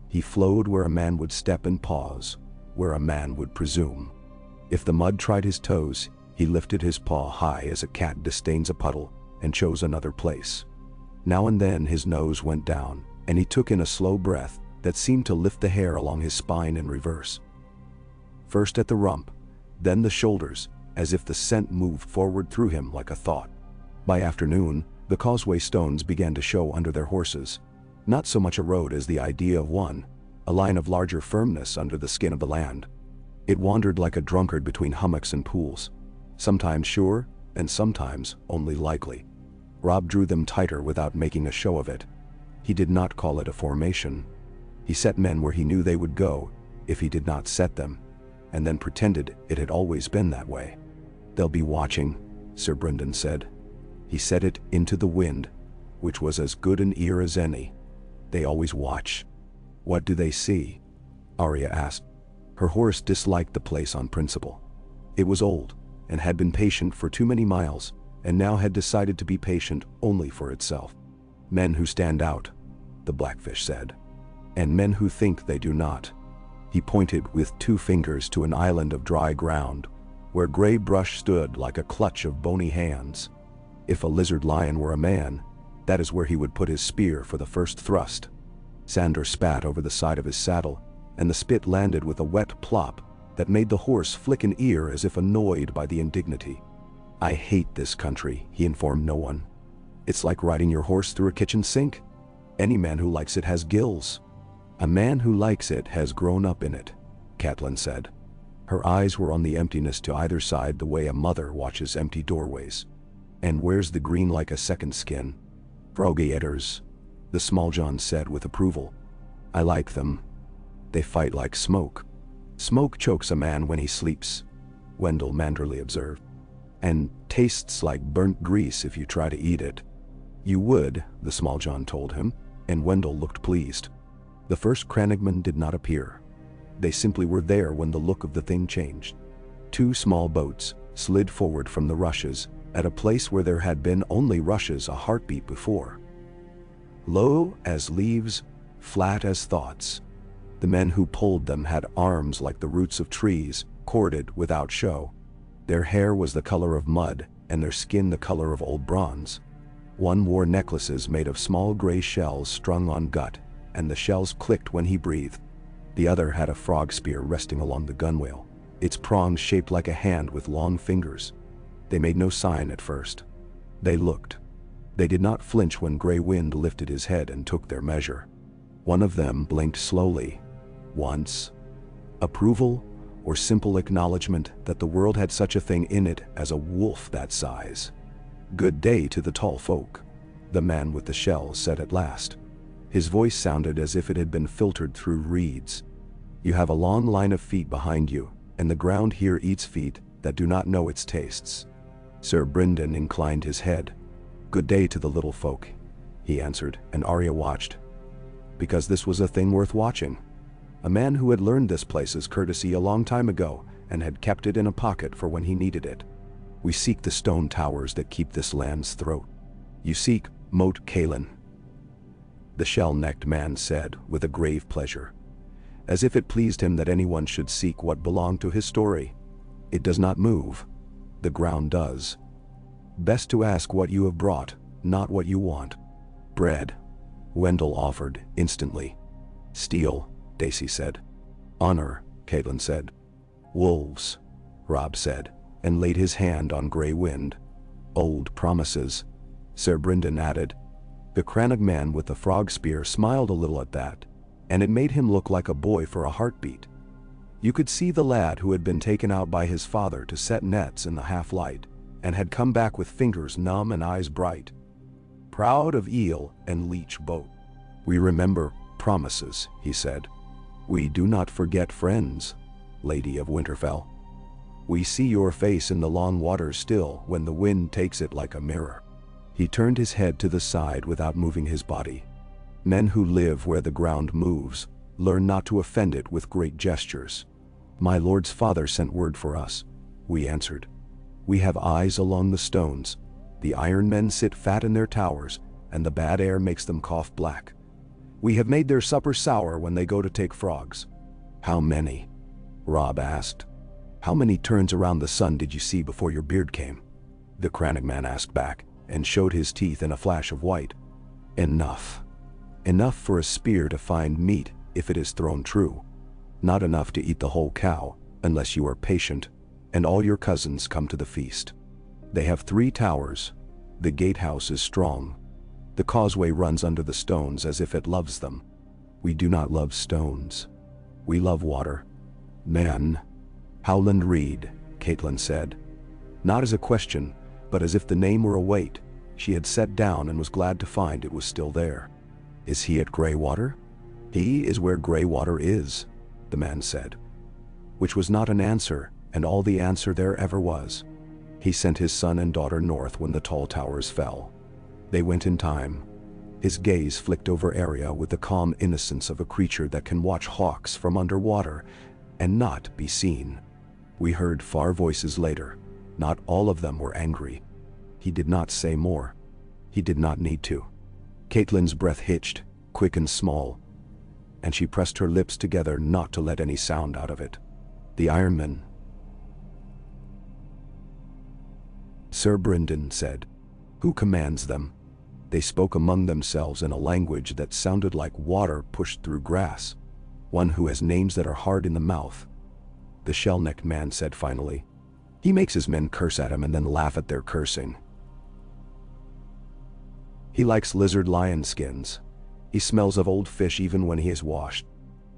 He flowed where a man would step and pause, where a man would presume. If the mud tried his toes, he lifted his paw high as a cat disdains a puddle, and chose another place. Now and then his nose went down, and he took in a slow breath that seemed to lift the hair along his spine in reverse. First at the rump, then the shoulders, as if the scent moved forward through him like a thought. By afternoon, the causeway stones began to show under their horses. Not so much a road as the idea of one, a line of larger firmness under the skin of the land. It wandered like a drunkard between hummocks and pools, sometimes sure, and sometimes only likely. Robb drew them tighter without making a show of it. He did not call it a formation. He set men where he knew they would go, if he did not set them, and then pretended it had always been that way. "They'll be watching," Sir Brendan said. He set it into the wind, which was as good an ear as any. "They always watch." "What do they see?" Arya asked. Her horse disliked the place on principle. It was old, and had been patient for too many miles, and now had decided to be patient only for itself. "Men who stand out," the Blackfish said, "and men who think they do not." He pointed with 2 fingers to an island of dry ground, where gray brush stood like a clutch of bony hands. If a lizard lion were a man, that is where he would put his spear for the first thrust. Sandor spat over the side of his saddle, and the spit landed with a wet plop that made the horse flick an ear as if annoyed by the indignity. "I hate this country," he informed no one. "It's like riding your horse through a kitchen sink. Any man who likes it has gills." "A man who likes it has grown up in it," Catelyn said. Her eyes were on the emptiness to either side the way a mother watches empty doorways. "And where's the green like a second skin?" "Froggy-eaters," the Smaljin said with approval. "I like them. They fight like smoke." "Smoke chokes a man when he sleeps," Wendell Manderly observed. "And tastes like burnt grease if you try to eat it." "You would," the Smaljin told him, and Wendell looked pleased. The first Crannogmen did not appear. They simply were there when the look of the thing changed. 2 small boats slid forward from the rushes at a place where there had been only rushes a heartbeat before. Low as leaves, flat as thoughts. The men who pulled them had arms like the roots of trees, corded without show. Their hair was the color of mud, and their skin the color of old bronze. One wore necklaces made of small gray shells strung on gut, and the shells clicked when he breathed. The other had a frog spear resting along the gunwale, its prongs shaped like a hand with long fingers. They made no sign at first. They looked. They did not flinch when Grey Wind lifted his head and took their measure. One of them blinked slowly. Once. Approval, or simple acknowledgement that the world had such a thing in it as a wolf that size. "Good day to the tall folk," the man with the shells said at last. His voice sounded as if it had been filtered through reeds. "You have a long line of feet behind you, and the ground here eats feet that do not know its tastes." Sir Brynden inclined his head. "Good day to the little folk," he answered, and Arya watched. Because this was a thing worth watching. A man who had learned this place's courtesy a long time ago and had kept it in a pocket for when he needed it. "We seek the stone towers that keep this land's throat." "You seek Moat Cailin," the shell-necked man said with a grave pleasure, as if it pleased him that anyone should seek what belonged to his story. "It does not move. The ground does. Best to ask what you have brought, not what you want." "Bread," Wendell offered instantly. "Steel," Daisy said. "Honor," Caitlin said. "Wolves," Robb said, and laid his hand on Grey Wind. "Old promises," Sir Brynden added. The Crannog man with the frog spear smiled a little at that, and it made him look like a boy for a heartbeat. You could see the lad who had been taken out by his father to set nets in the half-light, and had come back with fingers numb and eyes bright. Proud of eel and leech boat. "We remember promises," he said. "We do not forget friends, Lady of Winterfell. We see your face in the long waters still when the wind takes it like a mirror." He turned his head to the side without moving his body. "Men who live where the ground moves learn not to offend it with great gestures." "My lord's father sent word for us," we answered. "We have eyes along the stones. The Iron Men sit fat in their towers, and the bad air makes them cough black. We have made their supper sour when they go to take frogs." "How many?" Robb asked. "How many turns around the sun did you see before your beard came?" The Crannog man asked back, and showed his teeth in a flash of white. "Enough. Enough for a spear to find meat if it is thrown true. Not enough to eat the whole cow, unless you are patient, and all your cousins come to the feast. They have 3 towers. The gatehouse is strong. The causeway runs under the stones as if it loves them. We do not love stones. We love water. Men." "Howland Reed," Caitlin said. Not as a question, but as if the name were a weight. She had sat down and was glad to find it was still there. "Is he at Greywater?" "He is where Greywater is," the man said. Which was not an answer, and all the answer there ever was. He sent his son and daughter north when the tall towers fell. They went in time. His gaze flicked over Arya with the calm innocence of a creature that can watch hawks from underwater and not be seen. We heard far voices later. Not all of them were angry. He did not say more. He did not need to. Caitlin's breath hitched, quick and small, and she pressed her lips together not to let any sound out of it. "The Ironmen," Sir Brynden said. "Who commands them?" They spoke among themselves in a language that sounded like water pushed through grass. "One who has names that are hard in the mouth," the shell-necked man said finally. "He makes his men curse at him and then laugh at their cursing. He likes lizard lion skins. He smells of old fish even when he is washed."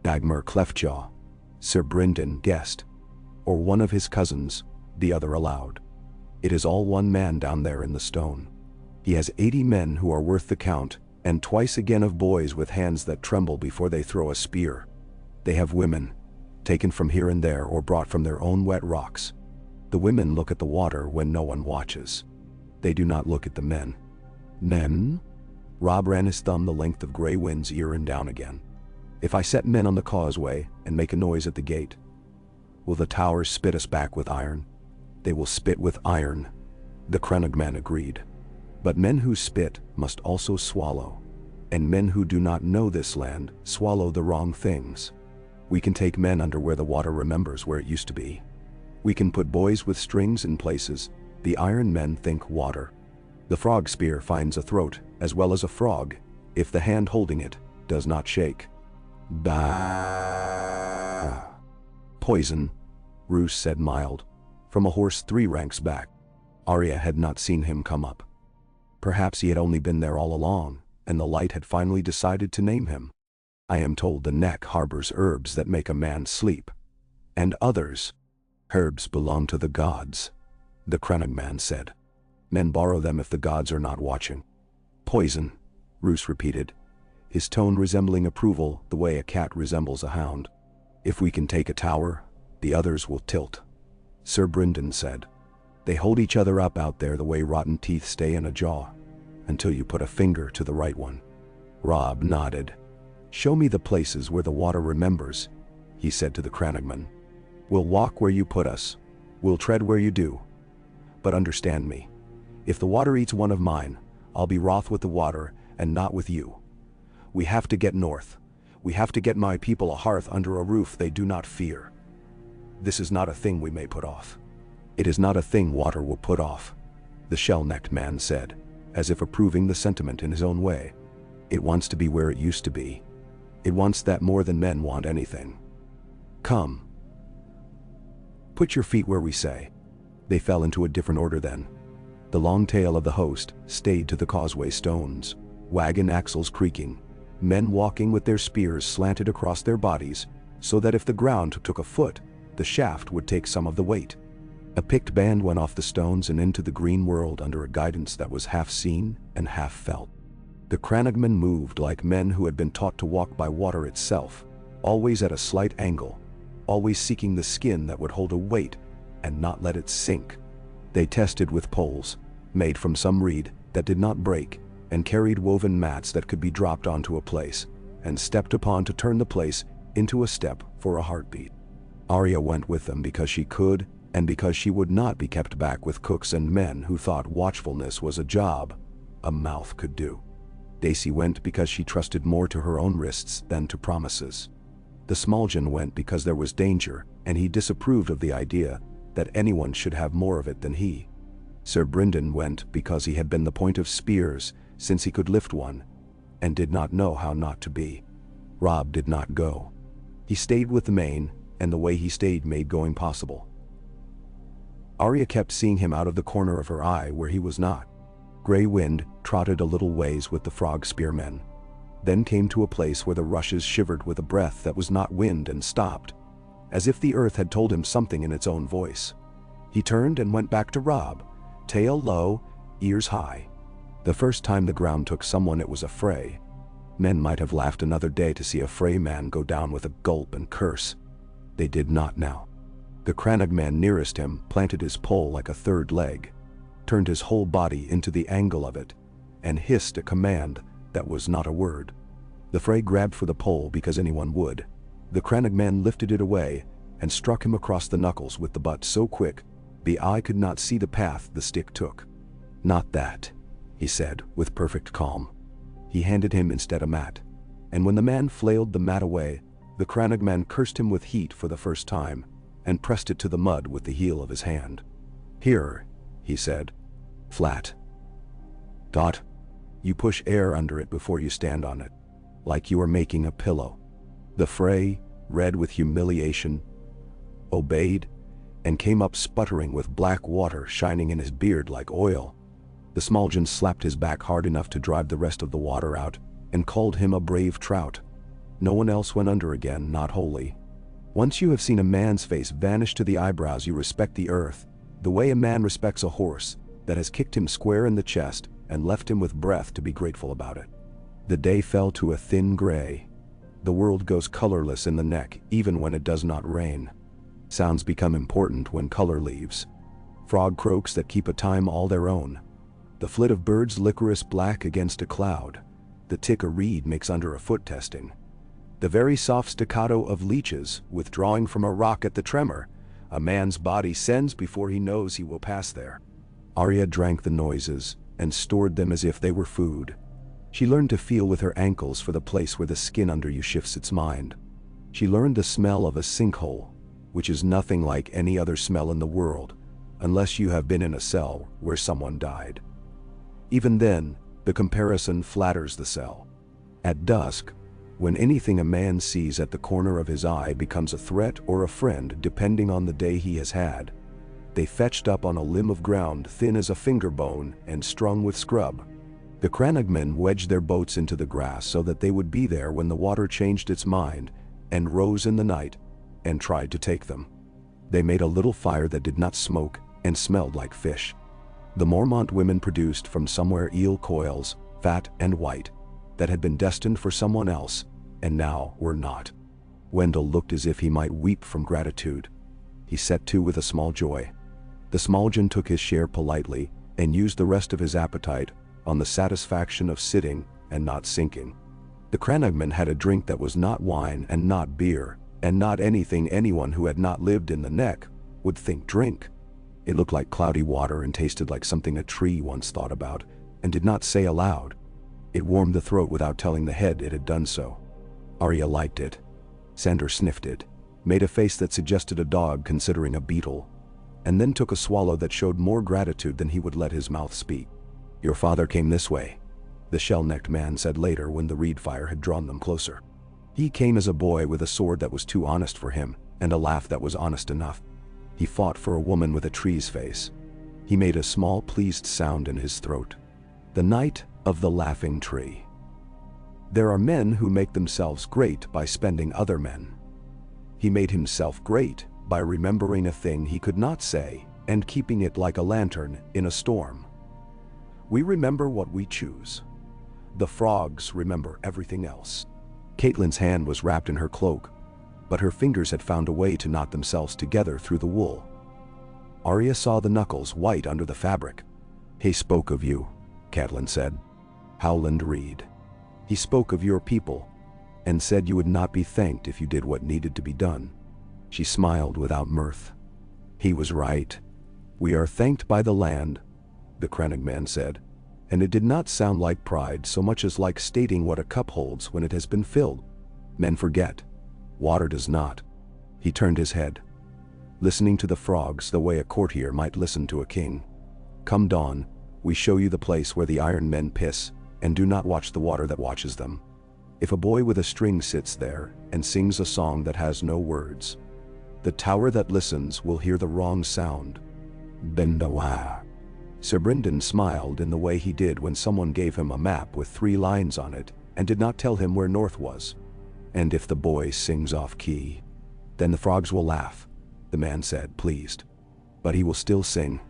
"Dagmar Cleftjaw," Sir Brynden guessed. "Or one of his cousins," the other allowed. "It is all one man down there in the stone. He has 80 men who are worth the count, and twice again of boys with hands that tremble before they throw a spear. They have women, taken from here and there or brought from their own wet rocks. The women look at the water when no one watches. They do not look at the men." "Men?" Robb ran his thumb the length of Grey Wind's ear and down again. "If I set men on the causeway and make a noise at the gate, will the towers spit us back with iron?" "They will spit with iron," the Crannog man agreed. "But men who spit must also swallow, and men who do not know this land swallow the wrong things. We can take men under where the water remembers where it used to be. We can put boys with strings in places the Iron Men think water. The frog spear finds a throat as well as a frog, if the hand holding it does not shake. Bah! Poison, Roose said mild, from a horse 3 ranks back. Arya had not seen him come up. Perhaps he had only been there all along, and the light had finally decided to name him. I am told the neck harbors herbs that make a man sleep. And others. Herbs belong to the gods, the Crannogman said. Men borrow them if the gods are not watching. Poison, Roose repeated, his tone resembling approval the way a cat resembles a hound. If we can take a tower, the others will tilt, Sir Brynden said. They hold each other up out there the way rotten teeth stay in a jaw, until you put a finger to the right one. Robb nodded. Show me the places where the water remembers, he said to the Crannogman. We'll walk where you put us. We'll tread where you do. But understand me. If the water eats one of mine, I'll be wroth with the water and not with you. We have to get north. We have to get my people a hearth under a roof they do not fear. This is not a thing we may put off. It is not a thing water will put off, the shell-necked man said, as if approving the sentiment in his own way. It wants to be where it used to be. It wants that more than men want anything. Come. Put your feet where we say. They fell into a different order then. The long tail of the host stayed to the causeway stones, wagon axles creaking, men walking with their spears slanted across their bodies, so that if the ground took a foot, the shaft would take some of the weight. A picked band went off the stones and into the green world under a guidance that was half seen and half felt. The Crannogmen moved like men who had been taught to walk by water itself, always at a slight angle, always seeking the skin that would hold a weight and not let it sink. They tested with poles, made from some reed that did not break, and carried woven mats that could be dropped onto a place, and stepped upon to turn the place into a step for a heartbeat. Arya went with them because she could, and because she would not be kept back with cooks and men who thought watchfulness was a job a mouth could do. Daisy went because she trusted more to her own wrists than to promises. The Smaljin went because there was danger, and he disapproved of the idea that anyone should have more of it than he. Sir Brynden went because he had been the point of spears since he could lift one, and did not know how not to be. Robb did not go. He stayed with the Main, and the way he stayed made going possible. Arya kept seeing him out of the corner of her eye where he was not. Grey Wind trotted a little ways with the frog spearmen, then came to a place where the rushes shivered with a breath that was not wind and stopped, as if the earth had told him something in its own voice. He turned and went back to Robb, tail low, ears high. The first time the ground took someone it was a fray. Men might have laughed another day to see a fray man go down with a gulp and curse. They did not now. The Crannogman nearest him planted his pole like a third leg, turned his whole body into the angle of it, and hissed a command that was not a word. The fray grabbed for the pole because anyone would. The Crannogman lifted it away and struck him across the knuckles with the butt so quick the eye could not see the path the stick took. Not that, he said with perfect calm. He handed him instead a mat, and when the man flailed the mat away, the Crannogman cursed him with heat for the first time and pressed it to the mud with the heel of his hand. Here, he said, flat. Dot, you push air under it before you stand on it, like you are making a pillow. The fray, red with humiliation, obeyed and came up sputtering with black water shining in his beard like oil. The Smaljin slapped his back hard enough to drive the rest of the water out and called him a brave trout. No one else went under again, not wholly. Once you have seen a man's face vanish to the eyebrows, you respect the earth, the way a man respects a horse that has kicked him square in the chest and left him with breath to be grateful about it. The day fell to a thin gray. The world goes colorless in the neck even when it does not rain. Sounds become important when color leaves. Frog croaks that keep a time all their own. The flit of birds licorice black against a cloud. The tick a reed makes under a foot testing. The very soft staccato of leeches withdrawing from a rock at the tremor a man's body sends before he knows he will pass there. Arya drank the noises and stored them as if they were food. She learned to feel with her ankles for the place where the skin under you shifts its mind. She learned the smell of a sinkhole, which is nothing like any other smell in the world, unless you have been in a cell where someone died. Even then, the comparison flatters the cell. At dusk, when anything a man sees at the corner of his eye becomes a threat or a friend depending on the day he has had, they fetched up on a limb of ground thin as a finger bone and strung with scrub. The crannogmen wedged their boats into the grass so that they would be there when the water changed its mind and rose in the night and tried to take them. They made a little fire that did not smoke and smelled like fish. The Mormont women produced from somewhere eel coils, fat and white, that had been destined for someone else, and now were not. Wendell looked as if he might weep from gratitude. He set to with a small joy. The Smaljin took his share politely and used the rest of his appetite on the satisfaction of sitting and not sinking. The crannogman had a drink that was not wine and not beer, and not anything anyone who had not lived in the neck would think drink. It looked like cloudy water and tasted like something a tree once thought about and did not say aloud. It warmed the throat without telling the head it had done so. Arya liked it. Sandor sniffed it, made a face that suggested a dog considering a beetle, and then took a swallow that showed more gratitude than he would let his mouth speak. "Your father came this way," the shell-necked man said later when the reed fire had drawn them closer. "He came as a boy with a sword that was too honest for him, and a laugh that was honest enough. He fought for a woman with a tree's face." He made a small pleased sound in his throat. "The night of the laughing tree." There are men who make themselves great by spending other men. He made himself great by remembering a thing he could not say and keeping it like a lantern in a storm. We remember what we choose. The frogs remember everything else. Catelyn's hand was wrapped in her cloak, but her fingers had found a way to knot themselves together through the wool. Arya saw the knuckles white under the fabric. "He spoke of you," Catelyn said. Howland Reed. "He spoke of your people, and said you would not be thanked if you did what needed to be done." She smiled without mirth. "He was right. We are thanked by the land," the crannogman said, and it did not sound like pride so much as like stating what a cup holds when it has been filled. Men forget. Water does not. He turned his head, listening to the frogs the way a courtier might listen to a king. "Come dawn, we show you the place where the iron men piss, and do not watch the water that watches them. If a boy with a string sits there and sings a song that has no words, the tower that listens will hear the wrong sound. Bendawa." Sir Brynden smiled in the way he did when someone gave him a map with 3 lines on it and did not tell him where north was. "And if the boy sings off-key, then the frogs will laugh," the man said, pleased. "But he will still sing.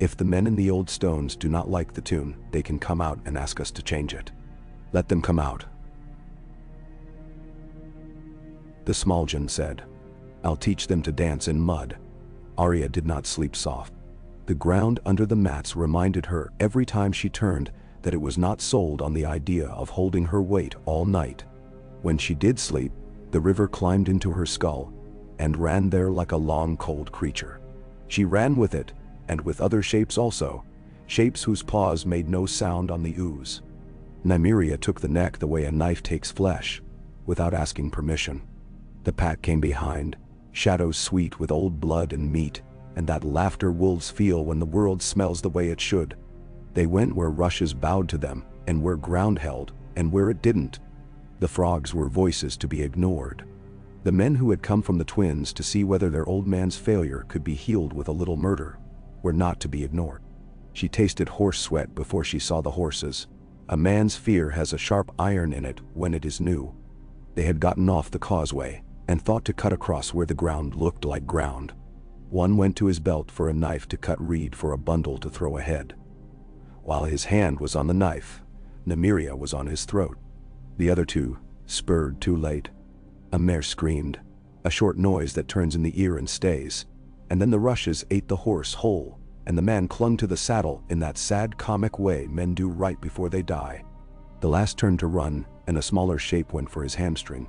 If the men in the old stones do not like the tune, they can come out and ask us to change it. Let them come out." The Smaljin said, "I'll teach them to dance in mud." Arya did not sleep soft. The ground under the mats reminded her every time she turned that it was not sold on the idea of holding her weight all night. When she did sleep, the river climbed into her skull and ran there like a long cold creature. She ran with it, and with other shapes also, shapes whose paws made no sound on the ooze. Nymeria took the neck the way a knife takes flesh, without asking permission. The pack came behind, shadows sweet with old blood and meat, and that laughter wolves feel when the world smells the way it should. They went where rushes bowed to them, and where ground held, and where it didn't. The frogs were voices to be ignored. The men who had come from the twins to see whether their old man's failure could be healed with a little murder were not to be ignored. She tasted horse sweat before she saw the horses. A man's fear has a sharp iron in it when it is new. They had gotten off the causeway and thought to cut across where the ground looked like ground. One went to his belt for a knife to cut reed for a bundle to throw ahead. While his hand was on the knife, Nymeria was on his throat. The other 2 spurred too late. A mare screamed, a short noise that turns in the ear and stays, and then the rushes ate the horse whole, and the man clung to the saddle in that sad comic way men do right before they die. The last turned to run, and a smaller shape went for his hamstring,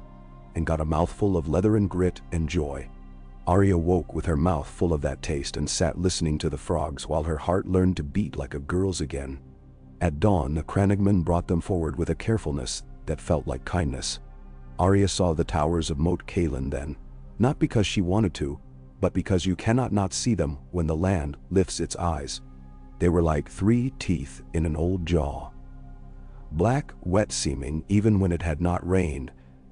and got a mouthful of leather and grit and joy. Arya woke with her mouth full of that taste and sat listening to the frogs while her heart learned to beat like a girl's again. At dawn, the crannogman brought them forward with a carefulness that felt like kindness. Arya saw the towers of Moat Cailin then, not because she wanted to, but because you cannot not see them when the land lifts its eyes. They were like 3 teeth in an old jaw. Black, wet-seeming even when it had not rained,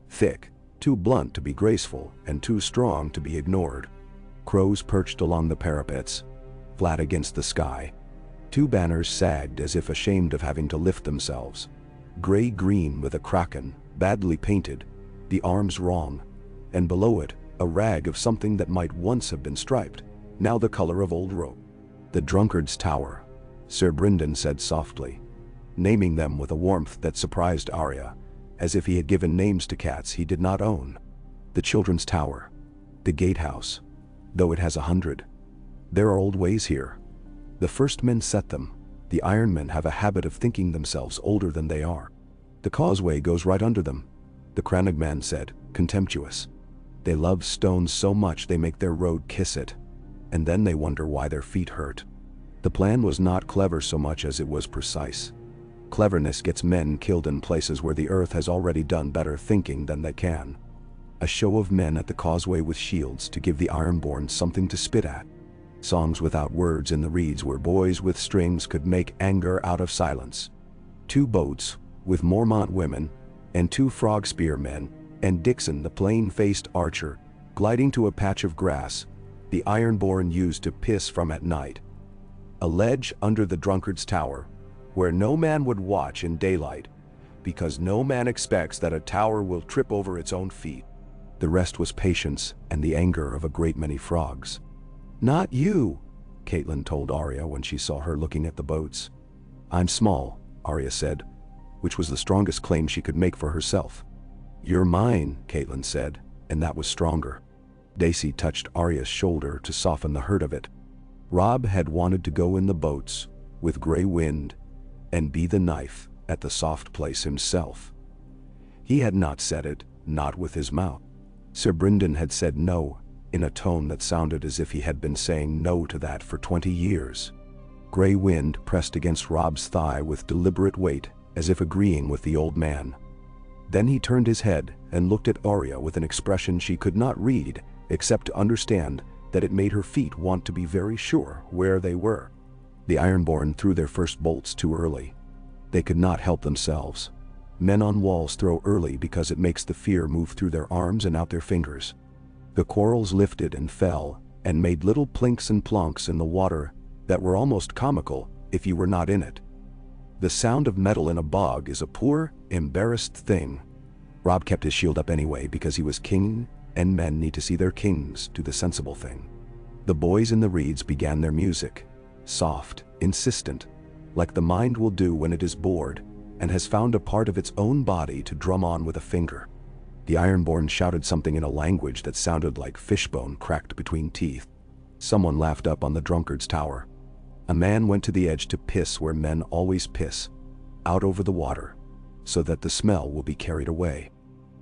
thick, too blunt to be graceful and too strong to be ignored. Crows perched along the parapets, flat against the sky. 2 banners sagged as if ashamed of having to lift themselves. Gray-green with a kraken, badly painted, the arms wrong, and below it, a rag of something that might once have been striped, now the color of old rope. "The Drunkard's Tower," Sir Brynden said softly, naming them with a warmth that surprised Arya, as if he had given names to cats he did not own. "The Children's Tower. The Gatehouse. Though it has 100. There are old ways here. The first men set them. The Iron Men have a habit of thinking themselves older than they are. The causeway goes right under them," the Crannog man said, contemptuous. "They love stones so much they make their road kiss it. And then they wonder why their feet hurt." The plan was not clever so much as it was precise. Cleverness gets men killed in places where the earth has already done better thinking than they can. A show of men at the causeway with shields to give the Ironborn something to spit at. Songs without words in the reeds where boys with strings could make anger out of silence. 2 boats, with Mormont women, and 2 frog spear men, and Dixon the plain-faced archer, gliding to a patch of grass the Ironborn used to piss from at night. A ledge under the Drunkard's Tower, where no man would watch in daylight, because no man expects that a tower will trip over its own feet. The rest was patience and the anger of a great many frogs. "Not you," Catelyn told Arya when she saw her looking at the boats. "I'm small," Arya said, which was the strongest claim she could make for herself. "You're mine," Catelyn said, and that was stronger. Daisy touched Arya's shoulder to soften the hurt of it. Robb had wanted to go in the boats, with Grey Wind, and be the knife at the soft place himself. He had not said it, not with his mouth. Sir Brynden had said no, in a tone that sounded as if he had been saying no to that for 20 years. Grey Wind pressed against Robb's thigh with deliberate weight, as if agreeing with the old man. Then he turned his head and looked at Arya with an expression she could not read, except to understand that it made her feet want to be very sure where they were. The Ironborn threw their first bolts too early. They could not help themselves. Men on walls throw early because it makes the fear move through their arms and out their fingers. The quarrels lifted and fell, and made little plinks and plonks in the water that were almost comical if you were not in it. The sound of metal in a bog is a poor, embarrassed thing. Robb kept his shield up anyway because he was king, and men need to see their kings do the sensible thing. The boys in the reeds began their music, soft, insistent, like the mind will do when it is bored and has found a part of its own body to drum on with a finger. The Ironborn shouted something in a language that sounded like fishbone cracked between teeth. Someone laughed up on the Drunkard's Tower. A man went to the edge to piss where men always piss, out over the water, so that the smell will be carried away.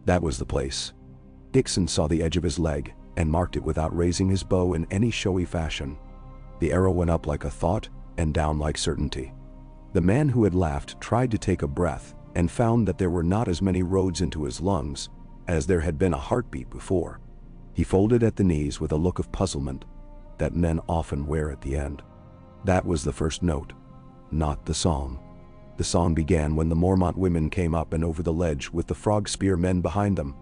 That was the place. Dixon saw the edge of his leg and marked it without raising his bow in any showy fashion. The arrow went up like a thought and down like certainty. The man who had laughed tried to take a breath and found that there were not as many roads into his lungs as there had been a heartbeat before. He folded at the knees with a look of puzzlement that men often wear at the end. That was the first note, not the song. The song began when the Mormont women came up and over the ledge with the frog spear men behind them.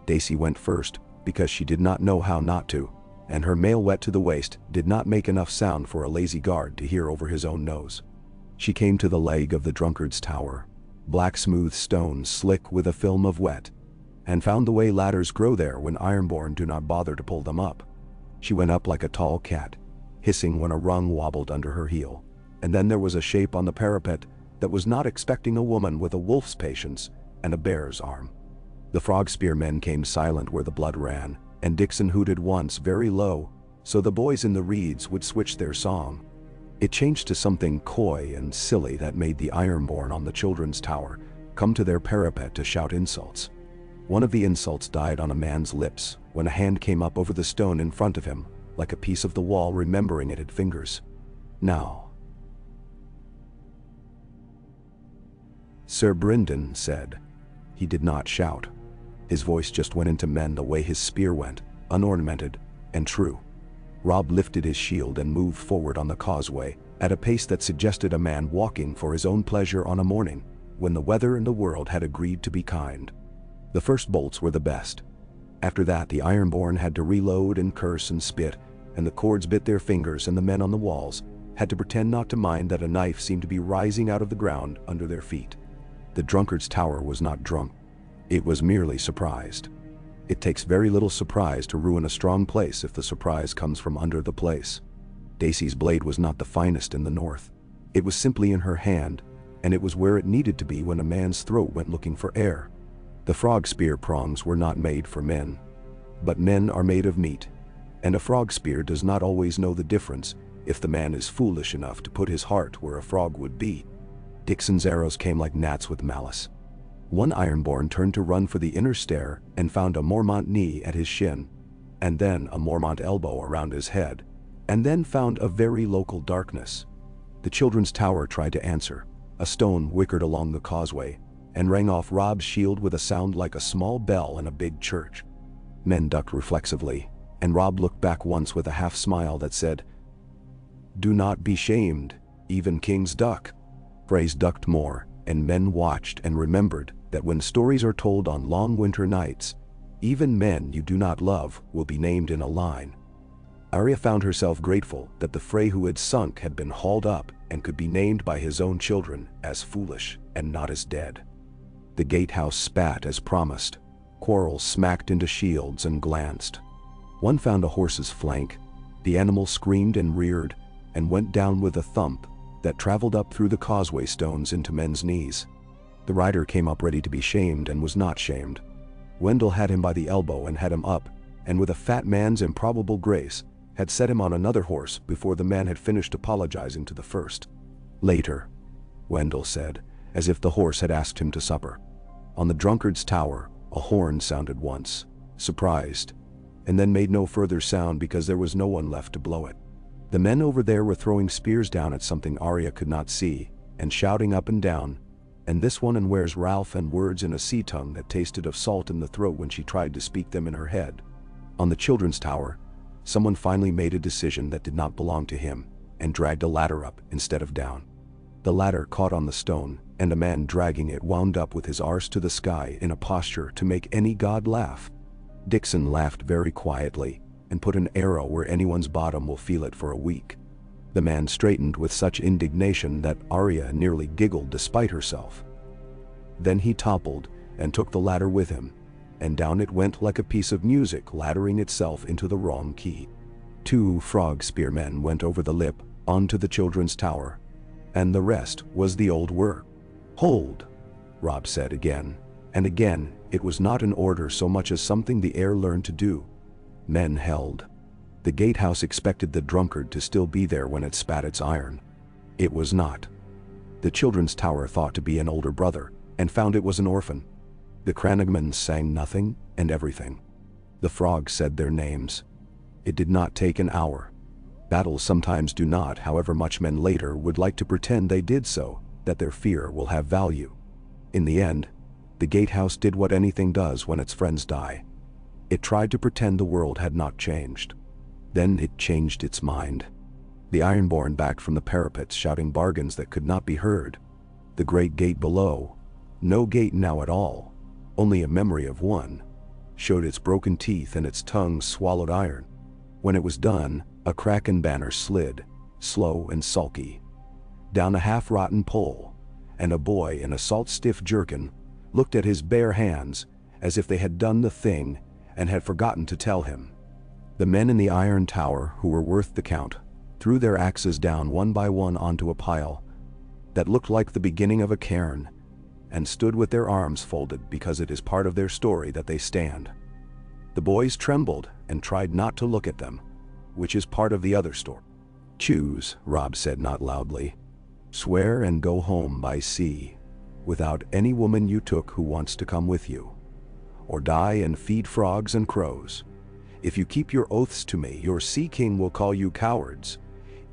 Daisy went first because she did not know how not to, and her mail wet to the waist did not make enough sound for a lazy guard to hear over his own nose. She came to the leg of the Drunkard's Tower, black smooth stone slick with a film of wet, and found the way ladders grow there when Ironborn do not bother to pull them up. She went up like a tall cat, hissing when a rung wobbled under her heel, and then there was a shape on the parapet that was not expecting a woman with a wolf's patience and a bear's arm. The frog spear men came silent where the blood ran, and Dixon hooted once very low, so the boys in the reeds would switch their song. It changed to something coy and silly that made the Ironborn on the Children's Tower come to their parapet to shout insults. One of the insults died on a man's lips when a hand came up over the stone in front of him, like a piece of the wall remembering it had fingers. "Now," Sir Brynden said. He did not shout. His voice just went into men the way his spear went, unornamented and true. Robb lifted his shield and moved forward on the causeway, at a pace that suggested a man walking for his own pleasure on a morning when the weather and the world had agreed to be kind. The first bolts were the best. After that, the Ironborn had to reload and curse and spit, and the cords bit their fingers, and the men on the walls had to pretend not to mind that a knife seemed to be rising out of the ground under their feet. The drunkard's tower was not drunk. It was merely surprised. It takes very little surprise to ruin a strong place if the surprise comes from under the place. Daisy's blade was not the finest in the north. It was simply in her hand, and it was where it needed to be when a man's throat went looking for air. The frog spear prongs were not made for men. But men are made of meat, and a frog spear does not always know the difference if the man is foolish enough to put his heart where a frog would be. Dixon's arrows came like gnats with malice. One Ironborn turned to run for the inner stair and found a Mormont knee at his shin, and then a Mormont elbow around his head, and then found a very local darkness. The children's tower tried to answer. A stone whickered along the causeway and rang off Robb's shield with a sound like a small bell in a big church. Men ducked reflexively, and Robb looked back once with a half-smile that said, "Do not be shamed, even kings duck." Freys ducked more, and men watched and remembered that when stories are told on long winter nights, even men you do not love will be named in a line. Arya found herself grateful that the Frey who had sunk had been hauled up and could be named by his own children as foolish and not as dead. The gatehouse spat as promised. Quarrels smacked into shields and glanced. One found a horse's flank. The animal screamed and reared and went down with a thump that traveled up through the causeway stones into men's knees. The rider came up ready to be shamed and was not shamed. Wendell had him by the elbow and had him up, and with a fat man's improbable grace, had set him on another horse before the man had finished apologizing to the first. "Later," Wendell said, as if the horse had asked him to supper. On the drunkard's tower, a horn sounded once, surprised, and then made no further sound because there was no one left to blow it. The men over there were throwing spears down at something Arya could not see, and shouting up and down, "And this one, and where's Ralph?" and words in a sea tongue that tasted of salt in the throat when she tried to speak them in her head. On the children's tower, someone finally made a decision that did not belong to him, and dragged a ladder up instead of down. The ladder caught on the stone, and a man dragging it wound up with his arse to the sky in a posture to make any god laugh. Dixon laughed very quietly, and put an arrow where anyone's bottom will feel it for a week. The man straightened with such indignation that Arya nearly giggled despite herself. Then he toppled and took the ladder with him, and down it went like a piece of music laddering itself into the wrong key. 2 frog spearmen went over the lip onto the children's tower, and the rest was the old work. "Hold," Robb said again, and again it was not an order so much as something the air learned to do. Men held. The gatehouse expected the drunkard to still be there when it spat its iron. It was not. The children's tower thought to be an older brother, and found it was an orphan. The Cranagmans sang nothing and everything. The frogs said their names. It did not take an hour. Battles sometimes do not, however much men later would like to pretend they did so, that their fear will have value. In the end, the gatehouse did what anything does when its friends die. It tried to pretend the world had not changed. Then it changed its mind. The Ironborn backed from the parapets shouting bargains that could not be heard. The great gate below, no gate now at all, only a memory of one, showed its broken teeth and its tongue swallowed iron. When it was done, a kraken banner slid, slow and sulky, down a half-rotten pole, and a boy in a salt-stiff jerkin looked at his bare hands as if they had done the thing and had forgotten to tell him. The men in the iron tower, who were worth the count, threw their axes down one by one onto a pile that looked like the beginning of a cairn, and stood with their arms folded because it is part of their story that they stand. The boys trembled and tried not to look at them, which is part of the other story. "Choose," Robb said not loudly. "Swear and go home by sea, without any woman you took who wants to come with you. Or die and feed frogs and crows. If you keep your oaths to me, your sea king will call you cowards.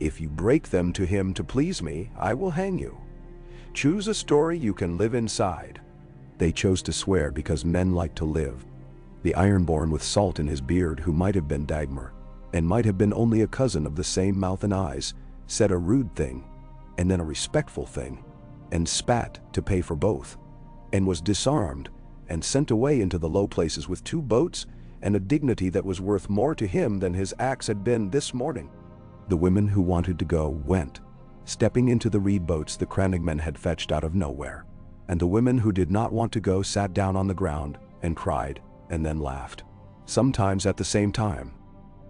If you break them to him to please me, I will hang you. Choose a story you can live inside." They chose to swear because men like to live. The Ironborn with salt in his beard, who might have been Dagmar, and might have been only a cousin of the same mouth and eyes, said a rude thing, and then a respectful thing, and spat to pay for both, and was disarmed, and sent away into the low places with 2 boats and a dignity that was worth more to him than his axe had been this morning. The women who wanted to go went, stepping into the reed boats the crannogmen had fetched out of nowhere, and the women who did not want to go sat down on the ground and cried and then laughed, sometimes at the same time.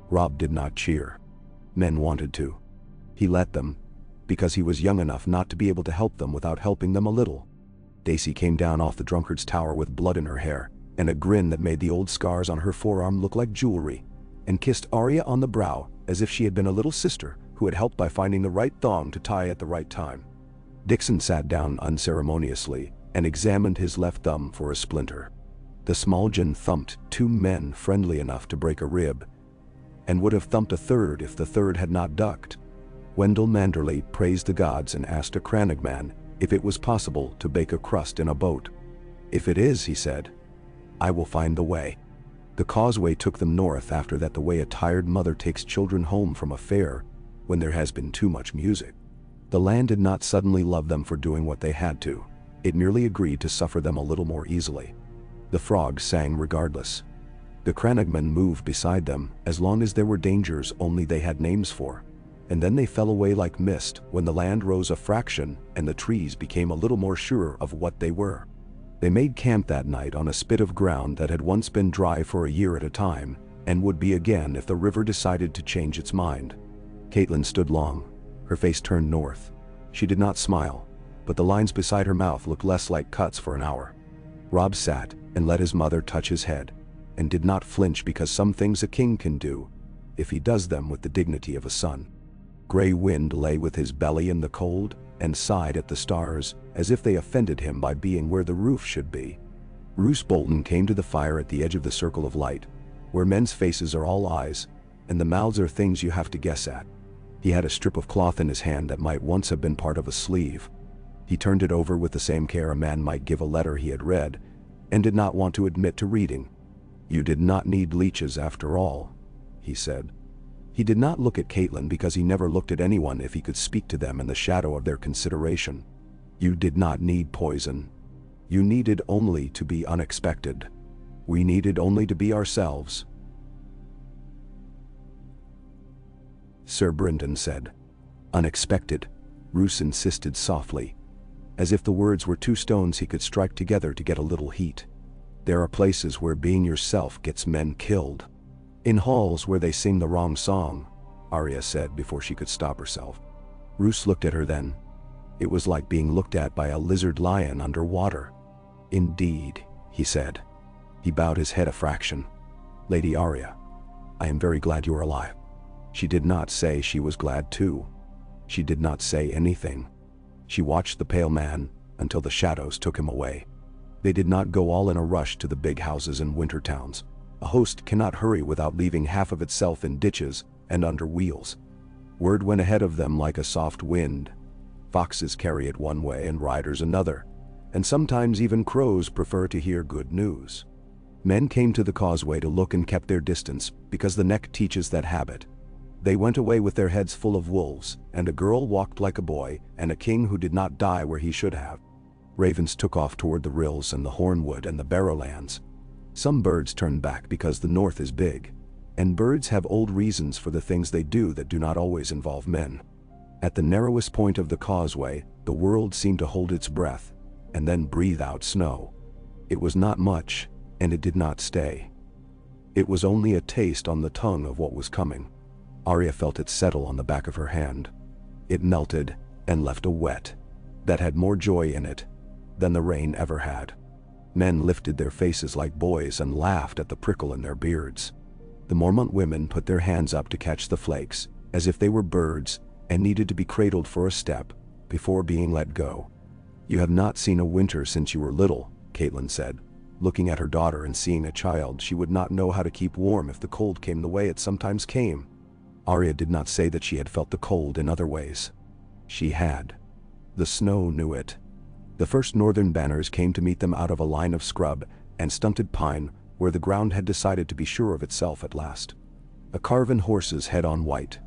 Robb did not cheer. Men wanted to. He let them, because he was young enough not to be able to help them without helping them a little. Daisy came down off the drunkard's tower with blood in her hair and a grin that made the old scars on her forearm look like jewelry, and kissed Arya on the brow as if she had been a little sister who had helped by finding the right thong to tie at the right time. Dixon sat down unceremoniously and examined his left thumb for a splinter. The Smaljin thumped 2 men friendly enough to break a rib, and would have thumped a third if the third had not ducked. Wendell Manderley praised the gods and asked a crannogman if it was possible to bake a crust in a boat. "If it is," he said, "I will find the way." The causeway took them north after that, the way a tired mother takes children home from a fair when there has been too much music. The land did not suddenly love them for doing what they had to. It merely agreed to suffer them a little more easily. The frogs sang regardless. The crannogmen moved beside them as long as there were dangers only they had names for, and then they fell away like mist when the land rose a fraction and the trees became a little more sure of what they were. They made camp that night on a spit of ground that had once been dry for a year at a time, and would be again if the river decided to change its mind. Catelyn stood long, her face turned north. She did not smile, but the lines beside her mouth looked less like cuts for an hour. Robb sat and let his mother touch his head, and did not flinch because some things a king can do, if he does them with the dignity of a son. Grey Wind lay with his belly in the cold, and sighed at the stars, as if they offended him by being where the roof should be. Roose Bolton came to the fire at the edge of the circle of light, where men's faces are all eyes, and the mouths are things you have to guess at. He had a strip of cloth in his hand that might once have been part of a sleeve. He turned it over with the same care a man might give a letter he had read, and did not want to admit to reading. "You did not need leeches after all," he said. He did not look at Catelyn because he never looked at anyone if he could speak to them in the shadow of their consideration. "You did not need poison. You needed only to be unexpected. We needed only to be ourselves." Sir Brynden said. "Unexpected," Roose insisted softly, as if the words were 2 stones he could strike together to get a little heat. "There are places where being yourself gets men killed. In halls where they sing the wrong song," Arya said before she could stop herself. Roose looked at her then. It was like being looked at by a lizard lion under water. "Indeed," he said. He bowed his head a fraction. "Lady Arya, I am very glad you are alive." She did not say she was glad too. She did not say anything. She watched the pale man until the shadows took him away. They did not go all in a rush to the big houses and winter towns. A host cannot hurry without leaving half of itself in ditches and under wheels. Word went ahead of them like a soft wind. Foxes carry it one way and riders another, and sometimes even crows prefer to hear good news. Men came to the causeway to look and kept their distance because the neck teaches that habit. They went away with their heads full of wolves, and a girl walked like a boy, and a king who did not die where he should have. Ravens took off toward the rills and the Hornwood and the Barrowlands. Some birds turn back because the north is big, and birds have old reasons for the things they do that do not always involve men. At the narrowest point of the causeway, the world seemed to hold its breath, and then breathe out snow. It was not much, and it did not stay. It was only a taste on the tongue of what was coming. Arya felt it settle on the back of her hand. It melted and left a wet that had more joy in it than the rain ever had. Men lifted their faces like boys and laughed at the prickle in their beards. The Mormont women put their hands up to catch the flakes, as if they were birds and needed to be cradled for a step before being let go. "You have not seen a winter since you were little," Catelyn said, looking at her daughter and seeing a child she would not know how to keep warm if the cold came the way it sometimes came. Arya did not say that she had felt the cold in other ways. She had. The snow knew it. The first northern banners came to meet them out of a line of scrub and stunted pine where the ground had decided to be sure of itself at last. A carven horse's head on white,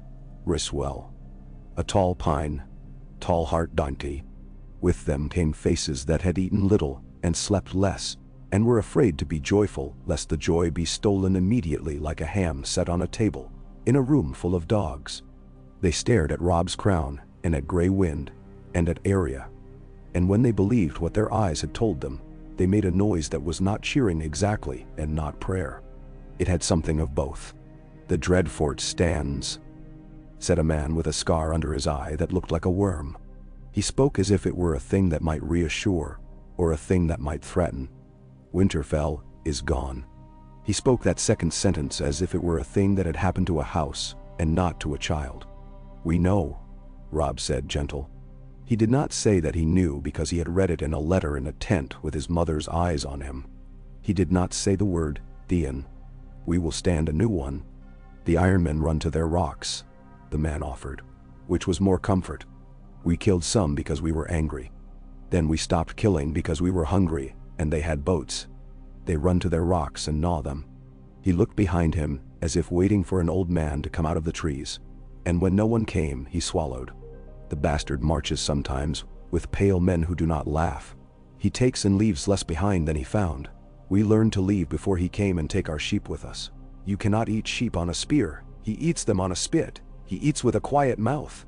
Riswell. A tall pine, tall heart dainty. With them came faces that had eaten little and slept less, and were afraid to be joyful lest the joy be stolen immediately like a ham set on a table, in a room full of dogs. They stared at Robb's crown, and at Grey Wind, and at Arya. And when they believed what their eyes had told them, they made a noise that was not cheering exactly and not prayer. It had something of both. "The Dreadfort stands," said a man with a scar under his eye that looked like a worm. He spoke as if it were a thing that might reassure, or a thing that might threaten. "Winterfell is gone." He spoke that second sentence as if it were a thing that had happened to a house, and not to a child. "We know," Robb said, gentle. He did not say that he knew because he had read it in a letter in a tent with his mother's eyes on him. He did not say the word Theon. "We will stand a new one. The Ironmen run to their rocks," the man offered, which was more comfort. "We killed some because we were angry. Then we stopped killing because we were hungry, and they had boats. They run to their rocks and gnaw them." He looked behind him as if waiting for an old man to come out of the trees, and when no one came, he swallowed. "The bastard marches sometimes with pale men who do not laugh. He takes and leaves less behind than he found. We learned to leave before he came and take our sheep with us. You cannot eat sheep on a spear. He eats them on a spit. He eats with a quiet mouth."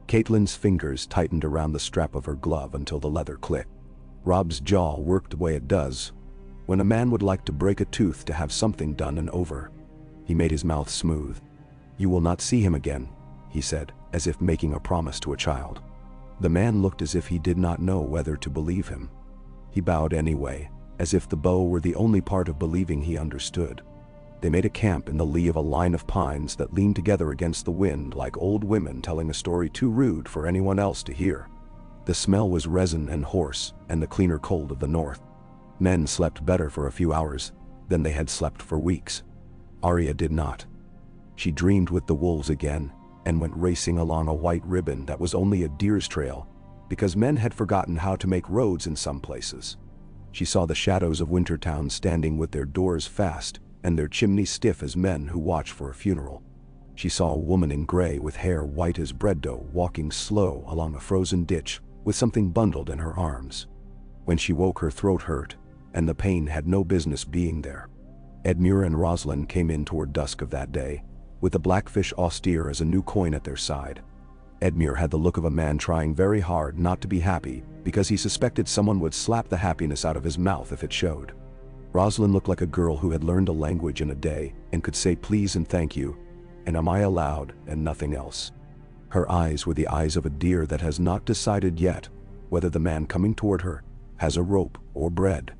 Catelyn's fingers tightened around the strap of her glove until the leather clicked. Robb's jaw worked the way it does when a man would like to break a tooth to have something done and over. He made his mouth smooth. "You will not see him again," he said, as if making a promise to a child. The man looked as if he did not know whether to believe him. He bowed anyway, as if the bow were the only part of believing he understood. They made a camp in the lee of a line of pines that leaned together against the wind like old women telling a story too rude for anyone else to hear. The smell was resin and horse and the cleaner cold of the north. Men slept better for a few hours than they had slept for weeks. Arya did not. She dreamed with the wolves again and went racing along a white ribbon that was only a deer's trail, because men had forgotten how to make roads in some places. She saw the shadows of Wintertown standing with their doors fast and their chimneys stiff as men who watch for a funeral. She saw a woman in gray with hair white as bread dough walking slow along a frozen ditch with something bundled in her arms. When she woke, her throat hurt, and the pain had no business being there. Edmure and Rosalind came in toward dusk of that day, with the Blackfish austere as a new coin at their side. Edmure had the look of a man trying very hard not to be happy because he suspected someone would slap the happiness out of his mouth if it showed. Rosalind looked like a girl who had learned a language in a day and could say please and thank you, and am I allowed, and nothing else. Her eyes were the eyes of a deer that has not decided yet whether the man coming toward her has a rope or bread.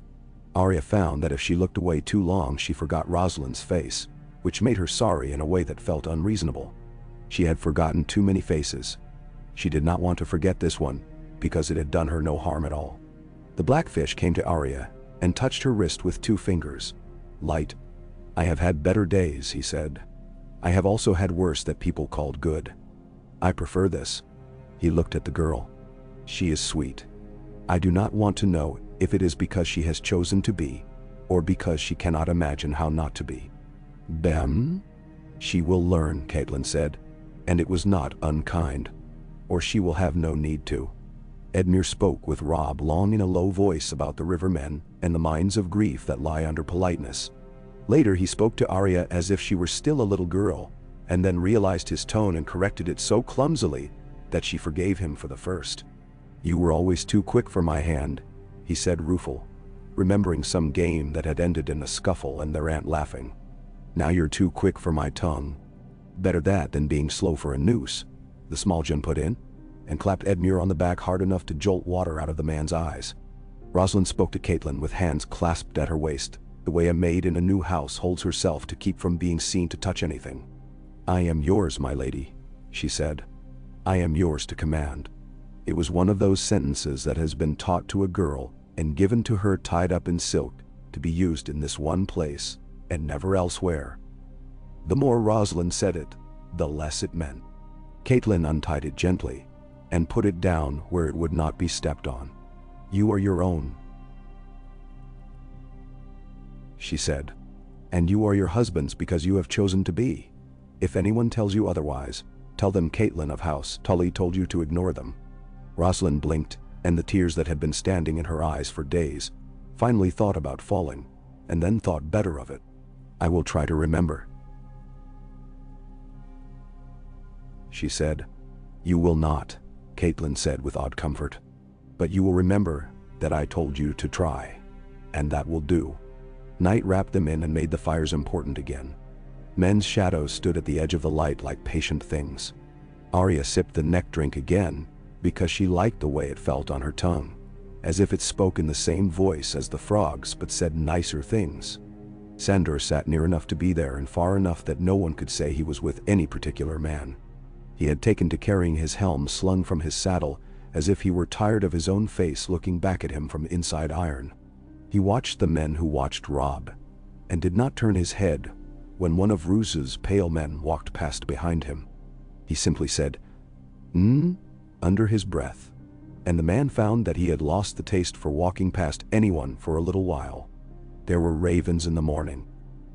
Arya found that if she looked away too long she forgot Rosalind's face, which made her sorry in a way that felt unreasonable. She had forgotten too many faces. She did not want to forget this one, because it had done her no harm at all. The Blackfish came to Arya and touched her wrist with 2 fingers. "Light. I have had better days," he said. "I have also had worse that people called good. I prefer this." He looked at the girl. "She is sweet. I do not want to know if it is because she has chosen to be, or because she cannot imagine how not to be." "Bem?" "She will learn," Catelyn said, "and it was not unkind. Or she will have no need to." Edmure spoke with Robb long in a low voice about the rivermen and the mines of grief that lie under politeness. Later he spoke to Arya as if she were still a little girl, and then realized his tone and corrected it so clumsily that she forgave him for the first. "You were always too quick for my hand," he said rueful, remembering some game that had ended in a scuffle and their aunt laughing. "Now you're too quick for my tongue." "Better that than being slow for a noose," the Smaljun put in, and clapped Edmure on the back hard enough to jolt water out of the man's eyes. Rosalind spoke to Catelyn with hands clasped at her waist, the way a maid in a new house holds herself to keep from being seen to touch anything. "I am yours, my lady," she said. "I am yours to command." It was one of those sentences that has been taught to a girl and given to her tied up in silk to be used in this one place and never elsewhere. The more Rosalind said it, the less it meant. Catelyn untied it gently and put it down where it would not be stepped on. "You are your own," she said, "and you are your husband's because you have chosen to be." If anyone tells you otherwise, tell them Catelyn of House Tully told you to ignore them." Rosalind blinked, and the tears that had been standing in her eyes for days finally thought about falling, and then thought better of it. "I will try to remember," she said. "You will not," Catelyn said with odd comfort. "But you will remember that I told you to try. And that will do." Night wrapped them in and made the fires important again. Men's shadows stood at the edge of the light like patient things. Arya sipped the neck drink again because she liked the way it felt on her tongue, as if it spoke in the same voice as the frogs but said nicer things. Sandor sat near enough to be there and far enough that no one could say he was with any particular man. He had taken to carrying his helm slung from his saddle as if he were tired of his own face looking back at him from inside iron. He watched the men who watched Robb, and did not turn his head when one of Roos's pale men walked past behind him. He simply said, under his breath, and the man found that he had lost the taste for walking past anyone for a little while. There were ravens in the morning.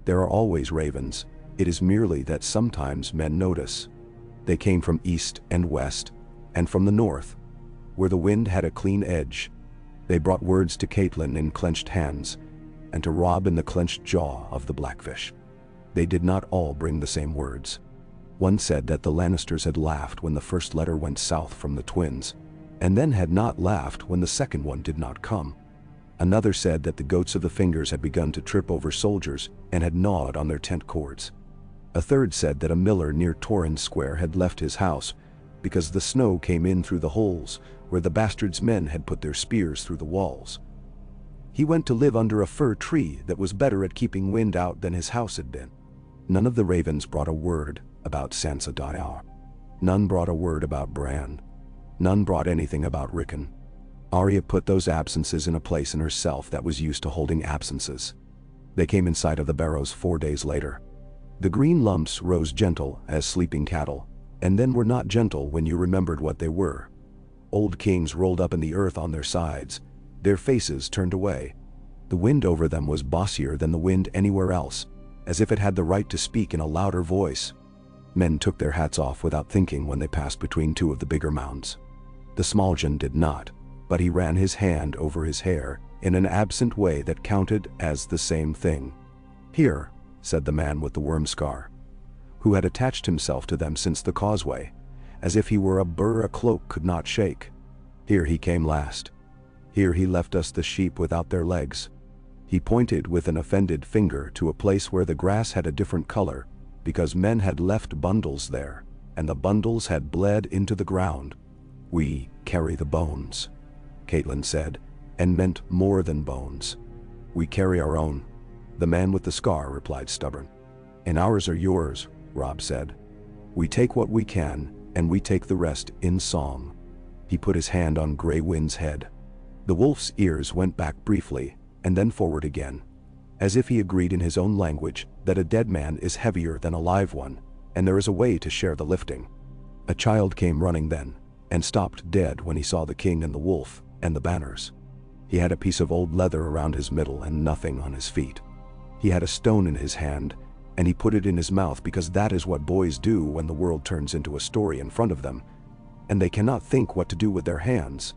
There are always ravens. It is merely that sometimes men notice. They came from east and west, and from the north, where the wind had a clean edge. They brought words to Catelyn in clenched hands, and to Robb in the clenched jaw of the Blackfish. They did not all bring the same words. One said that the Lannisters had laughed when the first letter went south from the twins, and then had not laughed when the second one did not come. Another said that the goats of the fingers had begun to trip over soldiers and had gnawed on their tent cords. A third said that a miller near Torrens Square had left his house because the snow came in through the holes where the bastards' men had put their spears through the walls. He went to live under a fir tree that was better at keeping wind out than his house had been. None of the ravens brought a word about Sansa Dayar. None brought a word about Bran. None brought anything about Rickon. Arya put those absences in a place in herself that was used to holding absences. They came in sight of the barrows 4 days later. The green lumps rose gentle as sleeping cattle, and then were not gentle when you remembered what they were. Old kings rolled up in the earth on their sides, their faces turned away. The wind over them was bossier than the wind anywhere else, as if it had the right to speak in a louder voice. Men took their hats off without thinking when they passed between two of the bigger mounds. The Smaljin did not, but he ran his hand over his hair in an absent way that counted as the same thing. "Here," said the man with the worm scar, who had attached himself to them since the causeway, as if he were a burr a cloak could not shake. "Here he came last. Here he left us the sheep without their legs." He pointed with an offended finger to a place where the grass had a different color, because men had left bundles there, and the bundles had bled into the ground. "We carry the bones," Catelyn said, and meant more than bones. "We carry our own," the man with the scar replied stubborn. "And ours are yours," Robb said. "We take what we can, and we take the rest in song." He put his hand on Grey Wind's head. The wolf's ears went back briefly, and then forward again, as if he agreed in his own language that a dead man is heavier than a live one, and there is a way to share the lifting. A child came running then, and stopped dead when he saw the king and the wolf, and the banners. He had a piece of old leather around his middle and nothing on his feet. He had a stone in his hand, and he put it in his mouth because that is what boys do when the world turns into a story in front of them, and they cannot think what to do with their hands.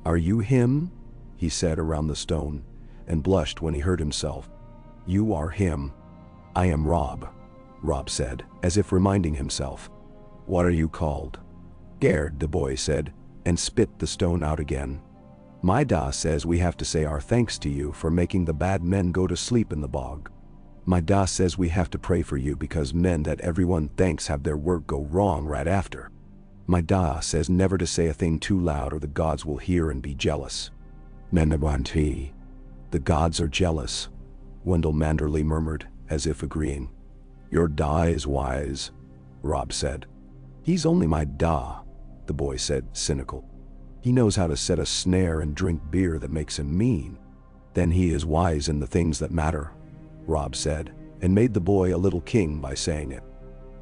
"Are you him?" he said around the stone, and blushed when he heard himself. "You are him." "I am Robb," Robb said, as if reminding himself. "What are you called?" "Gerd," the boy said, and spit the stone out again. "My da says we have to say our thanks to you for making the bad men go to sleep in the bog. My da says we have to pray for you because men that everyone thanks have their work go wrong right after. My da says never to say a thing too loud or the gods will hear and be jealous." "Menawanti. The gods are jealous," Wendell Manderly murmured, as if agreeing. "Your da is wise," Robb said. "He's only my da," the boy said, cynical. "He knows how to set a snare and drink beer that makes him mean. Then he is wise in the things that matter," Robb said, and made the boy a little king by saying it.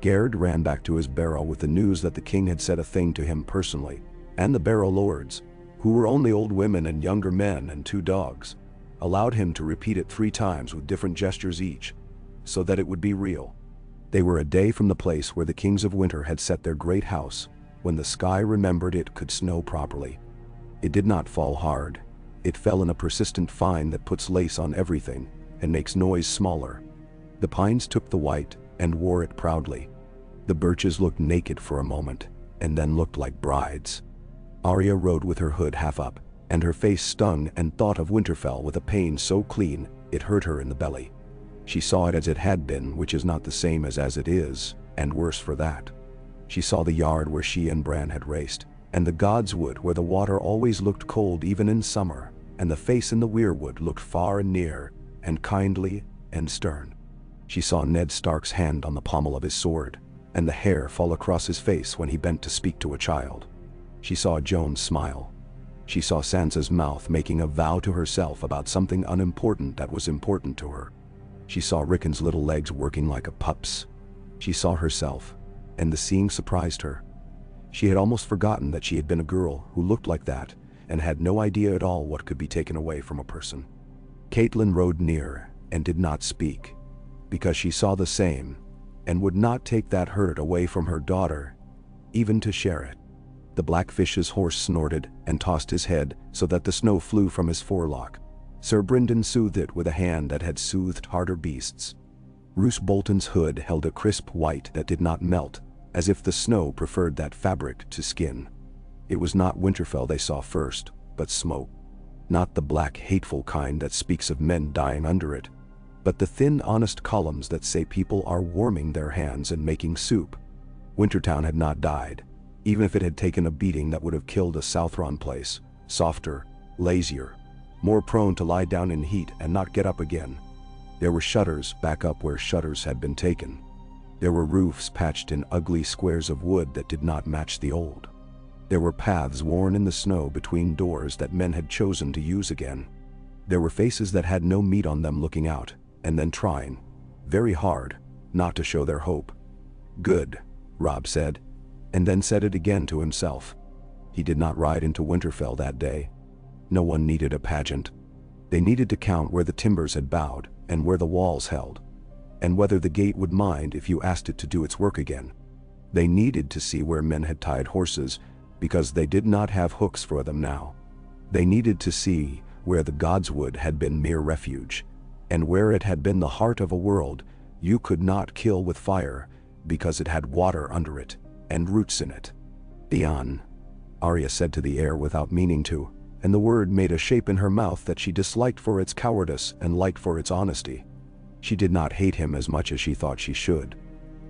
Gerd ran back to his barrow with the news that the king had said a thing to him personally, and the barrow lords, who were only old women and younger men and 2 dogs, allowed him to repeat it 3 times with different gestures each, so that it would be real. They were a day from the place where the kings of winter had set their great house, when the sky remembered it could snow properly. It did not fall hard. It fell in a persistent fine that puts lace on everything and makes noise smaller. The pines took the white and wore it proudly. The birches looked naked for a moment, and then looked like brides. Arya rode with her hood half up, and her face stung and thought of Winterfell with a pain so clean it hurt her in the belly. She saw it as it had been, which is not the same as it is, and worse for that. She saw the yard where she and Bran had raced, and the God's Wood where the water always looked cold even in summer, and the face in the weirwood looked far and near, and kindly and stern. She saw Ned Stark's hand on the pommel of his sword, and the hair fall across his face when he bent to speak to a child. She saw Jon smile. She saw Sansa's mouth making a vow to herself about something unimportant that was important to her. She saw Rickon's little legs working like a pup's. She saw herself, and the seeing surprised her. She had almost forgotten that she had been a girl who looked like that, and had no idea at all what could be taken away from a person. Catelyn rode near and did not speak, because she saw the same, and would not take that hurt away from her daughter, even to share it. The Blackfish's horse snorted and tossed his head so that the snow flew from his forelock. Sir Brynden soothed it with a hand that had soothed harder beasts. Roose Bolton's hood held a crisp white that did not melt, as if the snow preferred that fabric to skin. It was not Winterfell they saw first, but smoke. Not the black, hateful kind that speaks of men dying under it, but the thin, honest columns that say people are warming their hands and making soup. Wintertown had not died, even if it had taken a beating that would have killed a Southron place, softer, lazier, more prone to lie down in heat and not get up again. There were shutters back up where shutters had been taken. There were roofs patched in ugly squares of wood that did not match the old. There were paths worn in the snow between doors that men had chosen to use again. There were faces that had no meat on them looking out, and then trying, very hard, not to show their hope. "Good," Robb said, and then said it again to himself. He did not ride into Winterfell that day. No one needed a pageant. They needed to count where the timbers had bowed and where the walls held, and whether the gate would mind if you asked it to do its work again. They needed to see where men had tied horses, because they did not have hooks for them now. They needed to see where the God's Wood had been mere refuge, and where it had been the heart of a world you could not kill with fire because it had water under it and roots in it. "Theon," Arya said to the air without meaning to, and the word made a shape in her mouth that she disliked for its cowardice and liked for its honesty. She did not hate him as much as she thought she should.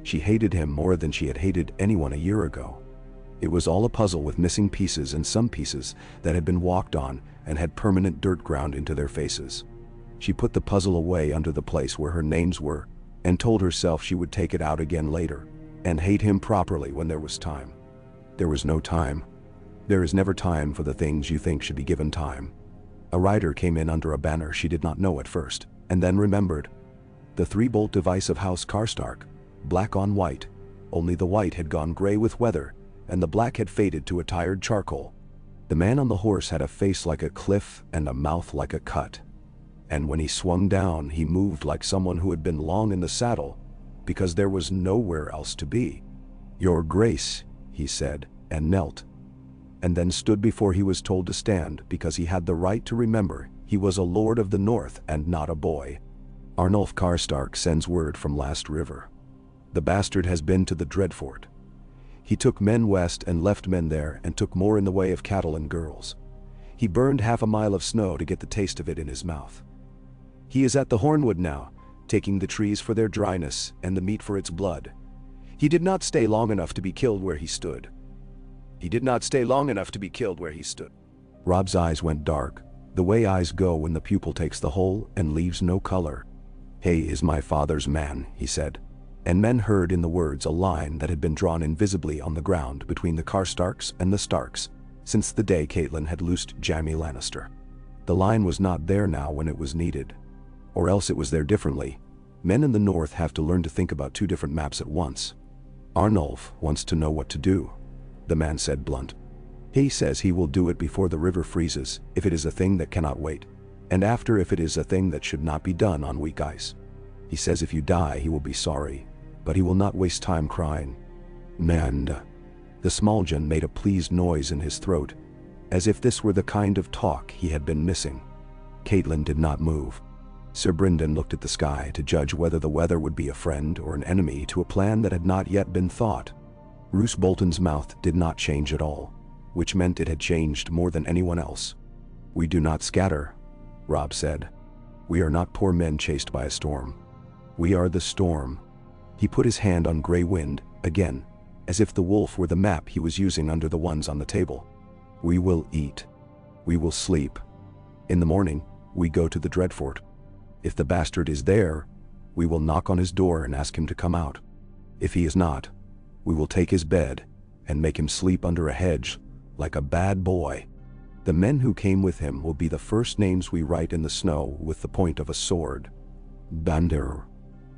She hated him more than she had hated anyone a year ago. It was all a puzzle with missing pieces, and some pieces that had been walked on and had permanent dirt ground into their faces. She put the puzzle away under the place where her names were, and told herself she would take it out again later, and hate him properly when there was time. There was no time. There is never time for the things you think should be given time. A rider came in under a banner she did not know at first, and then remembered. The 3-bolt device of House Karstark, black on white, only the white had gone gray with weather, and the black had faded to a tired charcoal. The man on the horse had a face like a cliff and a mouth like a cut. And when he swung down, he moved like someone who had been long in the saddle, because there was nowhere else to be. "Your Grace," he said, and knelt, and then stood before he was told to stand, because he had the right to remember he was a lord of the north and not a boy. "Arnulf Karstark sends word from Last River. The bastard has been to the Dreadfort. He took men west and left men there, and took more in the way of cattle and girls. He burned half a mile of snow to get the taste of it in his mouth. He is at the Hornwood now, taking the trees for their dryness and the meat for its blood. He did not stay long enough to be killed where he stood. He did not stay long enough to be killed where he stood." Robb's eyes went dark, the way eyes go when the pupil takes the whole and leaves no color. "Hay is my father's man," he said, and men heard in the words a line that had been drawn invisibly on the ground between the Karstarks and the Starks since the day Catelyn had loosed Jaime Lannister. The line was not there now when it was needed. Or else it was there differently. Men in the north have to learn to think about 2 different maps at once. "Arnulf wants to know what to do," the man said blunt. "He says he will do it before the river freezes, if it is a thing that cannot wait, and after if it is a thing that should not be done on weak ice. He says if you die he will be sorry, but he will not waste time crying. Mand. The Smaljun made a pleased noise in his throat, as if this were the kind of talk he had been missing. Catelyn did not move. Sir Brynden looked at the sky to judge whether the weather would be a friend or an enemy to a plan that had not yet been thought. Roose Bolton's mouth did not change at all, which meant it had changed more than anyone else. "We do not scatter," Robb said. "We are not poor men chased by a storm. We are the storm." He put his hand on Grey Wind, again, as if the wolf were the map he was using under the ones on the table. "We will eat. We will sleep. In the morning, we go to the Dreadfort. If the bastard is there, we will knock on his door and ask him to come out. If he is not, we will take his bed and make him sleep under a hedge, like a bad boy. The men who came with him will be the first names we write in the snow with the point of a sword. Bandir."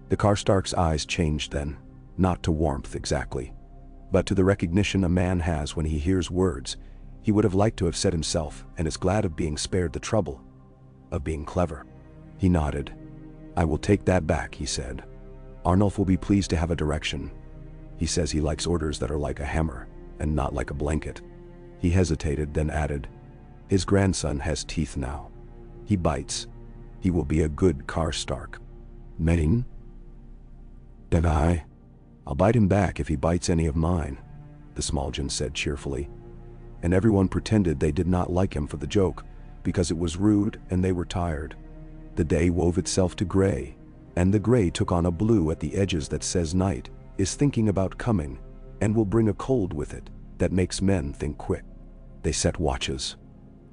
The Karstark's eyes changed then, not to warmth exactly, but to the recognition a man has when he hears words he would have liked to have said himself, and is glad of being spared the trouble of being clever. He nodded. "I will take that back," he said. "Arnulf will be pleased to have a direction. He says he likes orders that are like a hammer, and not like a blanket." He hesitated, then added, "His grandson has teeth now. He bites. He will be a good Karstark." "Menin? Did I? I'll bite him back if he bites any of mine," the Smaljun said cheerfully. And everyone pretended they did not like him for the joke, because it was rude and they were tired. The day wove itself to gray, and the gray took on a blue at the edges that says night is thinking about coming, and will bring a cold with it that makes men think quick. They set watches.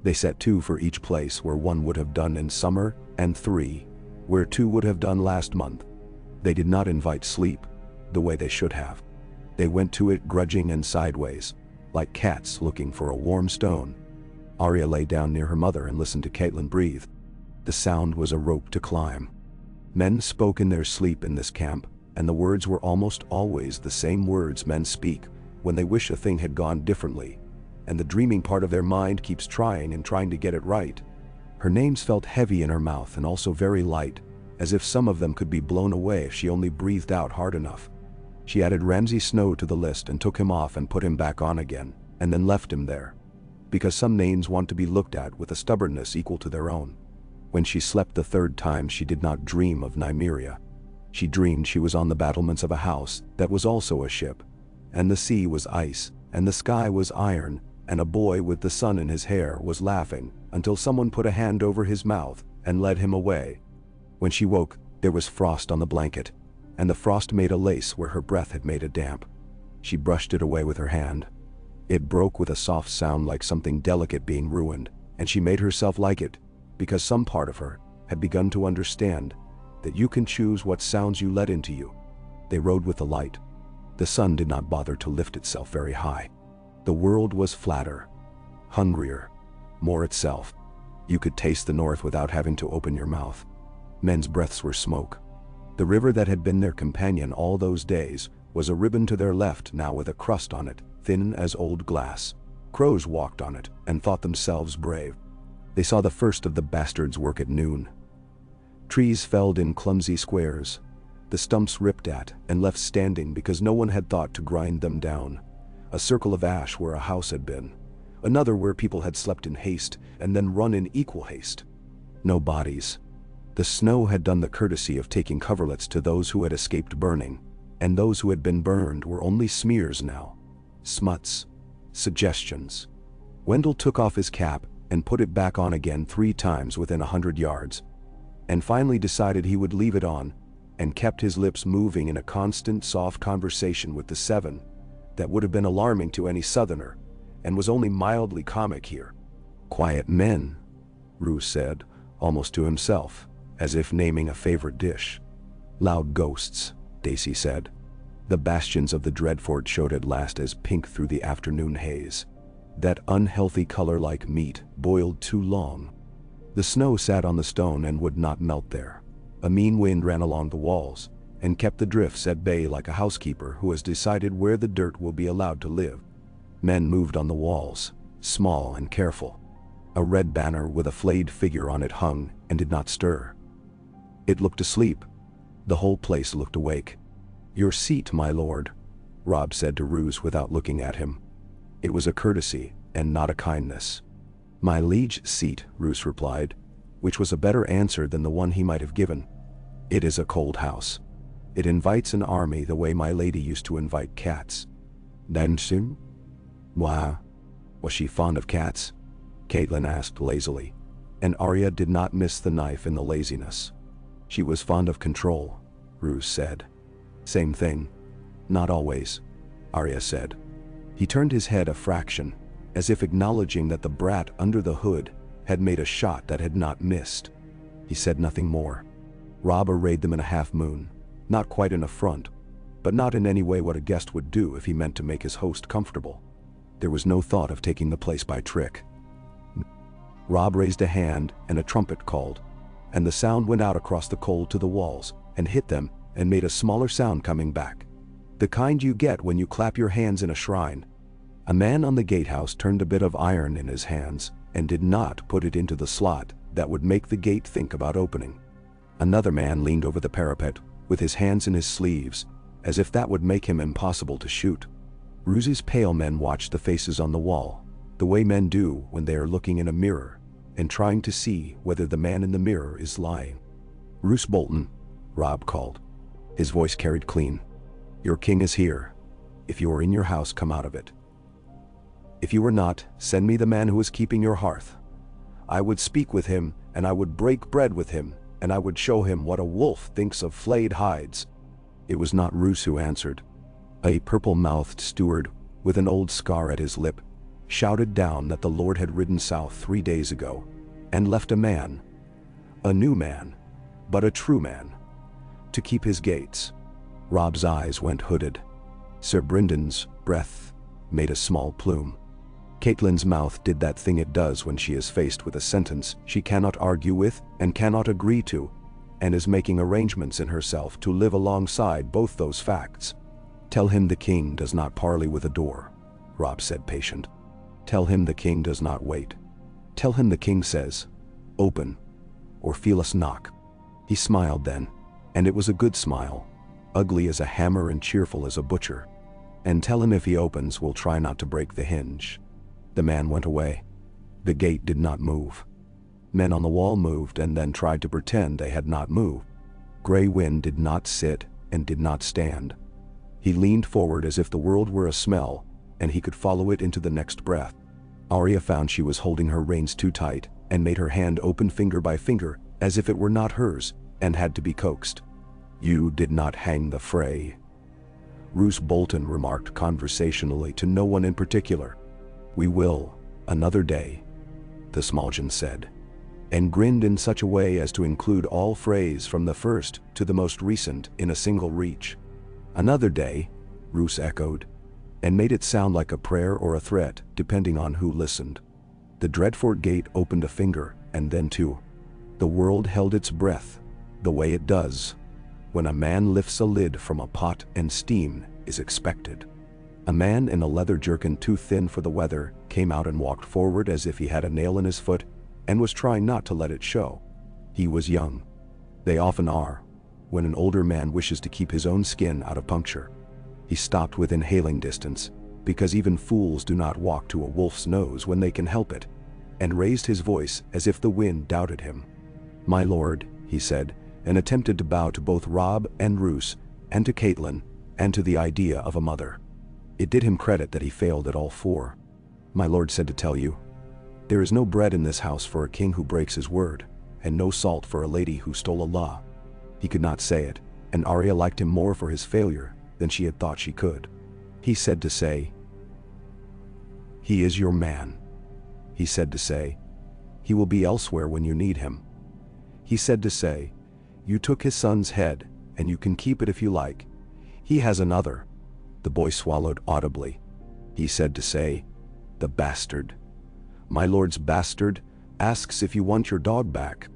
They set 2 for each place where 1 would have done in summer, and 3 where 2 would have done last month. They did not invite sleep, the way they should have. They went to it grudging and sideways, like cats looking for a warm stone. Arya lay down near her mother and listened to Catelyn breathe. The sound was a rope to climb. Men spoke in their sleep in this camp, and the words were almost always the same words men speak when they wish a thing had gone differently, and the dreaming part of their mind keeps trying and trying to get it right. Her names felt heavy in her mouth and also very light, as if some of them could be blown away if she only breathed out hard enough. She added Ramsay Snow to the list and took him off and put him back on again, and then left him there, because some names want to be looked at with a stubbornness equal to their own. When she slept the 3rd time, she did not dream of Nymeria. She dreamed she was on the battlements of a house that was also a ship, and the sea was ice, and the sky was iron, and a boy with the sun in his hair was laughing until someone put a hand over his mouth and led him away. When she woke, there was frost on the blanket, and the frost made a lace where her breath had made a damp. She brushed it away with her hand. It broke with a soft sound like something delicate being ruined, and she made herself like it, because some part of her had begun to understand that you can choose what sounds you let into you. They rode with the light. The sun did not bother to lift itself very high. The world was flatter, hungrier, more itself. You could taste the north without having to open your mouth. Men's breaths were smoke. The river that had been their companion all those days was a ribbon to their left now with a crust on it, thin as old glass. Crows walked on it and thought themselves brave. They saw the first of the bastards work at noon. Trees felled in clumsy squares, the stumps ripped at and left standing because no one had thought to grind them down. A circle of ash where a house had been, another where people had slept in haste and then run in equal haste. No bodies. The snow had done the courtesy of taking coverlets to those who had escaped burning, and those who had been burned were only smears now. Smuts. Suggestions. Wendell took off his cap and put it back on again 3 times within 100 yards, and finally decided he would leave it on, and kept his lips moving in a constant soft conversation with the 7 that would have been alarming to any southerner, and was only mildly comic here. "Quiet men," Roose said, almost to himself, as if naming a favorite dish. "Loud ghosts," Dacey said. The bastions of the Dreadfort showed at last as pink through the afternoon haze. That unhealthy color like meat boiled too long. The snow sat on the stone and would not melt there. A mean wind ran along the walls and kept the drifts at bay like a housekeeper who has decided where the dirt will be allowed to live. Men moved on the walls, small and careful. A red banner with a flayed figure on it hung and did not stir. It looked asleep. The whole place looked awake. "Your seat, my lord," Robb said to Roose without looking at him. It was a courtesy, and not a kindness. "My liege seat," Roose replied, which was a better answer than the one he might have given. "It is a cold house. It invites an army the way my lady used to invite cats." "Dancing? Why? Was she fond of cats?" Catelyn asked lazily, and Arya did not miss the knife in the laziness. "She was fond of control," Roose said. "Same thing. Not always," Arya said. He turned his head a fraction, as if acknowledging that the brat under the hood had made a shot that had not missed. He said nothing more. Robb arrayed them in a half-moon, not quite an affront, but not in any way what a guest would do if he meant to make his host comfortable. There was no thought of taking the place by trick. Robb raised a hand and a trumpet called, and the sound went out across the cold to the walls and hit them and made a smaller sound coming back. The kind you get when you clap your hands in a shrine. A man on the gatehouse turned a bit of iron in his hands and did not put it into the slot that would make the gate think about opening. Another man leaned over the parapet with his hands in his sleeves, as if that would make him impossible to shoot. Roose's pale men watched the faces on the wall, the way men do when they are looking in a mirror and trying to see whether the man in the mirror is lying. "Roose Bolton," Robb called. His voice carried clean. "Your king is here. If you are in your house, come out of it. If you are not, send me the man who is keeping your hearth. I would speak with him, and I would break bread with him, and I would show him what a wolf thinks of flayed hides." It was not Roose who answered. A purple-mouthed steward, with an old scar at his lip, shouted down that the Lord had ridden south 3 days ago, and left a man, a new man, but a true man, to keep his gates. Robb's eyes went hooded. Sir Bryndon's breath made a small plume. Catelyn's mouth did that thing it does when she is faced with a sentence she cannot argue with and cannot agree to, and is making arrangements in herself to live alongside both those facts. "Tell him the king does not parley with a door," Robb said, patient. "Tell him the king does not wait. Tell him the king says, 'Open,' or 'Feel us knock.'" He smiled then, and it was a good smile, ugly as a hammer and cheerful as a butcher. "And tell him if he opens, we'll try not to break the hinge." The man went away. The gate did not move. Men on the wall moved and then tried to pretend they had not moved. Grey Wind did not sit and did not stand. He leaned forward as if the world were a smell, and he could follow it into the next breath. Arya found she was holding her reins too tight, and made her hand open finger by finger, as if it were not hers, and had to be coaxed. "You did not hang the Frey," Roose Bolton remarked conversationally to no one in particular. "We will, another day," the Smaljan said, and grinned in such a way as to include all Freys from the first to the most recent in a single reach. "Another day," Roose echoed, and made it sound like a prayer or a threat, depending on who listened. The Dreadfort gate opened a finger, and then two. The world held its breath, the way it does when a man lifts a lid from a pot and steam is expected. A man in a leather jerkin too thin for the weather came out and walked forward as if he had a nail in his foot and was trying not to let it show. He was young. They often are, when an older man wishes to keep his own skin out of puncture. He stopped within hailing distance, because even fools do not walk to a wolf's nose when they can help it, and raised his voice as if the wind doubted him. "My lord," he said, and attempted to bow to both Robb and Roose, and to Catelyn, and to the idea of a mother. It did him credit that he failed at all four. "My lord said to tell you, there is no bread in this house for a king who breaks his word, and no salt for a lady who stole a law." He could not say it, and Arya liked him more for his failure than she had thought she could. He said to say, "He is your man." He said to say, "He will be elsewhere when you need him." He said to say, "You took his son's head, and you can keep it if you like. He has another." The boy swallowed audibly. He said to say, "The bastard. My lord's bastard asks if you want your dog back."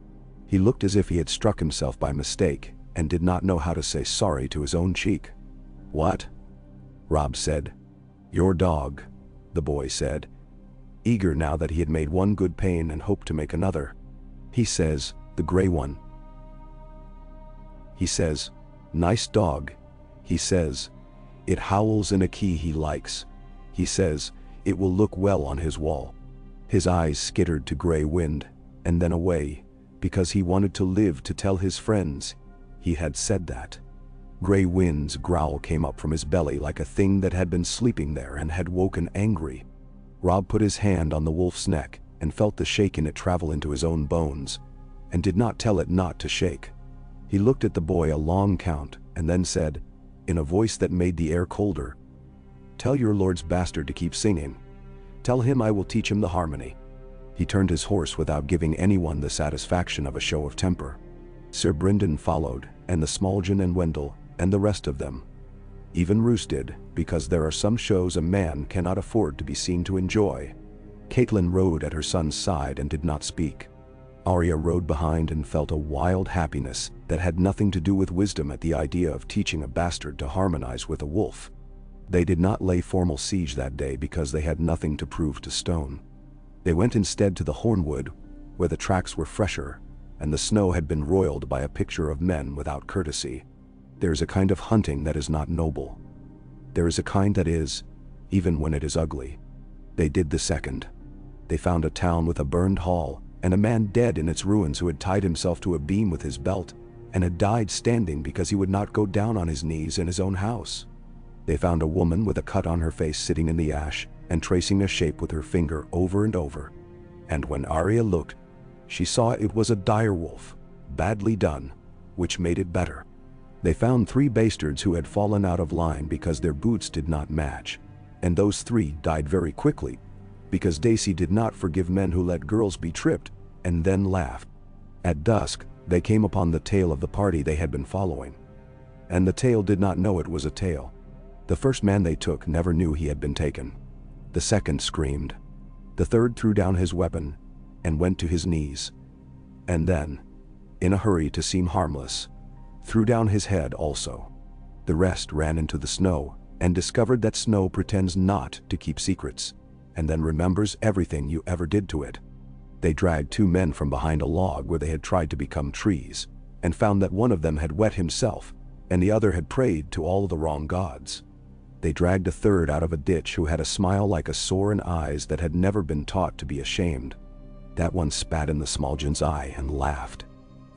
He looked as if he had struck himself by mistake, and did not know how to say sorry to his own cheek. "What?" Robb said. "Your dog," the boy said, eager now that he had made one good pain and hoped to make another. "He says, the gray one. He says, 'Nice dog. He says, it howls in a key he likes. He says, it will look well on his wall. His eyes skittered to gray wind, and then away, because he wanted to live to tell his friends he had said that. Gray Wind's growl came up from his belly like a thing that had been sleeping there and had woken angry. Robb put his hand on the wolf's neck and felt the shake in it travel into his own bones, and did not tell it not to shake. He looked at the boy a long count and then said, in a voice that made the air colder, "Tell your lord's bastard to keep singing. Tell him I will teach him the harmony." He turned his horse without giving anyone the satisfaction of a show of temper. Sir Brynden followed, and the Smallgen and Wendell, and the rest of them. Even Roose did, because there are some shows a man cannot afford to be seen to enjoy. Catelyn rode at her son's side and did not speak. Arya rode behind and felt a wild happiness that had nothing to do with wisdom at the idea of teaching a bastard to harmonize with a wolf. They did not lay formal siege that day because they had nothing to prove to Stone. They went instead to the Hornwood, where the tracks were fresher, and the snow had been roiled by a picture of men without courtesy. There is a kind of hunting that is not noble. There is a kind that is, even when it is ugly. They did the second. They found a town with a burned hall, and a man dead in its ruins who had tied himself to a beam with his belt, and had died standing because he would not go down on his knees in his own house. They found a woman with a cut on her face sitting in the ash, and tracing a shape with her finger over and over. And when Arya looked, she saw it was a direwolf, badly done, which made it better. They found 3 bastards who had fallen out of line because their boots did not match, and those 3 died very quickly, because Daisy did not forgive men who let girls be tripped, and then laughed. At dusk, they came upon the tail of the party they had been following. And the tail did not know it was a tail. The first man they took never knew he had been taken. The second screamed. The third threw down his weapon and went to his knees. And then, in a hurry to seem harmless, threw down his head also. The rest ran into the snow and discovered that snow pretends not to keep secrets, and then remembers everything you ever did to it. They dragged 2 men from behind a log where they had tried to become trees, and found that one of them had wet himself, and the other had prayed to all the wrong gods. They dragged a third out of a ditch who had a smile like a sore and eyes that had never been taught to be ashamed. That one spat in the Smallgen's eye and laughed,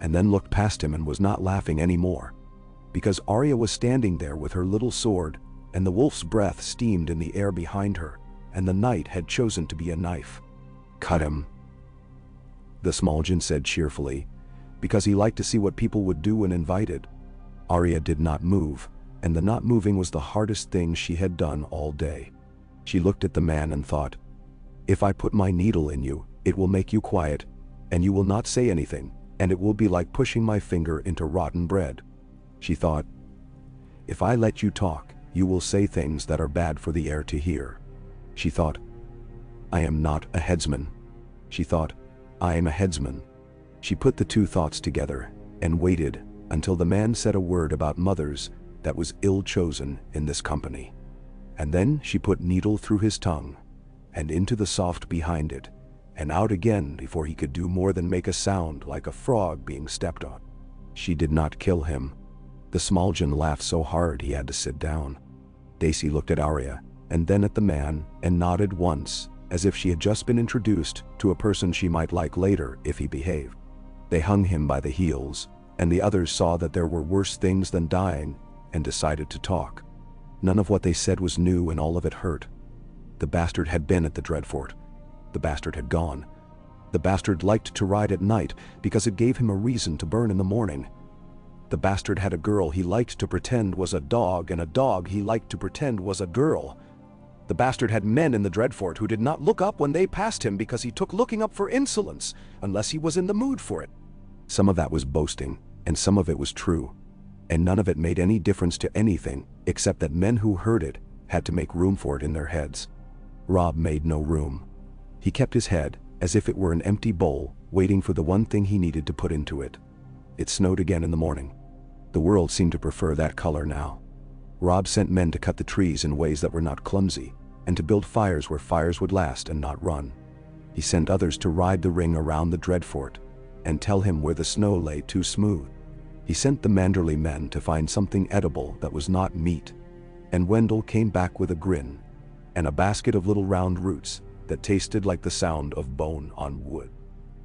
and then looked past him and was not laughing anymore, because Arya was standing there with her little sword, and the wolf's breath steamed in the air behind her, and the knight had chosen to be a knife. "Cut him," the Smallgen said cheerfully, because he liked to see what people would do when invited. Arya did not move, and the not moving was the hardest thing she had done all day. She looked at the man and thought, "If I put my needle in you, it will make you quiet, and you will not say anything, and it will be like pushing my finger into rotten bread." She thought, "If I let you talk, you will say things that are bad for the air to hear." She thought, "I am not a headsman." She thought, "I am a headsman." She put the 2 thoughts together and waited until the man said a word about mothers that was ill-chosen in this company. And then she put needle through his tongue, and into the soft behind it, and out again before he could do more than make a sound like a frog being stepped on. She did not kill him. The Smallgen laughed so hard he had to sit down. Daisy looked at Arya, and then at the man, and nodded once, as if she had just been introduced to a person she might like later if he behaved. They hung him by the heels, and the others saw that there were worse things than dying, and decided to talk. None of what they said was new, and all of it hurt. The bastard had been at the Dreadfort. The bastard had gone. The bastard liked to ride at night because it gave him a reason to burn in the morning. The bastard had a girl he liked to pretend was a dog, and a dog he liked to pretend was a girl. The bastard had men in the Dreadfort who did not look up when they passed him because he took looking up for insolence, unless he was in the mood for it. Some of that was boasting, and some of it was true, and none of it made any difference to anything except that men who heard it had to make room for it in their heads. Robb made no room. He kept his head as if it were an empty bowl, waiting for the one thing he needed to put into it. It snowed again in the morning. The world seemed to prefer that color now. Robb sent men to cut the trees in ways that were not clumsy, and to build fires where fires would last and not run. He sent others to ride the ring around the Dreadfort, and tell him where the snow lay too smooth. He sent the Manderley men to find something edible that was not meat, and Wendell came back with a grin and a basket of little round roots that tasted like the sound of bone on wood.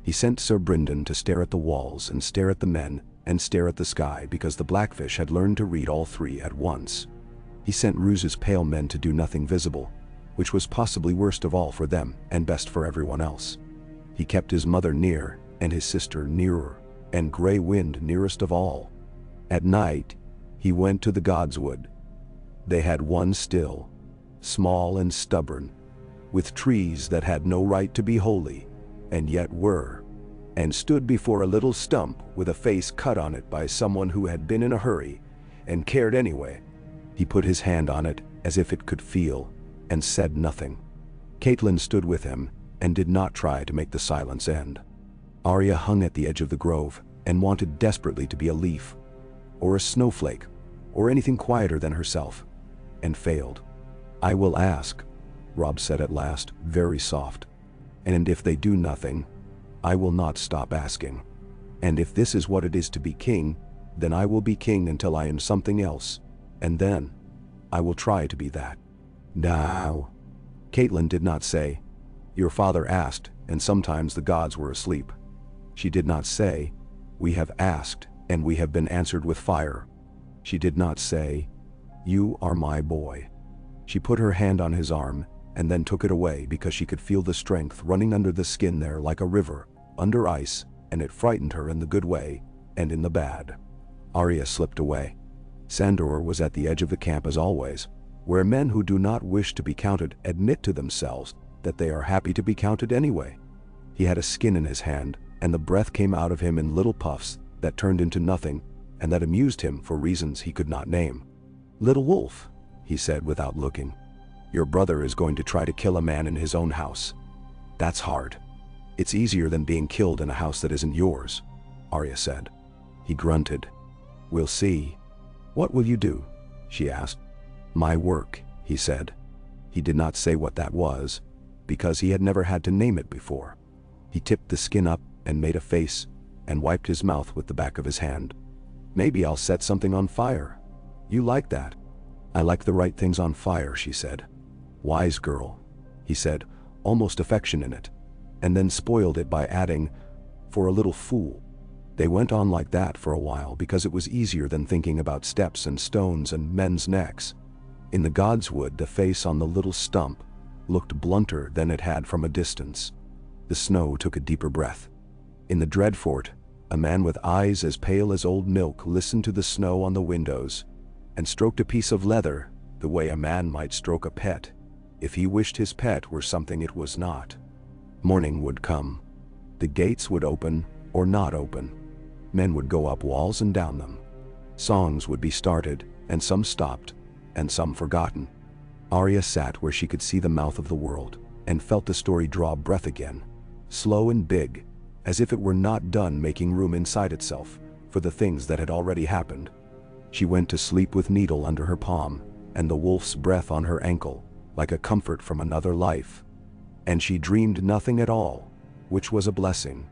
He sent Sir Brynden to stare at the walls and stare at the men and stare at the sky, because the Blackfish had learned to read all three at once. He sent Roose's pale men to do nothing visible, which was possibly worst of all for them and best for everyone else. He kept his mother near and his sister nearer, and Grey Wind nearest of all. At night, he went to the Godswood. They had one still, small and stubborn, with trees that had no right to be holy, and yet were, and stood before a little stump with a face cut on it by someone who had been in a hurry and cared anyway. He put his hand on it as if it could feel, and said nothing. Catelyn stood with him and did not try to make the silence end. Arya hung at the edge of the grove and wanted desperately to be a leaf, or a snowflake, or anything quieter than herself, and failed. "I will ask," Robb said at last, very soft. "And if they do nothing, I will not stop asking. And if this is what it is to be king, then I will be king until I am something else, and then I will try to be that." Now, Catelyn did not say, "Your father asked, and sometimes the gods were asleep." She did not say, "We have asked, and we have been answered with fire." She did not say, "You are my boy." She put her hand on his arm and then took it away, because she could feel the strength running under the skin there like a river, under ice, and it frightened her in the good way and in the bad. Arya slipped away. Sandor was at the edge of the camp as always, where men who do not wish to be counted admit to themselves that they are happy to be counted anyway. He had a skin in his hand, and the breath came out of him in little puffs that turned into nothing, and that amused him for reasons he could not name. "Little wolf," he said without looking, "your brother is going to try to kill a man in his own house. That's hard." "It's easier than being killed in a house that isn't yours," Arya said. He grunted. "We'll see." "What will you do?" she asked. "My work," he said. He did not say what that was, because he had never had to name it before. He tipped the skin up and made a face, and wiped his mouth with the back of his hand. "Maybe I'll set something on fire. You like that?" "I like the right things on fire," she said. "Wise girl," he said, almost affection in it, and then spoiled it by adding, "for a little fool." They went on like that for a while, because it was easier than thinking about steps and stones and men's necks. In the Godswood, the face on the little stump looked blunter than it had from a distance. The snow took a deeper breath. In the Dreadfort, a man with eyes as pale as old milk listened to the snow on the windows and stroked a piece of leather the way a man might stroke a pet, if he wished his pet were something it was not. Morning would come. The gates would open or not open. Men would go up walls and down them. Songs would be started, and some stopped, and some forgotten. Arya sat where she could see the mouth of the world, and felt the story draw breath again, slow and big, as if it were not done making room inside itself for the things that had already happened. She went to sleep with Needle under her palm, and the wolf's breath on her ankle, like a comfort from another life. And she dreamed nothing at all, which was a blessing.